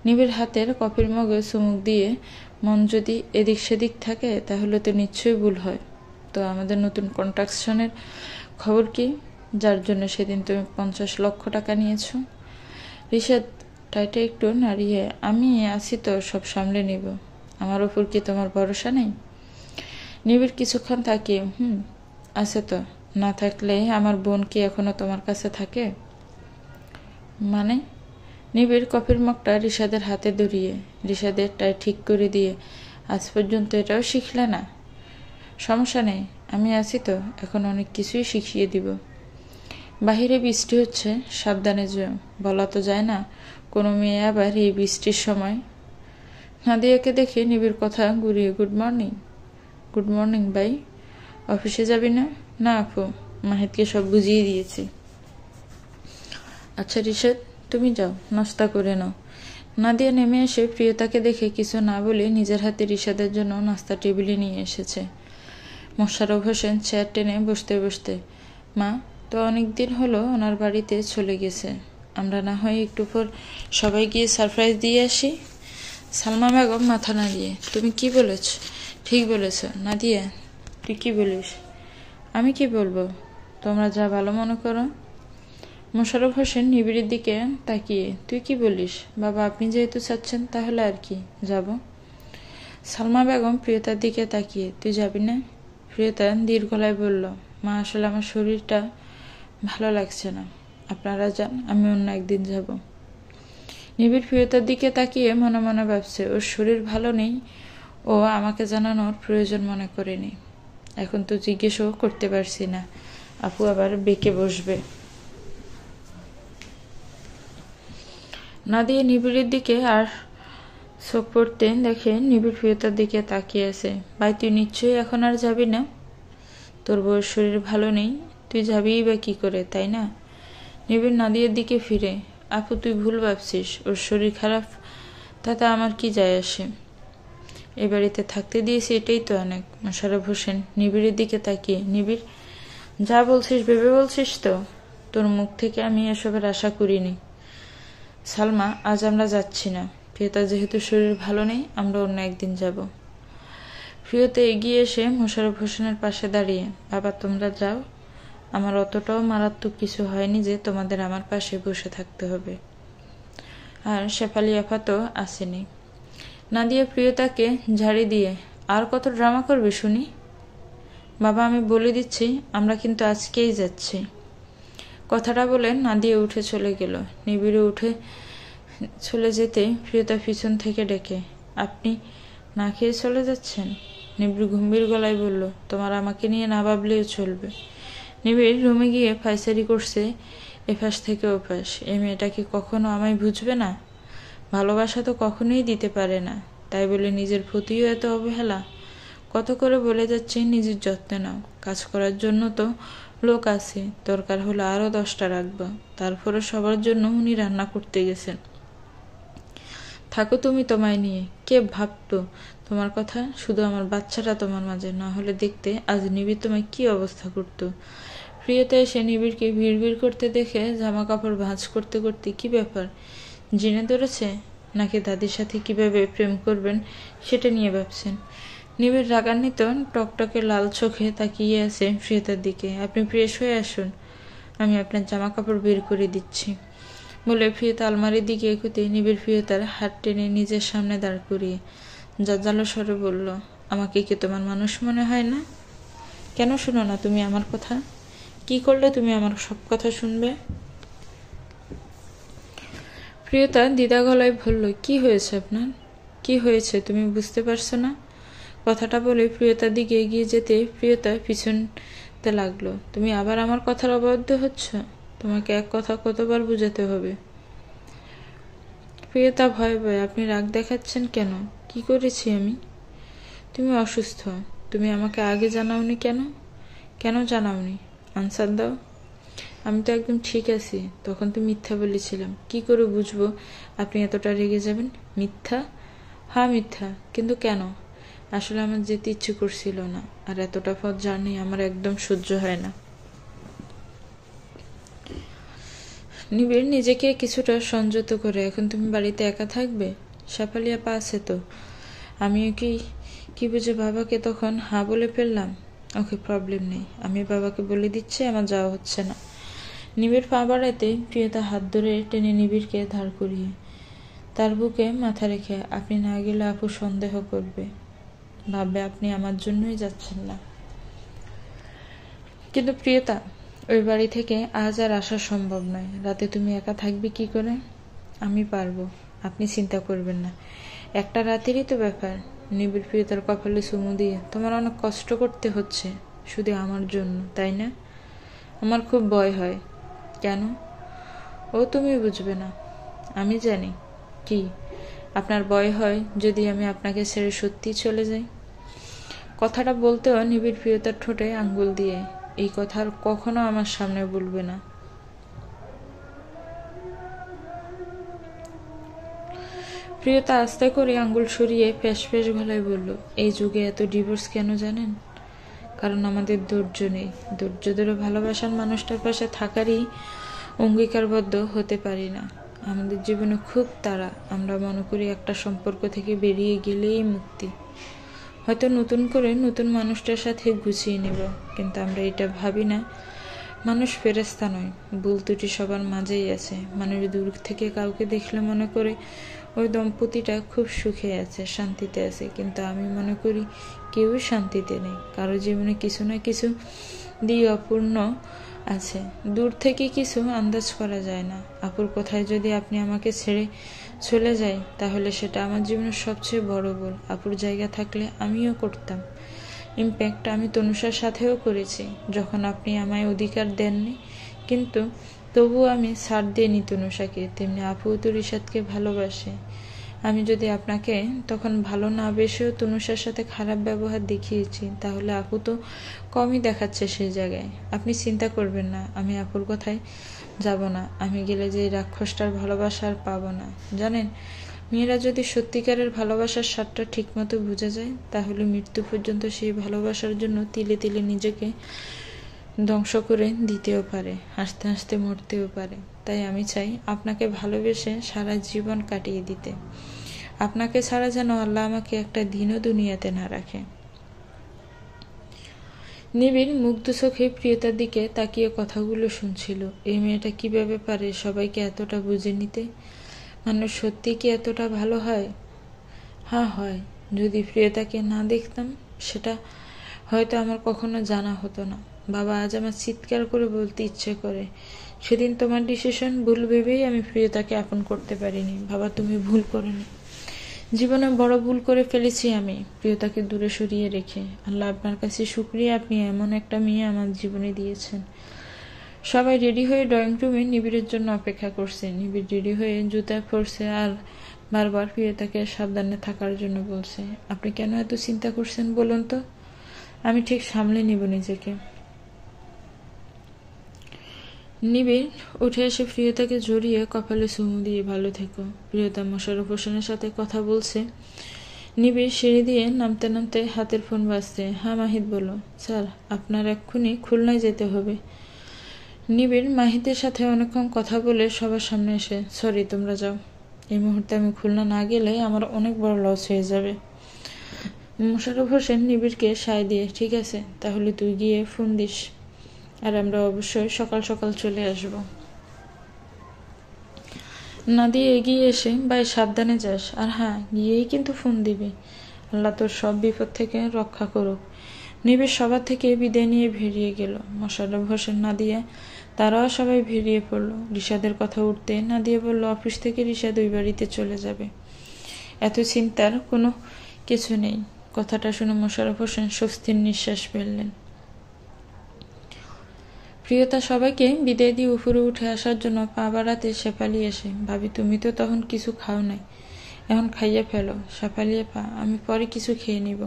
নিবিড় হাতের কফির মগে চুমুক দিয়ে, মন যদি এদিক সেদিক থাকে তাহলে তো নিশ্চয়ই ভুল হয়। তো আমাদের নতুন কন্ট্রাকশনের খবর কি, যার জন্য সেদিন তুমি 50 লক্ষ টাকা নিয়েছো? রিশাদ টাইটা একটু নাড়িয়ে, আমি আছি তো, সব সামলে নিব। আমার ওপর কি তোমার ভরসা নেই? নিবিড় কিছুক্ষণ তাকিয়ে, আছে তো। না থাকলে আমার বোন কি এখনো তোমার কাছে থাকে? মানে? নিবিড় কফির মগটা রিশাদের হাতে ধরিয়ে রিশাদের টাই ঠিক করে দিয়ে, আজ পর্যন্ত এটাও শিখলে না? সমস্যা নেই, আমি আছি তো, এখন অনেক কিছুই শিখিয়ে দিব। বাহিরে বৃষ্টি হচ্ছে, সাবধানে যেও। বলা তো যায় না কোনো মেয়ে আবার এই বৃষ্টির সময়। নাদিয়াকে দেখে নিবিড় কথা ঘুরিয়ে, গুড মর্নিং। গুড মর্নিং ভাই। অফিসে যাবি না? না আপু, মাহিতকে সব বুঝিয়ে দিয়েছি। আচ্ছা রিশাদ, তুমি যাও, নাস্তা করে নাও। নাদিয়া নেমে এসে প্রিয়তাকে দেখে কিছু না বলে নিজের হাতে রিশাদের জন্য নাস্তা টেবিলে নিয়ে এসেছে। মোশাররফ হোসেন চেয়ার টেনে বসতে বসতে, মা তো অনেক দিন হলো ওনার বাড়িতে চলে গেছে, আমরা না হয় একটু পর সবাই গিয়ে সারপ্রাইজ দিয়ে আসি। সালমা বেগম মাথা নাড়িয়ে, তুমি কি বলেছ? ঠিক বলেছ নাদিয়া, তুই কি বলিস? আমি কি বলবো, তোমরা যা ভালো মনে করো। মোশাররফ হোসেন নিবিড়ের দিকে তাকিয়ে, তুই কি বলিস? বাবা, আপনি যেহেতু চাচ্ছেন তাহলে আর কি, যাব। সালমা বেগম প্রিয়তার দিকে তাকিয়ে, তুই যাবি না? প্রিয়তা দীর্ঘ গলায় বলল, মা আসলে আমার শরীরটা ভালো লাগছে না, আপনারা যান, আমি অন্য একদিন যাব। নিবিড় প্রিয়তার দিকে তাকিয়ে মনে মনে ভাবছে, ওর শরীর ভালো নেই, ও আমাকে জানানোর প্রয়োজন মনে করেনি। এখন তো জিজ্ঞেসও করতে পারছি না, আপু আবার বেঁকে বসবে। নাদিয়া নিবিড়ের দিকে আর চোখ পড়তে দেখে নিবিড় প্রিয়তার দিকে তাকিয়ে আছে। ভাই, তুই নিশ্চয়ই এখন আর যাবি না? তোর বউয়ের শরীর ভালো নেই, তুই যাবিই বা কি করে, তাই না? নিবিড় নাদিয়ার দিকে ফিরে, আপু তুই ভুল ভাবছিস, ওর শরীর খারাপ তাতে আমার কি যায় আসে? এ বাড়িতে থাকতে দিয়েছি, এটাই তো অনেক। মোশাররফ হোসেন নিবিড়ের দিকে তাকিয়ে, নিবিড় যা বলছিস ভেবে বলছিস তো? তোর মুখ থেকে আমি এসবের আশা করিনি। সালমা, আজ আমরা যাচ্ছি না, প্রিয়তা যেহেতু শরীর ভালো নেই, আমরা অন্য একদিন যাব। প্রিয়তা এগিয়ে এসে মোশাররফ হোসেনের পাশে দাঁড়িয়ে, বাবা তোমরা যাও, আমার অতটাও মারাত্মক কিছু হয়নি যে তোমাদের আমার পাশে বসে থাকতে হবে। আর শেফালি আপা তো আসেনি। নাদিয়া প্রিয়তাকে ঝাড়ি দিয়ে, আর কত ড্রামা করবে শুনি? বাবা, আমি বলে দিচ্ছি, আমরা কিন্তু আজকেই যাচ্ছি। কথাটা বলে নাদিয়া উঠে চলে গেল। নিবিড়ে উঠে চলে যেতে প্রিয়তা পিছন থেকে ডেকে, আপনি না খেয়ে চলে যাচ্ছেন? নিবিড় গম্ভীর গলায় বলল, তোমার আমাকে নিয়ে না ভাবলেও চলবে। নিবিড় রুমে গিয়ে ফাইসারি করছে এপাশ থেকে ওপাশ, এই মেয়েটা কি কখনো আমায় বুঝবে না? ভালোবাসা তো কখনোই দিতে পারে না, তাই বলে নিজের প্রতিও এত অবহেলা? কত করে বলে যাচ্ছে নিজের যত্নে নাও, কাজ করার জন্য তো লোক আছে, দরকার হলে আরো 10টা রাখবা। তারপরে সবার জন্য উনি রান্না করতে গেছেন। থাকো তুমি তোমায় নিয়ে, কে ভাবতো তোমার কথা? শুধু আমার বাচ্চাটা তোমার মাঝে না হলে দেখতে আজ নিবিড় তোমায় কি অবস্থা করতো। প্রিয়তা এসে নিবিড়কে ভিড় করতে দেখে জামা কাপড় ভাঁজ করতে করতে, কি ব্যাপার, জেনে ধরেছে নাকি দাদির সাথে কিভাবে প্রেম করবেন সেটা নিয়ে ভাবছেন? নিবিড় রাগান্বিত টকটকে লাল চোখে তাকিয়ে আছে প্রিয়তার দিকে, আপনি ফ্রেশ হয়ে আসুন, আমি আপনার জামা কাপড় বের করে দিচ্ছি। বলে প্রিয়তা আলমারির দিকে এগোতে নিবিড় প্রিয়তার হাত টেনে নিজের সামনে দাঁড় করিয়ে জাজালো স্বরে বলল, আমাকে কি তোমার মানুষ মনে হয় না? কেন শুনো না তুমি আমার কথা? কি করলে তুমি আমার সব কথা শুনবে? প্রিয়তা দ্বিধা গলায় বলল, কি হয়েছে আপনার? কি হয়েছে তুমি বুঝতে পারছো না? কথাটা বলে প্রিয়তার দিকে এগিয়ে যেতে প্রিয়তা পিছনতে লাগলো। তুমি আবার আমার কথার অবাধ্য হচ্ছ? তোমাকে এক কথা কতবার বুঝাতে হবে? প্রিয়তা ভয়ে ভয়ে, আপনি রাগ দেখাচ্ছেন কেন? কি করেছি আমি? তুমি অসুস্থ। তুমি আমাকে আগে জানাওনি কেন? কেন জানাওনি? আনসার দাও। আমি তো একদম ঠিক আছি। তখন তো মিথ্যা বলেছিলাম। কি করে বুঝবো আপনি এতটা রেগে যাবেন? মিথ্যা? হ্যাঁ মিথ্যা। কিন্তু কেন? আসলে আমার যেতে ইচ্ছে করছিল না, আর এতটা পথ জার্নি আমার একদম সহ্য হয় না। নিবিড় নিজেকে কিছুটা সংযত করে, এখন তুমি বাড়িতে একা থাকবে? শেফালি আপা আছে তো। আমিও কি বুঝে বাবাকে তখন হ্যাঁ বলে ফেললাম। ওকে, প্রবলেম নেই, আমি বাবাকে বলে দিচ্ছি আমার যাওয়া হচ্ছে না। নিবিড় পা বাড়াতে প্রিয়তা হাত ধরে টেনে নিবিড়কে ধার করিয়ে তার বুকে মাথা রেখে, আপনি না গেলে আপু সন্দেহ করবে, ভাববে আপনি আমার জন্যই যাচ্ছেন না। কিন্তু প্রিয়তা, ওই বাড়ি থেকে আজ আর আসা সম্ভব নয়। রাতে তুমি একা থাকবে কি করে? আমি পারবো, আপনি চিন্তা করবেন না। একটা রাতেরই তো ব্যাপার। নিবিড় প্রিয়তার কপালে চুমু দিয়ে, তোমার অনেক কষ্ট করতে হচ্ছে শুধু আমার জন্য, তাই না? আমার খুব ভয় হয়। কেন? ও তুমি বুঝবে না। আমি জানি। কি? আপনার ভয় হয় যদি আমি আপনাকে ছেড়ে সত্যি চলে যাই? কথাটা বলতেও নিবিড় প্রিয়তার ঠোঁটে আঙ্গুল দিয়ে, এই কথা আর কখনো আমার সামনে বলবে না। প্রিয়তা আস্তে করে আঙ্গুল সরিয়ে ফ্যাস ফ্যাস গলায় বলল, এই যুগে এত ডিভোর্স কেন জানেন? কারণ আমাদের ধৈর্য নেই। ধৈর্য ধরে ভালোবাসার মানুষটার পাশে থাকারই অঙ্গীকারবদ্ধ হতে পারি না। আমাদের জীবনে খুব তাড়া। আমরা মনে করি একটা সম্পর্ক থেকে বেরিয়ে গেলেই মুক্তি, হয়তো নতুন করে নতুন মানুষটার সাথে গুছিয়ে নেব। কিন্তু আমরা এটা ভাবি না, মানুষ ফেরেশতা নয়, ভুল ত্রুটি সবার মাঝেই আছে। মানুষ দূর থেকে কাউকে দেখলে মনে করে ওই দম্পতিটা খুব সুখে আছে, শান্তিতে আছে, কিন্তু আমি মনে করি কেউই শান্তিতে নেই। কারো জীবনে কিছু না কিছু দিয়ে অপূর্ণ আছে, দূর থেকে কিছু আন্দাজ করা যায় না। আপুর কথায় যদি আপনি আমাকে ছেড়ে চলে যাই, তাহলে সেটা আমার জীবনের সবচেয়ে বড় ভুল। আপুর জায়গা থাকলে আমিও করতাম। ইম্প্যাক্ট আমি তনুষার সাথেও করেছি, যখন আপনি আমায় অধিকার দেননি, কিন্তু তবুও আমি ছাড় দিইনি তনুষাকে। তেমনি আপুও তো রিশাদকে ভালোবাসে। আমি যদি আপনাকে তখন ভালো না বেসেও তনুষার সাথে খারাপ ব্যবহার দেখিয়েছি, তাহলে আপু তো কমই দেখাচ্ছে সেই জায়গায়। আপনি চিন্তা করবেন না, আমি আপুর কথায় যাব না। আমি গেলে যে রাক্ষসটার ভালোবাসা আর পাবো না। জানেন, মেয়েরা যদি সত্যিকারের ভালোবাসার স্বাদটা ঠিকমতো বোঝা যায়, তাহলে মৃত্যু পর্যন্ত সেই ভালোবাসার জন্য তিলে তিলে নিজেকে ধ্বংস করে দিতেও পারে, হাসতে হাসতে মরতেও পারে। তাই আমি চাই আপনাকে ভালোবেসে সারা জীবন কাটিয়ে দিতে। আপনাকে ছাড়া যেন আল্লাহ আমাকে একটা দিনও দুনিয়াতে না রাখে। নিবিড় মুগ্ধ চোখে প্রিয়তার দিকে তাকিয়ে কথাগুলো শুনছিল। এই মেয়েটা কিভাবে পারে সবাইকে এতটা বুঝে নিতে? মানুষ সত্যি কি এতটা ভালো হয়? হ্যাঁ হয়। যদি প্রিয়তাকে না দেখতাম, সেটা হয়তো আমার কখনো জানা হতো না। বাবা, আজ আমার চিৎকার করে বলতে ইচ্ছে করে, সেদিন তোমার ডিসিশন ভুল ভেবেই আমি প্রিয়তাকে আপন করতে পারিনি। বাবা, তুমি ভুল করোনি। জীবনে বড় ভুল করে ফেলেছি আমি, প্রিয়তাকে দূরে সরিয়ে রেখে। আল্লাহ আপনার কাছে শুকরিয়া, আপনি এমন একটা মেয়ে আমার জীবনে দিয়েছেন। সবাই রেডি হয়ে ড্রয়িং রুমে নিবিড়ের জন্য অপেক্ষা করছে। নিবিড় রেডি হয়ে জুতা পরছে আর বারবার প্রিয়তাকে সাবধানে থাকার জন্য বলছে। আপনি কেন এত চিন্তা করছেন বলুন তো? আমি ঠিক সামলে নিব নিজেকে। নিবিড় উঠে এসে প্রিয়তাকে জড়িয়ে কপালে চুমু দিয়ে, ভালো থেকো। প্রিয়তা মোশাররফ হোসেনের সাথে কথা বলছে। নিবিড় সিঁড়ি দিয়ে নামতে নামতে হাতের ফোন বাজছে। হ্যাঁ মাহিদ বলো। স্যার, আপনার এক্ষুনি খুলনায় যেতে হবে। নিবিড় মাহিদের সাথে অনেকক্ষণ কথা বলে সবার সামনে এসে, সরি, তোমরা যাও। এই মুহূর্তে আমি খুলনা না গেলে আমার অনেক বড় লস হয়ে যাবে। মোশাররফ হোসেন নিবিড়কে সায় দিয়ে, ঠিক আছে, তাহলে তুই গিয়ে ফোন দিস, আর আমরা অবশ্যই সকাল সকাল চলে আসব। নাদিয়া এগিয়ে এসে, ভাই সাবধানে যাস, আর হ্যাঁ, গিয়েই কিন্তু ফোন দিবি। আল্লাহ তোর সব বিপদ থেকে রক্ষা করুক। নিবিড় সবার থেকে বিদায় নিয়ে বেরিয়ে গেল। মোশাররফ হোসেন, নাদিয়া, তারাও সবাই বেরিয়ে পড়ল। রিশাদের কথা উঠতে নাদিয়া বলল, অফিস থেকে রিশাদ ওই বাড়িতে চলে যাবে। এত চিন্তার কোনো কিছু নেই। কথাটা শুনে মোশাররফ হোসেন স্বস্তির নিঃশ্বাস ফেললেন। প্রিয়তা সবাইকে বিদায় দিয়ে উপরে উঠে আসার জন্য পা বাড়াতে শেফালি এসে, ভাবি তুমি তো তখন কিছু খাও নাই, এখন খাইয়ে ফেলো। শেফালি আপা, আমি পরে কিছু খেয়ে নিব।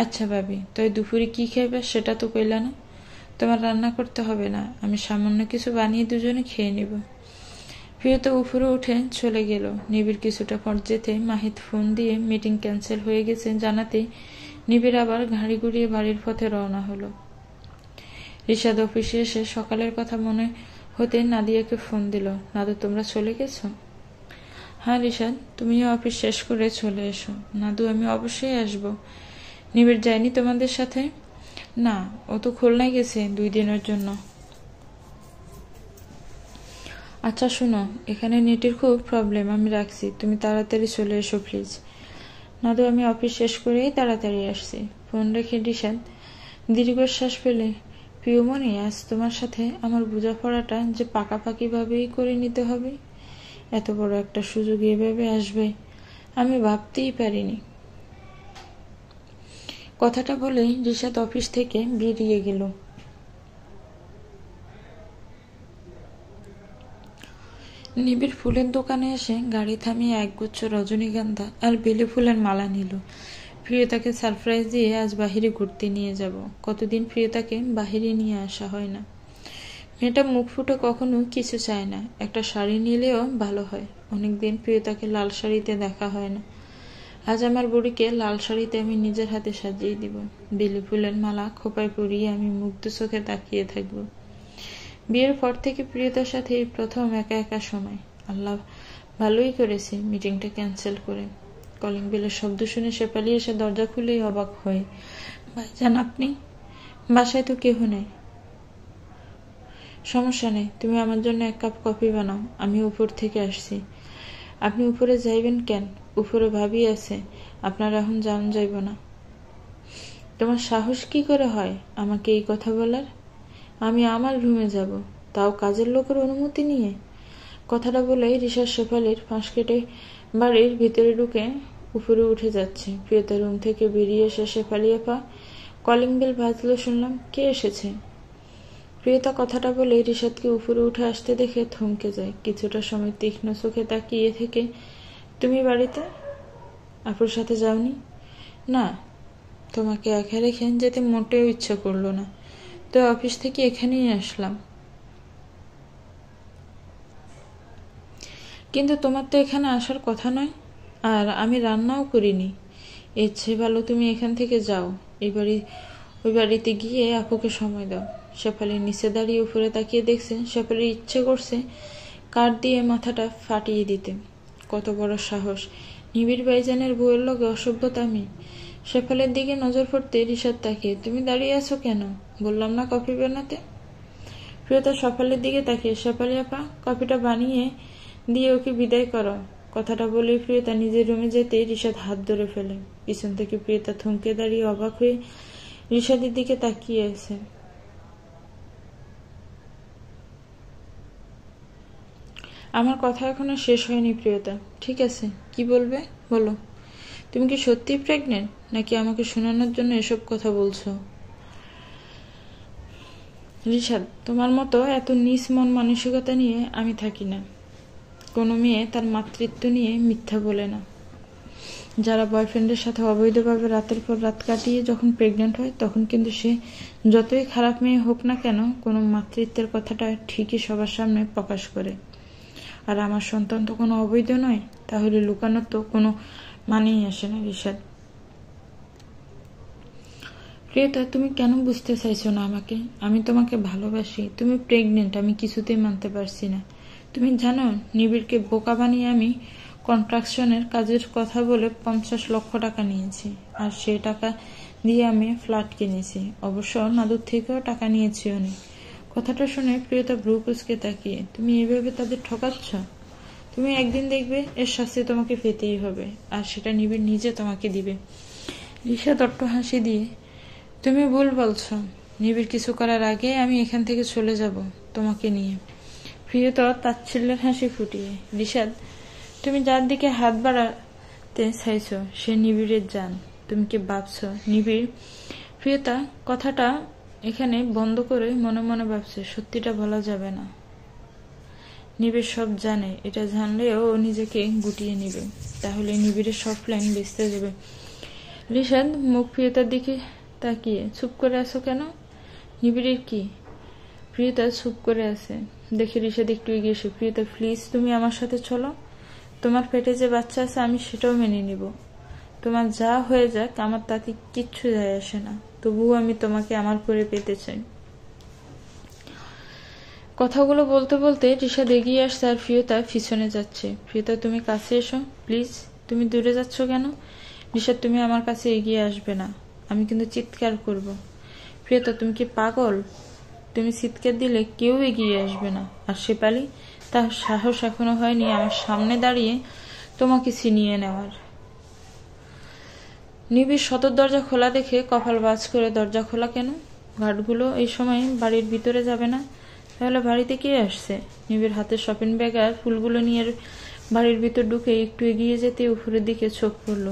আচ্ছা ভাবি, তাই দুপুরে কি খাইবে সেটা তো কইলা না। তোমার রান্না করতে হবে না, আমি সামান্য কিছু বানিয়ে দুজনে খেয়ে নিব। প্রিয়তা উপরে উঠে চলে গেল। নিবিড় কিছুটা পর যেতে মাহিত ফোন দিয়ে মিটিং ক্যান্সেল হয়ে গেছে জানাতে নিবিড় আবার গাড়ি ঘুরিয়ে বাড়ির পথে রওনা হলো। রিশাদ অফিসে এসে সকালের কথা মনে হতে নাদিয়াকে ফোন দিল। নাদু, তোমরা চলে গেছো? হ্যাঁ রিশাদ, তুমিও অফিস শেষ করে চলে এসো। নাদু, আমি অবশ্যই আসব। নিবিড় যায়নি তোমাদের সাথে? না, ও তো খুলনায় গেছে 2 দিনের জন্য। আচ্ছা শুনো, এখানে নেটের খুব প্রবলেম, আমি রাখছি, তুমি তাড়াতাড়ি চলে এসো প্লিজ। নাদু, আমি অফিস শেষ করেই তাড়াতাড়ি আসছি। ফোন রেখে রিশাদ দীর্ঘশ্বাস ফেলে, প্রিয়মণি, আজ তোমার সাথে আমার বোঝাপড়াটা যে পাকাপাকিভাবেই করে নিতে হবে, এত বড় একটা সুযোগ এভাবে আসবে আমি ভাবতেই পারিনি। কথাটা বলেই রিশাদ অফিস থেকে বেরিয়ে গেল। নিবিড় ফুলের দোকানে এসে গাড়ি থামিয়ে একগুচ্ছ রজনীগন্ধা আর বেলে ফুলের মালা নিল। প্রিয়তাকে সারপ্রাইজ দিয়ে আজ বাহিরে ঘুরতে নিয়ে যাব। কতদিন প্রিয়তাকে বাহিরে নিয়ে আসা হয় না। মেয়েটা মুখ ফুটে কখনো কিছু চায় না, একটা শাড়ি নিলেও ভালো হয়। অনেকদিন প্রিয়তাকে লাল শাড়িতে দেখা হয় না। আজ আমার বুড়িকে লাল শাড়িতে আমি নিজের হাতে সাজিয়ে দিব। বেলে ফুলের মালা খোপায় পরিয়ে আমি মুগ্ধ চোখে তাকিয়ে থাকব। বিয়ের পর থেকে প্রিয়তার সাথে এই প্রথম একা একা সময়। আল্লাহ ভালোই করেছে মিটিংটা ক্যান্সেল করে। কলিং বেলের শব্দ শুনে শেফালি এসে দরজা খুলেই অবাক হয়। ভাইজান আপনি? বাসায় তো কেহ নেই। সমস্যা নেই, তুমি আমার জন্য 1 কাপ কফি বানাও, আমি উপর থেকে আসছি। আপনি উপরে যাইবেন কেন? উপরে ভাবি আছে, আপনার এখন যান যাইব না। তোমার সাহস কি করে হয় আমাকে এই কথা বলার? আমি আমার রুমে যাব, তাও কাজের লোকের অনুমতি নিয়ে। কথাটা বলেই রিশাদ শেফালির ফাঁস কেটে বাড়ির ভিতরে ঢুকে উপরে উঠে যাচ্ছে। প্রিয়তা রুম থেকে বেরিয়ে এসে শেফালি আপা, কলিং বেল বাজলো শুনলাম, কে এসেছে? প্রিয়তা কথাটা বলে রিশাদকে উপরে উঠে আসতে দেখে থমকে যায়। কিছুটা সময় তীক্ষ্ণ চোখে তাকিয়ে থেকে, তুমি বাড়িতে আপুর সাথে যাওনি? না, তোমাকে একা রেখে যেতে মোটেও ইচ্ছা করলো না, তো অফিস থেকে এখানেই আসলাম। কিন্তু তোমার তো এখানে আসার কথা নয়, আর আমি রান্নাও করিনি। এর চেয়ে ভালো তুমি এখান থেকে যাও, ওই বাড়িতে গিয়ে আপুকে সময় দাও। শেফালির নিচে দাঁড়িয়ে উপরে তাকিয়ে দেখছে শেফালির ইচ্ছে করছে কাঠ দিয়ে মাথাটা ফাটিয়ে দিতে। কত বড় সাহস নিবিড় ভাইজানের বউয়ের লগে অসভ্যতামি। শেফালির দিকে নজর পড়তে রিশাদ তাকিয়ে, তুমি দাঁড়িয়ে আছো কেন? বললাম না কফি বানাতে। প্রিয়তা শেফালির দিকে তাকিয়ে, শেফালি আপা, কফিটা বানিয়ে দিয়ে ওকে বিদায় করো। কথাটা বলে প্রিয়তা নিজের রুমে যেতে রিশাদ হাত ধরে ফেলে। পিছন থেকে প্রিয়তা থমকে দাঁড়িয়ে অবাক হয়ে রিশাদের দিকে তাকিয়ে আছে। আমার কথা এখনো শেষ হয়নি প্রিয়তা। ঠিক আছে, কি বলবে বলো। তুমি কি সত্যি প্রেগনেন্ট, নাকি আমাকে শোনানোর জন্য এসব কথা বলছো? রিশাদ, তোমার মতো এত নিচ মন মানসিকতা নিয়ে আমি থাকি না। কোনো মেয়ে তার মাতৃত্ব নিয়ে মিথ্যা বলে না। যারা বয়ফ্রেন্ডের সাথে অবৈধভাবে রাতের পর রাত কাটিয়ে যখন প্রেগনেন্ট হয়, তখন কিন্তু সে যতই খারাপ মেয়ে হোক না কেন, কোনো মাতৃত্বের কথাটা ঠিকই সবার সামনে প্রকাশ করে। আর আমার সন্তান তো কোনো অবৈধ নয়, তাহলে লুকানোর তো কোনো মানেই আসে না। রিশাদ, প্রিয়তা, তুমি কেন বুঝতে চাইছো না আমাকে? আমি তোমাকে ভালোবাসি। তুমি প্রেগনেন্ট আমি কিছুতেই মানতে পারছি না। তুমি জানো নিবিড়কে বোকা বানিয়ে আমি কনস্ট্রাকশনের কাজের কথা বলে 50 লক্ষ টাকা নিয়েছি, আর সে টাকা দিয়ে আমি ফ্ল্যাট কিনেছি। অবশ্য নাদুর থেকেও টাকা নিয়েছি অনেক। কথাটা শুনে প্রিয়তা ভ্রু কুঁচকে তাকিয়ে, তুমি এইভাবে তাদের ঠকাচ্ছ? তুমি একদিন দেখবে এর শাস্তি তোমাকে পেতেই হবে, আর সেটা নিবিড় নিজে তোমাকে দিবে। রিশাদ অট্ট হাসি দিয়ে, তুমি ভুল বলছো। নিবিড় কিছু করার আগে আমি এখান থেকে চলে যাব তোমাকে নিয়ে। প্রিয়তা তাচ্ছিল্যের হাসি ফুটিয়ে, রিশাদ, তুমি যার দিকে হাত বাড়াতে চাইছো সে নিবিড়ের জান। তুমি কি ভাবছো? নিবিড় প্রিয়তা কথাটা এখানে বন্ধ করে মনে মনে ভাবছে, সত্যিটা বলা যাবে না। নিবিড় সব জানে, এটা জানলেও ও নিজেকে গুটিয়ে নিবে, তাহলে নিবিড়ের সব প্ল্যান বেঁচতে যাবে। রিশাদ মুখ প্রিয়তার দিকে তাকিয়ে, চুপ করে আছো কেন? নিবিড়ের কি? প্রিয়তা চুপ করে আছে দেখে রিশাদ একটু এগিয়ে এসে, প্রিয়তা প্লিজ তুমি আমার সাথে চলো। তোমার পেটে যে বাচ্চা আছে আমি সেটাও মেনে নিব। তোমার যা হয়ে যাক আমার তাতে কিচ্ছু যায় আসে না, তবুও আমি তোমাকে আমার করে পেতে চাই। কথাগুলো বলতে বলতে রিশাদ এগিয়ে আসছে আর প্রিয়তা পিছনে যাচ্ছে। প্রিয়তা তুমি কাছে এসো প্লিজ, তুমি দূরে যাচ্ছ কেন? রিশাদ তুমি আমার কাছে এগিয়ে আসবে না, আমি কিন্তু চিৎকার করব। প্রিয়তা তুমি কি পাগল? তুমি চিৎকার দিলে কেউ এগিয়ে আসবে না। আর শেফালি, তার সাহস এখনো হয়নি আমার সামনে দাঁড়িয়ে তোমাকে ছিনিয়ে নেওয়ার। নিবিড় সদর দরজা খোলা দেখে কপাল বাজ করে, দরজা খোলা কেন? গার্ডগুলো এই সময় বাড়ির ভিতরে যাবে না? তাহলে বাড়িতে কে আসছে? নিবিড় হাতে শপিং ব্যাগ আর ফুলগুলো নিয়ে বাড়ির ভিতর ঢুকে একটু এগিয়ে যেতে উপরের দিকে চোখ পড়ল।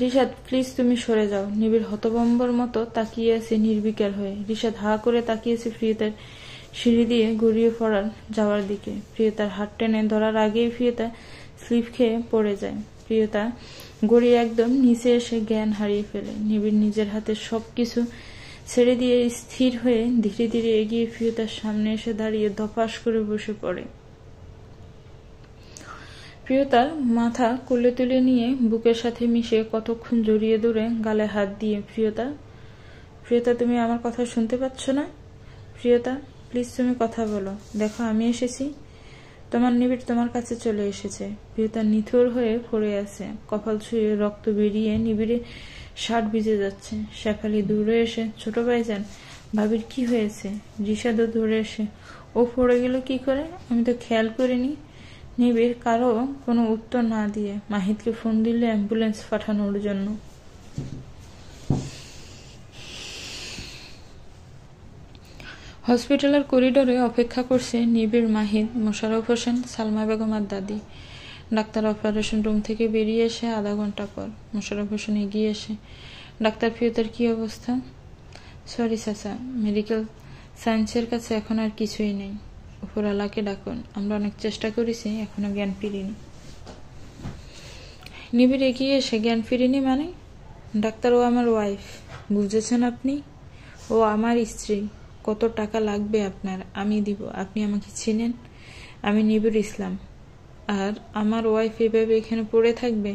রিশাদ প্লিজ তুমি সরে যাও। নিবিড় হতভম্বর মতো তাকিয়ে আছে নির্বিকার হয়ে। রিশাদ হা করে তাকিয়েছে প্রিয়তার সিঁড়ি দিয়ে গড়িয়ে পড়ার যাওয়ার দিকে। প্রিয়তার হাত টেনে ধরার আগেই প্রিয়তা স্লিপ খেয়ে পড়ে যায়। প্রিয়তা গড়িয়ে একদম নিচে এসে জ্ঞান হারিয়ে ফেলে। নিবিড় নিজের হাতে সবকিছু ছেড়ে দিয়ে স্থির হয়ে ধীরে ধীরে এগিয়ে প্রিয়তার সামনে এসে দাঁড়িয়ে ধপাস করে বসে পড়ে। প্রিয়তার মাথা কোলে তুলে নিয়ে বুকের সাথে মিশে কতক্ষণ জড়িয়ে ধরে গালে হাত দিয়ে, প্রিয়তা প্রিয়তা তুমি আমার কথা শুনতে পাচ্ছ না? প্রিয়তা প্লিজ তুমি কথা বলো, দেখো আমি এসেছি। তোমার নিবিড় তোমার কাছে চলে এসেছে। প্রিয়তা নিথর হয়ে পড়ে আছে, কপাল ছুঁয়ে রক্ত বেরিয়ে নিবিড়ে শার্ট ভিজে যাচ্ছে। শেফালি দূরে এসে, ছোট ভাইজান ভাবির কি হয়েছে? রিশাদও দূরে এসে, ও পড়ে গেল কি করে? আমি তো খেয়াল করিনি। নিবিড় কারো কোনো উত্তর না দিয়ে মাহিদকে ফোন দিল অ্যাম্বুলেন্স পাঠানোর জন্য। হসপিটালের করিডোরে অপেক্ষা করছে নিবিড়, মাহিদ, মোশাররফ হোসেন, সালমা বেগম আর দাদি। ডাক্তার অপারেশন রুম থেকে বেরিয়ে এসে আধা ঘন্টা পর মোশাররফ হোসেন এগিয়ে এসে, ডাক্তার প্রিয়তার কি অবস্থা? সরি চাচা, মেডিকেল সায়েন্সের কাছে এখন আর কিছুই নেই। উপরওয়ালাকে ডাকুন, আমরা অনেক চেষ্টা করেছি, এখনো জ্ঞান ফিরিনি। নিবিড় এগিয়ে এসে, জ্ঞান ফিরিনি মানে? ডাক্তার ও আমার ওয়াইফ, বুঝেছেন আপনি? ও আমার স্ত্রী। কত টাকা লাগবে আপনার? আমি দিব। আপনি আমাকে চিনেন? আমি নিবিড় ইসলাম। আর আমার ওয়াইফ এভাবে এখানে পড়ে থাকবে?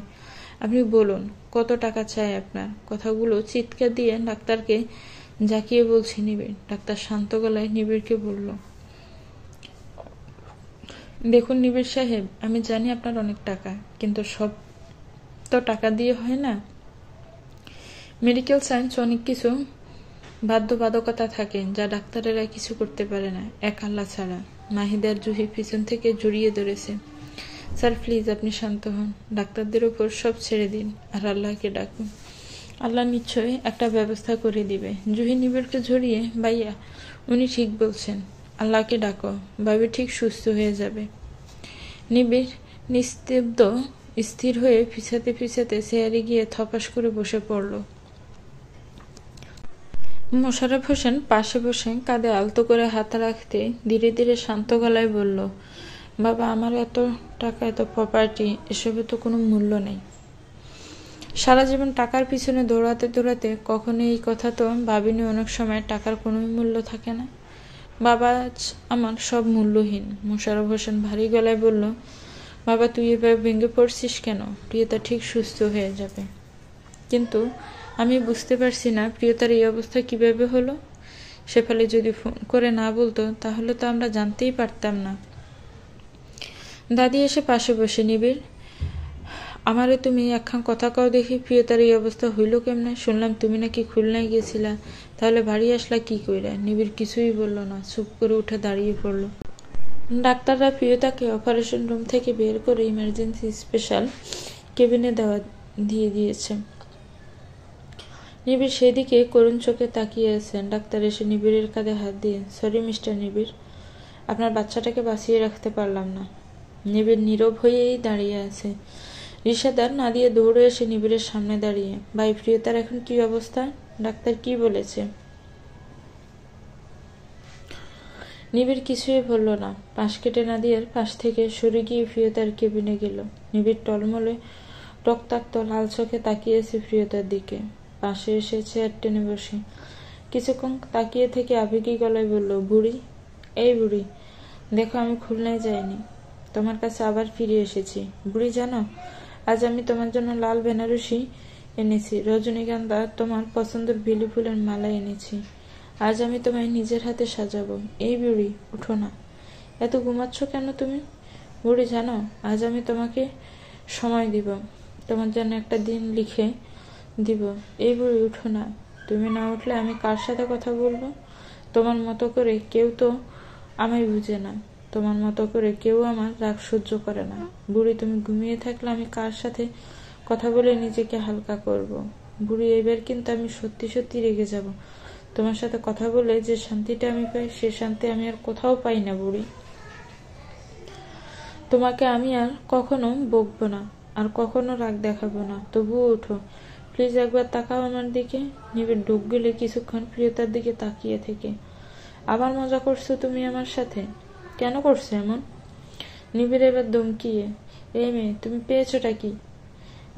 আপনি বলুন কত টাকা চাই আপনার? কথাগুলো চিৎকার দিয়ে ডাক্তারকে জাকিয়ে বলছে নিবিড়। ডাক্তার শান্ত গলায় নিবিড়কে বলল, দেখুন নিবিড় সাহেব, আমি জানি আপনার অনেক টাকা, কিন্তু সব তো টাকা দিয়ে হয় না। মেডিকেল সায়েন্স অনেক কিছু বাধ্যবাধকতা থাকে যা ডাক্তারেরা কিছু করতে পারে না, এক আল্লাহ ছাড়া। মাহিদ আর জুহি পিছন থেকে জড়িয়ে ধরেছে। স্যার প্লিজ আপনি শান্ত হন, ডাক্তারদের উপর সব ছেড়ে দিন আর আল্লাহকে ডাকুন, আল্লাহ নিশ্চয়ই একটা ব্যবস্থা করে দিবে। জুহি নিবিড়কে ঝরিয়ে, ভাইয়া উনি ঠিক বলছেন, আল্লাহকে ডাকো, ভাবি ঠিক সুস্থ হয়ে যাবে। নিবিড় নিস্তব্ধ স্থির হয়ে পিছাতে পিছাতে চেয়ারে গিয়ে থপাস করে বসে পড়ল। মোশাররফ হোসেন পাশে বসে কাঁধে আলতো করে হাত রাখতে ধীরে ধীরে শান্ত গলায় বলল, বাবা আমার এত টাকা, এত প্রপার্টি, এসবের তো কোনো মূল্য নেই। সারা জীবন টাকার পিছনে দৌড়াতে দৌড়াতে কখনো এই কথা তো ভাবিনি অনেক সময় টাকার কোনো মূল্য থাকে না। বাবা আমার সব মূল্যহীন। মোশাররফ হোসেন ভারী গলায় বলল, বাবা তুই এভাবে ভেঙে পড়ছিস কেন? প্রিয়তা ঠিক সুস্থ হয়ে যাবে। কিন্তু আমি বুঝতে পারছি না প্রিয়তার এই অবস্থা কিভাবে হলো। শেফালি যদি ফোন করে না বলতো তাহলে তো আমরা জানতেই পারতাম না। দাদি এসে পাশে বসে, নিবিড় আমারে তুমি একখান কথা কও দেখি, প্রিয়তার এই অবস্থা হইল কেমনে? শুনলাম তুমি নাকি খুলনায় গেছিলা, তাহলে বাড়ি আসলা কি কইরা? নিবিড় কিছুই বলল না, চুপ করে উঠে দাঁড়িয়ে পড়ল। ডাক্তাররা প্রিয়তাকে অপারেশন রুম থেকে বের করে ইমার্জেন্সি স্পেশাল কেবিনে দিয়ে দিয়েছে। নিবিড় সেদিকে করুণ চোখে তাকিয়ে আছেন। ডাক্তার এসে নিবিড়ের কাঁধে হাত দিয়ে, সরি মিস্টার নিবিড়, আপনার বাচ্চাটাকে বাঁচিয়ে রাখতে পারলাম না। নিবিড় নীরব হয়েই দাঁড়িয়ে আছে। রিশাদার নাদিয়া দৌড়ে এসে নিবিড়ের সামনে দাঁড়িয়ে, ভাই প্রিয়তার এখন কি অবস্থা? ডাক্তার কি বলেছে? নিবিড় কিছুই বলল না। পাশ কেটে নাদিয়ার পাশ থেকে সরে গিয়ে প্রিয়তার কেবিনে গেল। নিবিড় টলমলে রক্তাক্ত লাল চোখে তাকিয়েছে প্রিয়তার দিকে। পাশে এসে চেয়ার টেনে বসে কিছুক্ষণ তাকিয়ে থেকে আবেগী গলায় বলল, বুড়ি, এই বুড়ি, দেখো আমি খুলনায় যাইনি, তোমার কাছে আবার ফিরে এসেছি। বুড়ি জানো, আজ আমি তোমার জন্য লাল বেনারসি এনেছি, রজনীগন্ধা তোমার পছন্দের বেলি ফুলের মালা এনেছি। আজ আমি তোমায় নিজের হাতে সাজাবো। এই বুড়ি, উঠো না, এত ঘুমাচ্ছ কেন তুমি? বুড়ি জানো, আজ আমি তোমাকে সময় দিব, তোমার জন্য একটা দিন লিখে দিব। এই বুড়ি, উঠো না, তুমি না উঠলে আমি কার সাথে কথা বলবো? তোমার মতো করে কেউ তো আমায় বুঝে না, তোমার মতো করে কেউ আমার রাগ সহ্য করে না। বুড়ি, তুমি ঘুমিয়ে থাকলে আমি কার সাথে কথা বলে নিজেকে হালকা করব? বুড়ি, এবার কিন্তু আমি সত্যি সত্যি রেগে যাব। তোমার সাথে কথা বলে যে শান্তিটা আমি পাই, সে শান্তি আমি আর কোথাও পাই না। বুড়ি, তোমাকে আমি আর কখনো বকবো না, আর কখনো রাগ দেখাবো না, তবুও উঠো প্লিজ, একবার তাকাও আমার দিকে। নিবিড় ঢুক গেলে কিছুক্ষণ প্রিয়তার দিকে তাকিয়ে থেকে, আবার মজা করছো তুমি আমার সাথে? কেন করছো এমন? নিবিড় এবার ধমকিয়ে, এই মেয়ে, তুমি পেয়েছোটা কি?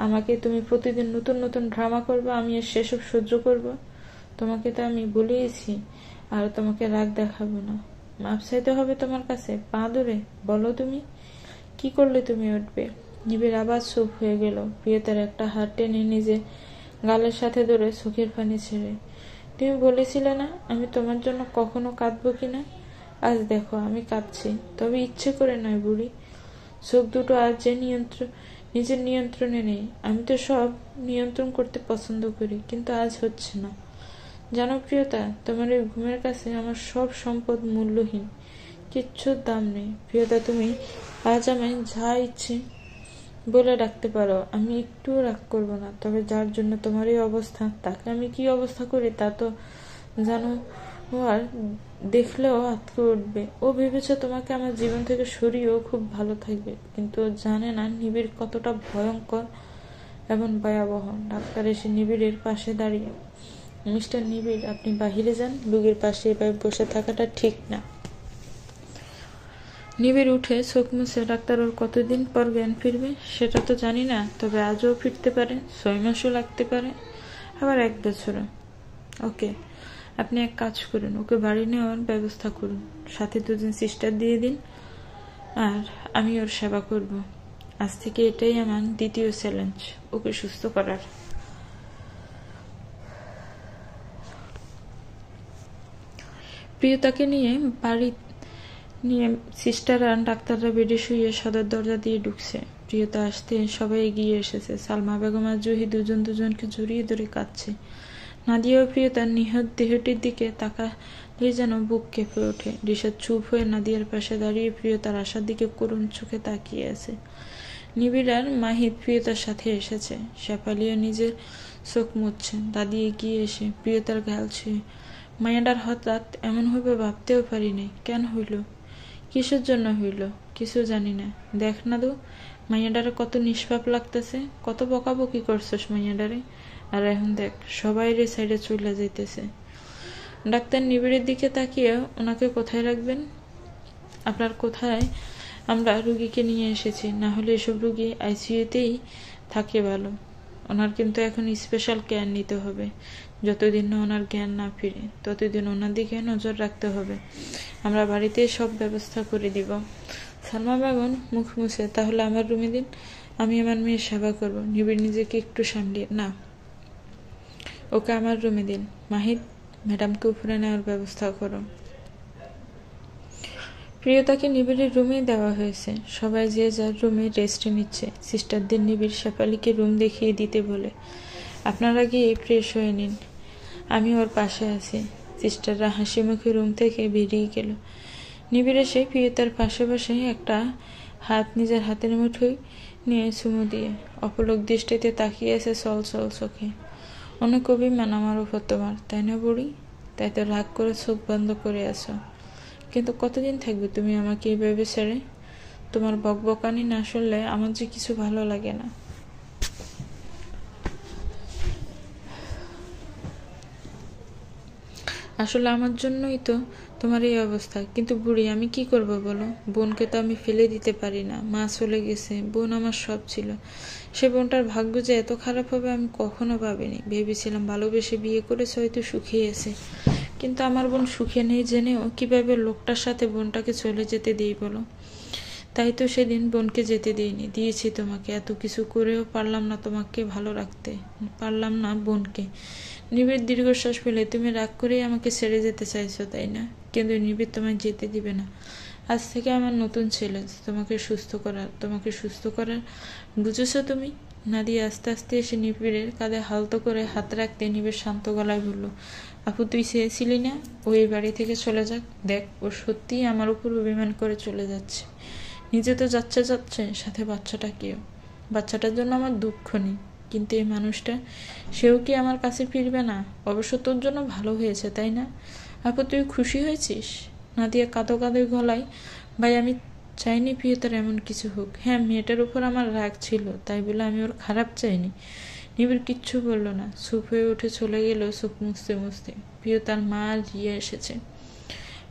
আমাকে তুমি প্রতিদিন নতুন নতুন ড্রামা করবো, আমি আর সেসব সহ্য করব? তোমাকে তো আমি বলিয়েছি আর তোমাকে রাগ দেখাবো না। মাপ চাইতে হবে তোমার কাছে, পা ধরে বলো তুমি কি করলে তুমি উঠবে? নিবিড় আবার চুপ হয়ে গেল। প্রিয়তার একটা হাত টেনে নিজে গালের সাথে ধরে চোখের পানি ছেড়ে, তুমি বলেছিলে না আমি তোমার জন্য কখনো কাঁদবো কিনা? আজ দেখো আমি কাঁদছি, তবে ইচ্ছে করে নয়। বুড়ি, চোখ দুটো আজ যে নিজের নিয়ন্ত্রণে নেই। আমি তো সব নিয়ন্ত্রণ করতে পছন্দ করি, কিন্তু আজ হচ্ছে না। জানো প্রিয়তা, তোমার ওই ঘুমের কাছে আমার সব সম্পদ মূল্যহীন, কিচ্ছুর দাম নেই। প্রিয়তা, তুমি আজ আমায় যা ইচ্ছে বলে ডাকতে পারো, আমি একটুও রাগ করবো না। তবে যার জন্য তোমার এই অবস্থা, তাকে আমি কি অবস্থা করি তা তো জানো, ও আর দেখলেও আটকে উঠবে। ও ভেবেছে তোমাকে আমার জীবন থেকে সরিয়েও খুব ভালো থাকবে, কিন্তু ও জানে না নিবিড় কতটা ভয়ঙ্কর এবং ভয়াবহ। ডাক্তার এসে নিবিড়ের পাশে দাঁড়িয়ে, মিস্টার নিবিড়, আপনি বাহিরে যান, রোগীর পাশে এভাবে বসে থাকাটা ঠিক না। নিবিড় উঠে চোখ মুছে, ডাক্তার, ওর কতদিন পর জ্ঞান ফিরবে সেটা তো জানি না, তবে আজও ফিরতে পারে, 6 মাসও লাগতে পারে, আবার 1 বছরও। ওকে, আপনি এক কাজ করুন, ওকে বাড়ি নেওয়ার ব্যবস্থা করুন, সাথে 2 জন সিস্টার দিয়ে দিন, আর আমি ওর সেবা করব। আজ থেকে এটাই আমার দ্বিতীয় চ্যালেঞ্জ, ওকে সুস্থ করার। প্রিয়তাকে নিয়ে বাড়ি নিয়ে সিস্টার আর ডাক্তাররা বেডে শুয়ে সদর দরজা দিয়ে ঢুকছে। প্রিয়তা আসতে সবাই এগিয়ে এসেছে। সালমা বেগম আর জুহি দুজনকে জড়িয়ে ধরে কাঁদছে। নাদিয়া ও প্রিয়তার নিহত দেহটির দিকে তাকালে যেন বুক কেঁপে ওঠে। রিশাদ চুপ হয়ে নাদিয়ার পাশে দাঁড়িয়ে প্রিয়তার আশার দিকে করুণ চোখে তাকিয়ে আছে। নিবিড় আর মাহিদ প্রিয়তার সাথে এসেছে। শেফালিও নিজের চোখ মুছছে। দাদি এগিয়ে এসে প্রিয়তার গাল ছুঁয়ে, মায়াডার হঠাৎ এমন হইবে ভাবতেও পারি নাই। কেন হইল, কিসের জন্য হইল, কিছু জানি না। দেখ না দু, মাইয়াডারে কত নিষ্পাপ লাগতেছে, কত বকাবকি করছস মাইয়াডারে, আর এখন দেখ সবাই রে সাইডে চলে যাইতেছে। ডাক্তার নিবিড়ের দিকে তাকিয়ে, ওনাকে কোথায় রাখবেন? আপনার কোথায় আমরা রুগীকে নিয়ে এসেছি, না হলে এসব রুগী আইসিইউতেই থাকে ভালো। ওনার কিন্তু এখন স্পেশাল কেয়ার নিতে হবে। যতদিন না ওনার জ্ঞান না ফিরে, ততদিন ওনার দিকে নজর রাখতে হবে। আমরা বাড়িতেই সব ব্যবস্থা করে দিব। সালমা বেগম মুখ মুছে, তাহলে আমার রুমে দিন, আমি আমার মেয়ের সেবা করব। নিবিড় নিজেকে একটু সামলিয়ে, না, ওকে আমার রুমে দিন। মাহিদ, ম্যাডামকে উপরে নেওয়ার ব্যবস্থা করো। প্রিয়তাকে নিবিড়ের রুমেই দেওয়া হয়েছে। সবাই যে যার রুমে রেস্টে নিচ্ছে। সিস্টারদের নিবিড় শেফালিকে রুম দেখিয়ে দিতে বলে, আপনারা গিয়ে ফ্রেশ হয়ে নিন, আমি ওর পাশে আছি। সিস্টাররা হাসি মুখে রুম থেকে বেরিয়ে গেল। নিবিড় এসে প্রিয়তার পাশে বসে একটা হাত নিজের হাতের মুঠোয় নিয়ে চুমু দিয়ে অপলক দৃষ্টিতে তাকিয়ে আছে চল চোখে। অনেক অভিমান আমার উপর তোমার, তাই না বুড়ি? তাই তো রাগ করে চোখ বন্ধ করে আছো। কিন্তু কতদিন থাকবে তুমি আমাকে এইভাবে ছেড়ে? তোমার বকবকানি না শুনলে আমার যে কিছু ভালো লাগে না। আসলে আমার জন্যই তো তোমার এই অবস্থা। কিন্তু বুড়ি, আমি কি করব বলো? বোনকে তো আমি ফেলে দিতে পারি না। মা চলে গেছে, বোন আমার সব ছিল। সে বোনটার ভাগ্য যে এত খারাপ হবে আমি কখনো ভাবিনি। ভেবেছিলাম ভালোবেসে বিয়ে করেছে, হয়তো সুখী আছে। কিন্তু আমার বোন সুখে নেই জেনেও কিভাবে লোকটার সাথে বোনটাকে চলে যেতে দিই বলো? তাই তো সেদিন বোনকে যেতে দিইনি, দিয়েছি তোমাকে। এত কিছু করেও পারলাম না তোমাকে ভালো রাখতে, পারলাম না বোনকে। নিবিড় দীর্ঘশ্বাস ফেলে, তুমি রাগ করেই আমাকে ছেড়ে যেতে চাইছো তাই না? কিন্তু নিবিড় তোমায় যেতে দিবে না। আজ থেকে আমার নতুন চ্যালেঞ্জ, তোমাকে সুস্থ করার বুঝেছো তুমি? নাদিয়া আস্তে আস্তে এসে নিবিড়ের কাঁধে হালতো করে হাত রাখতে নিবিড় শান্ত গলায় বলল, আপু তুই চেয়েছিলি না ও এই বাড়ি থেকে চলে যাক? দেখ, ও সত্যিই আমার উপর অভিমান করে চলে যাচ্ছে। নিজে তো যাচ্ছে সাথে বাচ্চাটাকেও। বাচ্চাটার জন্য আমার দুঃখ নেই, কিন্তু এই মানুষটা, সেও কি আমার কাছে ফিরবে না? অবশ্য তোর জন্য ভালো হয়েছে তাই না? আপু তুই খুশি হয়েছিস? নাদিয়া কাঁদো কাঁদো গলায়, ভাই আমি চাইনি প্রিয়তার এমন কিছু হোক। হ্যাঁ, মেয়েটার উপর আমার রাগ ছিল, তাই বলে আমি ওর খারাপ চাইনি। নিবিড় কিচ্ছু বলল না, চুপ হয়ে উঠে চলে গেল চোখ মুছতে মুছতে। প্রিয়তার মা আর রিয়া এসেছে।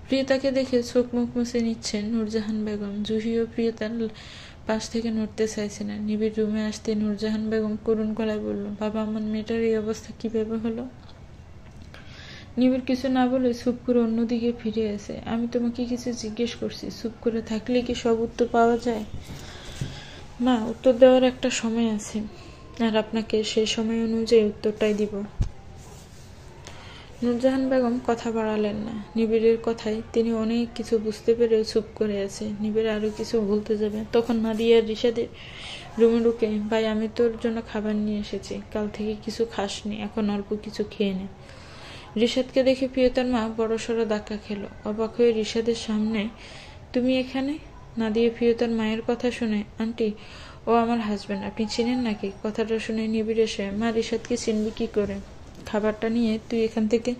প্রিয়তাকে দেখে চোখ মুখ মুছে নিচ্ছেন নূরজাহান বেগম। জুহিও প্রিয়তার পাশ থেকে নড়তে চাইছে না। নিবিড় রুমে আসতে নূরজাহান বেগম করুণ গলায় বলল, বাবা আমার মেয়েটার এই অবস্থা কিভাবে হলো? নিবিড় কিছু না বলে চুপ করে অন্যদিকে ফিরে আসে। আমি তোমাকে কিছু জিজ্ঞেস করছি, চুপ করে থাকলে কি সব উত্তর পাওয়া যায়? মা, উত্তর দেওয়ার একটা সময় আছে, আর আপনাকে সেই সময় অনুযায়ী উত্তরটাই দিব। নূরজাহান বেগম কথা বাড়ালেন না। নিবিড়ের কথায় তিনি অনেক কিছু বুঝতে পেরেও চুপ করে আছে। নিবিড় আরো কিছু বলতে যাবে, তখন নাদিয়া রিশাদের রুমে ঢুকে, ভাই আমি তোর জন্য খাবার নিয়ে এসেছি, কাল থেকে কিছু খাসনি, এখন অল্প কিছু খেয়ে নে। রিশাদকে দেখে প্রিয়তার মা বড়সড় ধাক্কা খেলো। অবাক হয়ে রিশাদের সামনে, তুমি এখানে? নাদিয়া প্রিয়তার মায়ের কথা শুনে, আন্টি ও আমার হাজবেন্ড, আপনি চিনেন নাকি? কথাটা শুনে নিবিড় এসে, মা রিশাদকে চিনবি কি করে? খাবারটা নিয়ে তুই এখান থেকে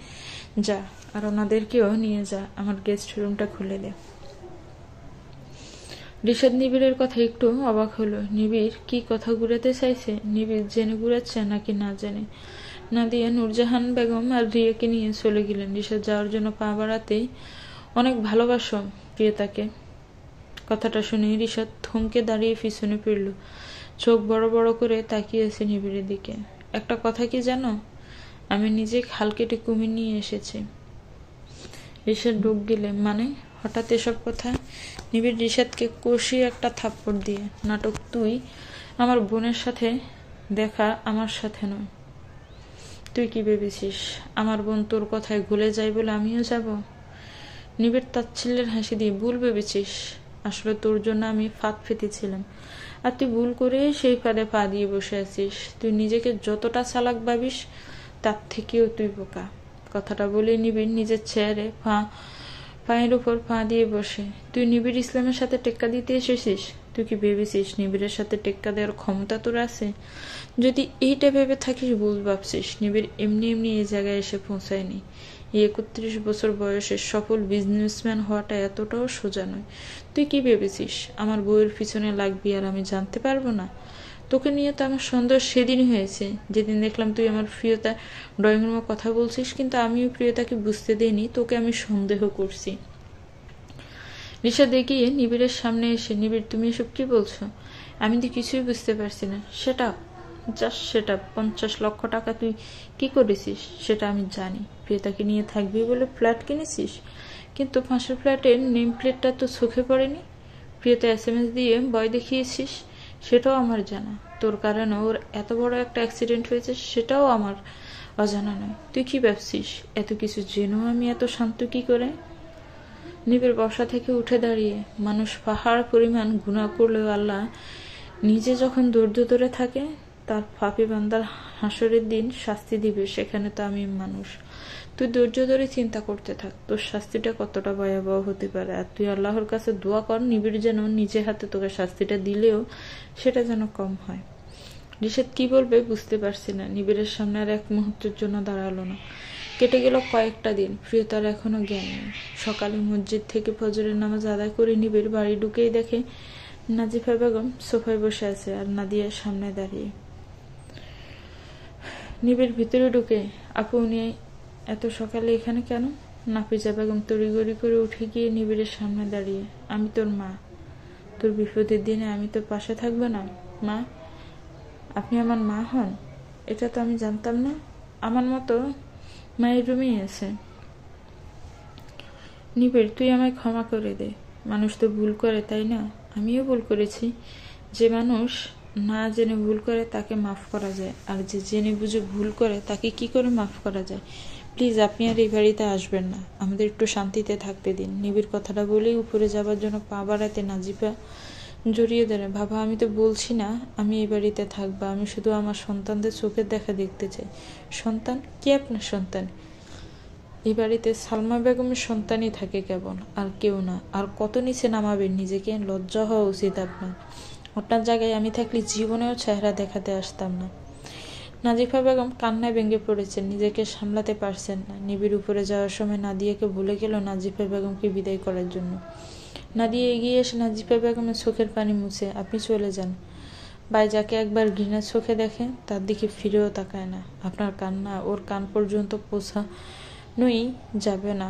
যা, আর ওনাদেরকেও নিয়ে যা, আমার গেস্ট রুমটা খুলে দে। রিশাদ নিবিড়ের কথা একটু অবাক হলো। নিবিড় কি কথা ঘুরাতে চাইছে? নিবিড় জেনে ঘুরাচ্ছে নাকি না জেনে? নাদিয়া নূরজাহান বেগম আর রিয়াকে নিয়ে চলে গেলেন। রিশাদ যাওয়ার জন্য পা বাড়াতেই, অনেক ভালোবাসো প্রিয়তাকে? কথাটা শুনে রিশাদ থমকে দাঁড়িয়ে পিছনে ফিরল, চোখ বড় বড় করে তাকিয়েছে নিবিড়ের দিকে। একটা কথা কি জানো, আমি নিজে খাল কেটে কুমির নিয়ে এসেছি। রিশাদ ঢুক গেলে, মানে হঠাৎ এসব কথা? নিবিড় রিশাদকে কষিয়ে একটা থাপ্পড় দিয়ে, নাটক তুই আমার বোনের সাথে দেখা, আমার সাথে নয়। তুই কি ভেবেছিস আমার বোন তোর কথায় ভুলে যায় বলে আমিও যাব? নিবিড় তাচ্ছিল্যের হাসি দিয়ে, ভুল ভেবেছিস? আসলে তোর জন্য আমি ফাঁদ পেতেছিলাম, আর তুই ভুল করে সেই ফাঁদে পা দিয়ে বসে আছিস। তুই নিজেকে যতটা চালাক ভাবিস তার থেকেও তুই বোকা। কথাটা বলে নিবিড় নিজের চেয়ারে পায়ের উপর পা দিয়ে বসে, তুই নিবিড় ইসলামের সাথে টেক্কা দিতে এসেছিস? তুই কি ভেবেছিস নিবিড়ের সাথে টেক্কা দেওয়ার ক্ষমতা তোর আছে? যদি এইটা ভেবে থাকিস ভুল ভাবছিস। নিবিড় এমনি এমনি এই জায়গায় এসে পৌঁছায়নি। এই 31 বছর বয়সে সফল বিজনেসম্যান হওয়াটা এতটাও সোজা নয়। তুই কি ভেবেছিস আমার বউয়ের পিছনে লাগবি আর আমি জানতে পারবো না? তোকে নিয়ে তো আমার সন্দেহ সেদিনই হয়েছে, যেদিন দেখলাম তুই আমার প্রিয়তা ড্রয়িং রুমে কথা বলছিস, কিন্তু আমিও প্রিয়তাকে বুঝতে দিইনি তোকে আমি সন্দেহ করছি। রিশাদ এগিয়ে নিবিড়ের সামনে এসে, নিবিড় তুমি এসব কি বলছো? আমি তো কিছুই বুঝতে পারছি না। সেটা 50 লক্ষ টাকা তুই কি করেছিস সেটা আমি জানি। প্রিয়তাকে নিয়ে থাকবি বলে ফ্ল্যাট কিনেছিস, কিন্তু পাশের ফ্ল্যাটের নেম প্লেটটা তো চোখে পড়েনি। প্রিয়তা SMS দিয়ে ভয় দেখিয়েছিস, সেটাও আমার জানা। তোর কারণে ওর এত বড় একটা অ্যাক্সিডেন্ট হয়েছে, সেটাও আমার অজানা নয়। তুই কি ভাবছিস এত কিছু জেনেও আমি এত শান্ত কি করে? নিবিড় বসা থেকে উঠে দাঁড়িয়ে, মানুষ পাহাড় পরিমাণ গুনাহ করলেও আল্লাহ নিজে যখন ধৈর্য ধরে থাকে, তার পাপী বান্দার হাসরের দিন শাস্তি দিবে, সেখানে তো আমি মানুষ। তুই ধৈর্য ধরে চিন্তা করতে থাক তোর শাস্তিটা কতটা ভয়াবহ হতে পারে, আর তুই আল্লাহর কাছে দোয়া কর নিবিড় যেন নিজে হাতে তোকে শাস্তিটা দিলেও সেটা যেন কম হয়। রিশাদ কি বলবে বুঝতে পারছি না। নিবিড়ের সামনে আর এক মুহূর্তের জন্য দাঁড়ালো না। কেটে গেল কয়েকটা দিন। প্রিয়তার এখনো জ্ঞান নেই। সকালে মসজিদ থেকে ফজরের নামাজ আদায় করে নিবিড় বাড়ি ঢুকেই দেখে নাজিফা বেগম সোফায় বসে আছে আর নাদিয়ার সামনে দাঁড়িয়ে। নিবিড় ভিতরে ঢুকে, আপু উনি এত সকালে এখানে কেন? নাফিজা বেগম তড়িঘড়ি করে উঠে গিয়ে নিবিড়ের সামনে দাঁড়িয়ে। আমি তোর মা, তোর বিপদের দিনে আমি তোর পাশে থাকবো না? মা, আপনি আমার মা হন? এটা তো আমি জানতাম না। আমার মতো মায়ের রুমেই আছে। নিবিড়, তুই আমায় ক্ষমা করে দে। মানুষ তো ভুল করে, তাই না? আমিও ভুল করেছি। যে মানুষ না জেনে ভুল করে তাকে মাফ করা যায়, আর যে জেনে বুঝে ভুল করে তাকে কি করে মাফ করা যায়? প্লিজ আপনি আর এই বাড়িতে আসবেন না, আমাদের একটু শান্তিতে থাকতে দিন। নিবিড় কথাটা বলেই উপরে যাবার জন্য পা বাড়াতে নাজিফা জড়িয়ে ধরে। বাবা, আমি তো বলছি না আমি এই বাড়িতে থাকবো, আমি শুধু আমার সন্তানদের চোখের দেখা দেখতে চাই। সন্তান? কি আপনার সন্তান? এই বাড়িতে সালমা বেগমের সন্তানই থাকে কেবল, আর কেউ না। আর কত নিচে নামাবেন নিজেকে? লজ্জা হওয়া উচিত আপনার। আপনার জায়গায় আমি থাকলে জীবনেও চেহারা দেখাতে আসতাম না। নাজিফা বেগম কান্নায় ভেঙে পড়েছেন, নিজেকে সামলাতে পারছেন না। নিবিড় উপরে যাওয়ার সময় নাদিয়াকে ভুলে গেল নাজিফা বেগমকে বিদায় করার জন্য। নাদিয়া এগিয়ে এসে নাজিফা বেগমের চোখের পানি মুছে, আপনি চলে যান। ভাই যাকে একবার ঘৃণার চোখে দেখে তার দিকে ফিরেও তাকায় না। আপনার কান্না ওর কান পর্যন্ত পৌঁছানোই যাবে না।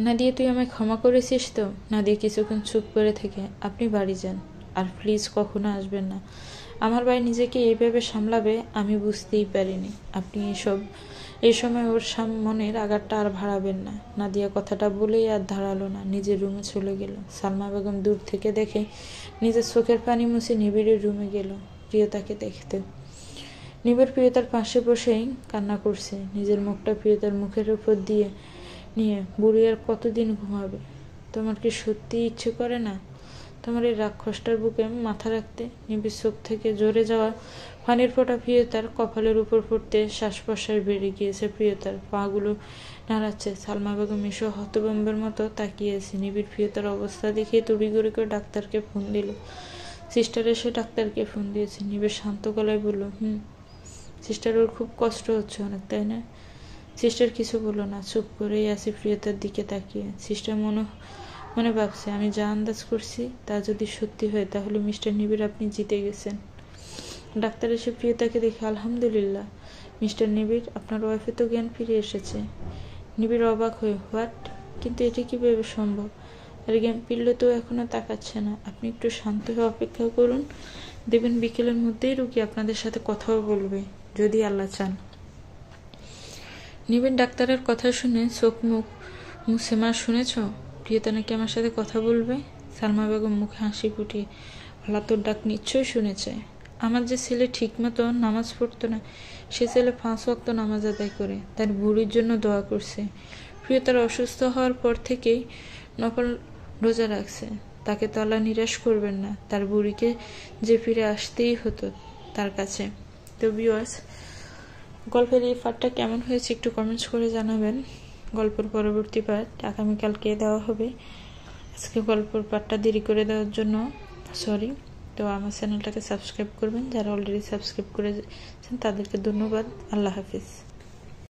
নাদিয়া, তুই আমায় ক্ষমা করেছিস তো? নাদিয়া কিছুক্ষণ চুপ করে থেকে, আপনি বাড়ি যান, আর প্লিজ কখনো আসবেন না। আমার ভাই নিজেকে এইভাবে সামলাবে আমি বুঝতেই পারিনি। আপনি এই সময় ওর মনের আঘাতটা আর ভাড়াবেন না। নাদিয়া কথাটা বলেই আর দাঁড়ালো না, নিজের রুমে চলে গেল। সালমা বেগম দূর থেকে দেখে নিজের চোখের পানি মুছে নিবিড়ের রুমে গেল প্রিয়তাকে দেখতে। নিবিড় প্রিয়তার পাশে বসেই কান্না করছে, নিজের মুখটা প্রিয়তার মুখের উপর দিয়ে নিয়ে। বুড়ি আর কতদিন ঘুমাবে? তোমার কি সত্যি ইচ্ছে করে না তোমার এই রাক্ষসটার বুকে মাথা রাখতে? নিবিড় চোখ থেকে ঝরে যাওয়া পানির ফোঁটা প্রিয়তার কপালের উপর পড়তে শ্বাস প্রশ্বাস বেড়ে গিয়েছে। প্রিয়তার পাগুলো নাড়াচ্ছে। সালমা বেগম এসে হতভম্বের মতো তাকিয়েছে। নিবিড় প্রিয়তার অবস্থা দেখে তড়িঘড়ি করে ডাক্তারকে ফোন দিল। সিস্টার এসে ডাক্তারকে ফোন দিয়েছে। নিবিড় শান্ত গলায় বলল, সিস্টার, ওর খুব কষ্ট হচ্ছে অনেক, তাই না? সিস্টার কিছু বলল না, চুপ করেই আছে প্রিয়তার দিকে তাকিয়ে। সিস্টার মনে ভাবছে, আমি যা আন্দাজ করছি তা যদি সত্যি হয় তাহলে মিস্টার নিবিড় আপনি জিতে গেছেন। ডাক্তার এসে প্রিয়তাকে দেখে, আলহামদুলিল্লাহ মিস্টার নিবিড়, আপনার ওয়াইফে তো জ্ঞান ফিরে এসেছে। নিবিড় অবাক হয়ে, হোয়াট? কিন্তু এটি কিভাবে সম্ভব? আর জ্ঞান ফিরলে তো এখনো তাকাচ্ছে না। আপনি একটু শান্ত হয়ে অপেক্ষা করুন, দেখবেন বিকেলের মধ্যেই রুগী আপনাদের সাথে কথাও বলবে, যদি আল্লাহ চান। নিবিড় ডাক্তারের কথা শুনে চোখ মুখ মুছে, মা শুনেছ? প্রিয়তা নাকি আমার সাথে কথা বলবে। সালমা বেগম মুখে হাসি ফুটিয়ে, আল্লাহ তোর ডাক নিশ্চয়ই শুনেছে। আমার যে ছেলে ঠিকমতো নামাজ পড়তো না, সে ছেলে 5 ওয়াক্ত নামাজ আদায় করে, তার বুড়ির জন্য দোয়া করছে। প্রিয়তার অসুস্থ হওয়ার পর থেকেই নকল রোজা রাখছে। তাকে তো আল্লাহ নিরাশ করবেন না, তার বুড়িকে যে ফিরে আসতেই হতো তার কাছে। তো ভিউয়ার্স, গল্পের এই পার্টটা কেমন হয়েছে একটু কমেন্টস করে জানাবেন। গল্পের পরবর্তী পার্ট আগামীকালকে দেওয়া হবে। আজকে গল্পের পার্টটা দেরি করে দেওয়ার জন্য সরি। তো আমার চ্যানেলটাকে সাবস্ক্রাইব করবেন, যারা অলরেডি সাবস্ক্রাইব করেছেন তাদেরকে ধন্যবাদ। আল্লাহ হাফিজ।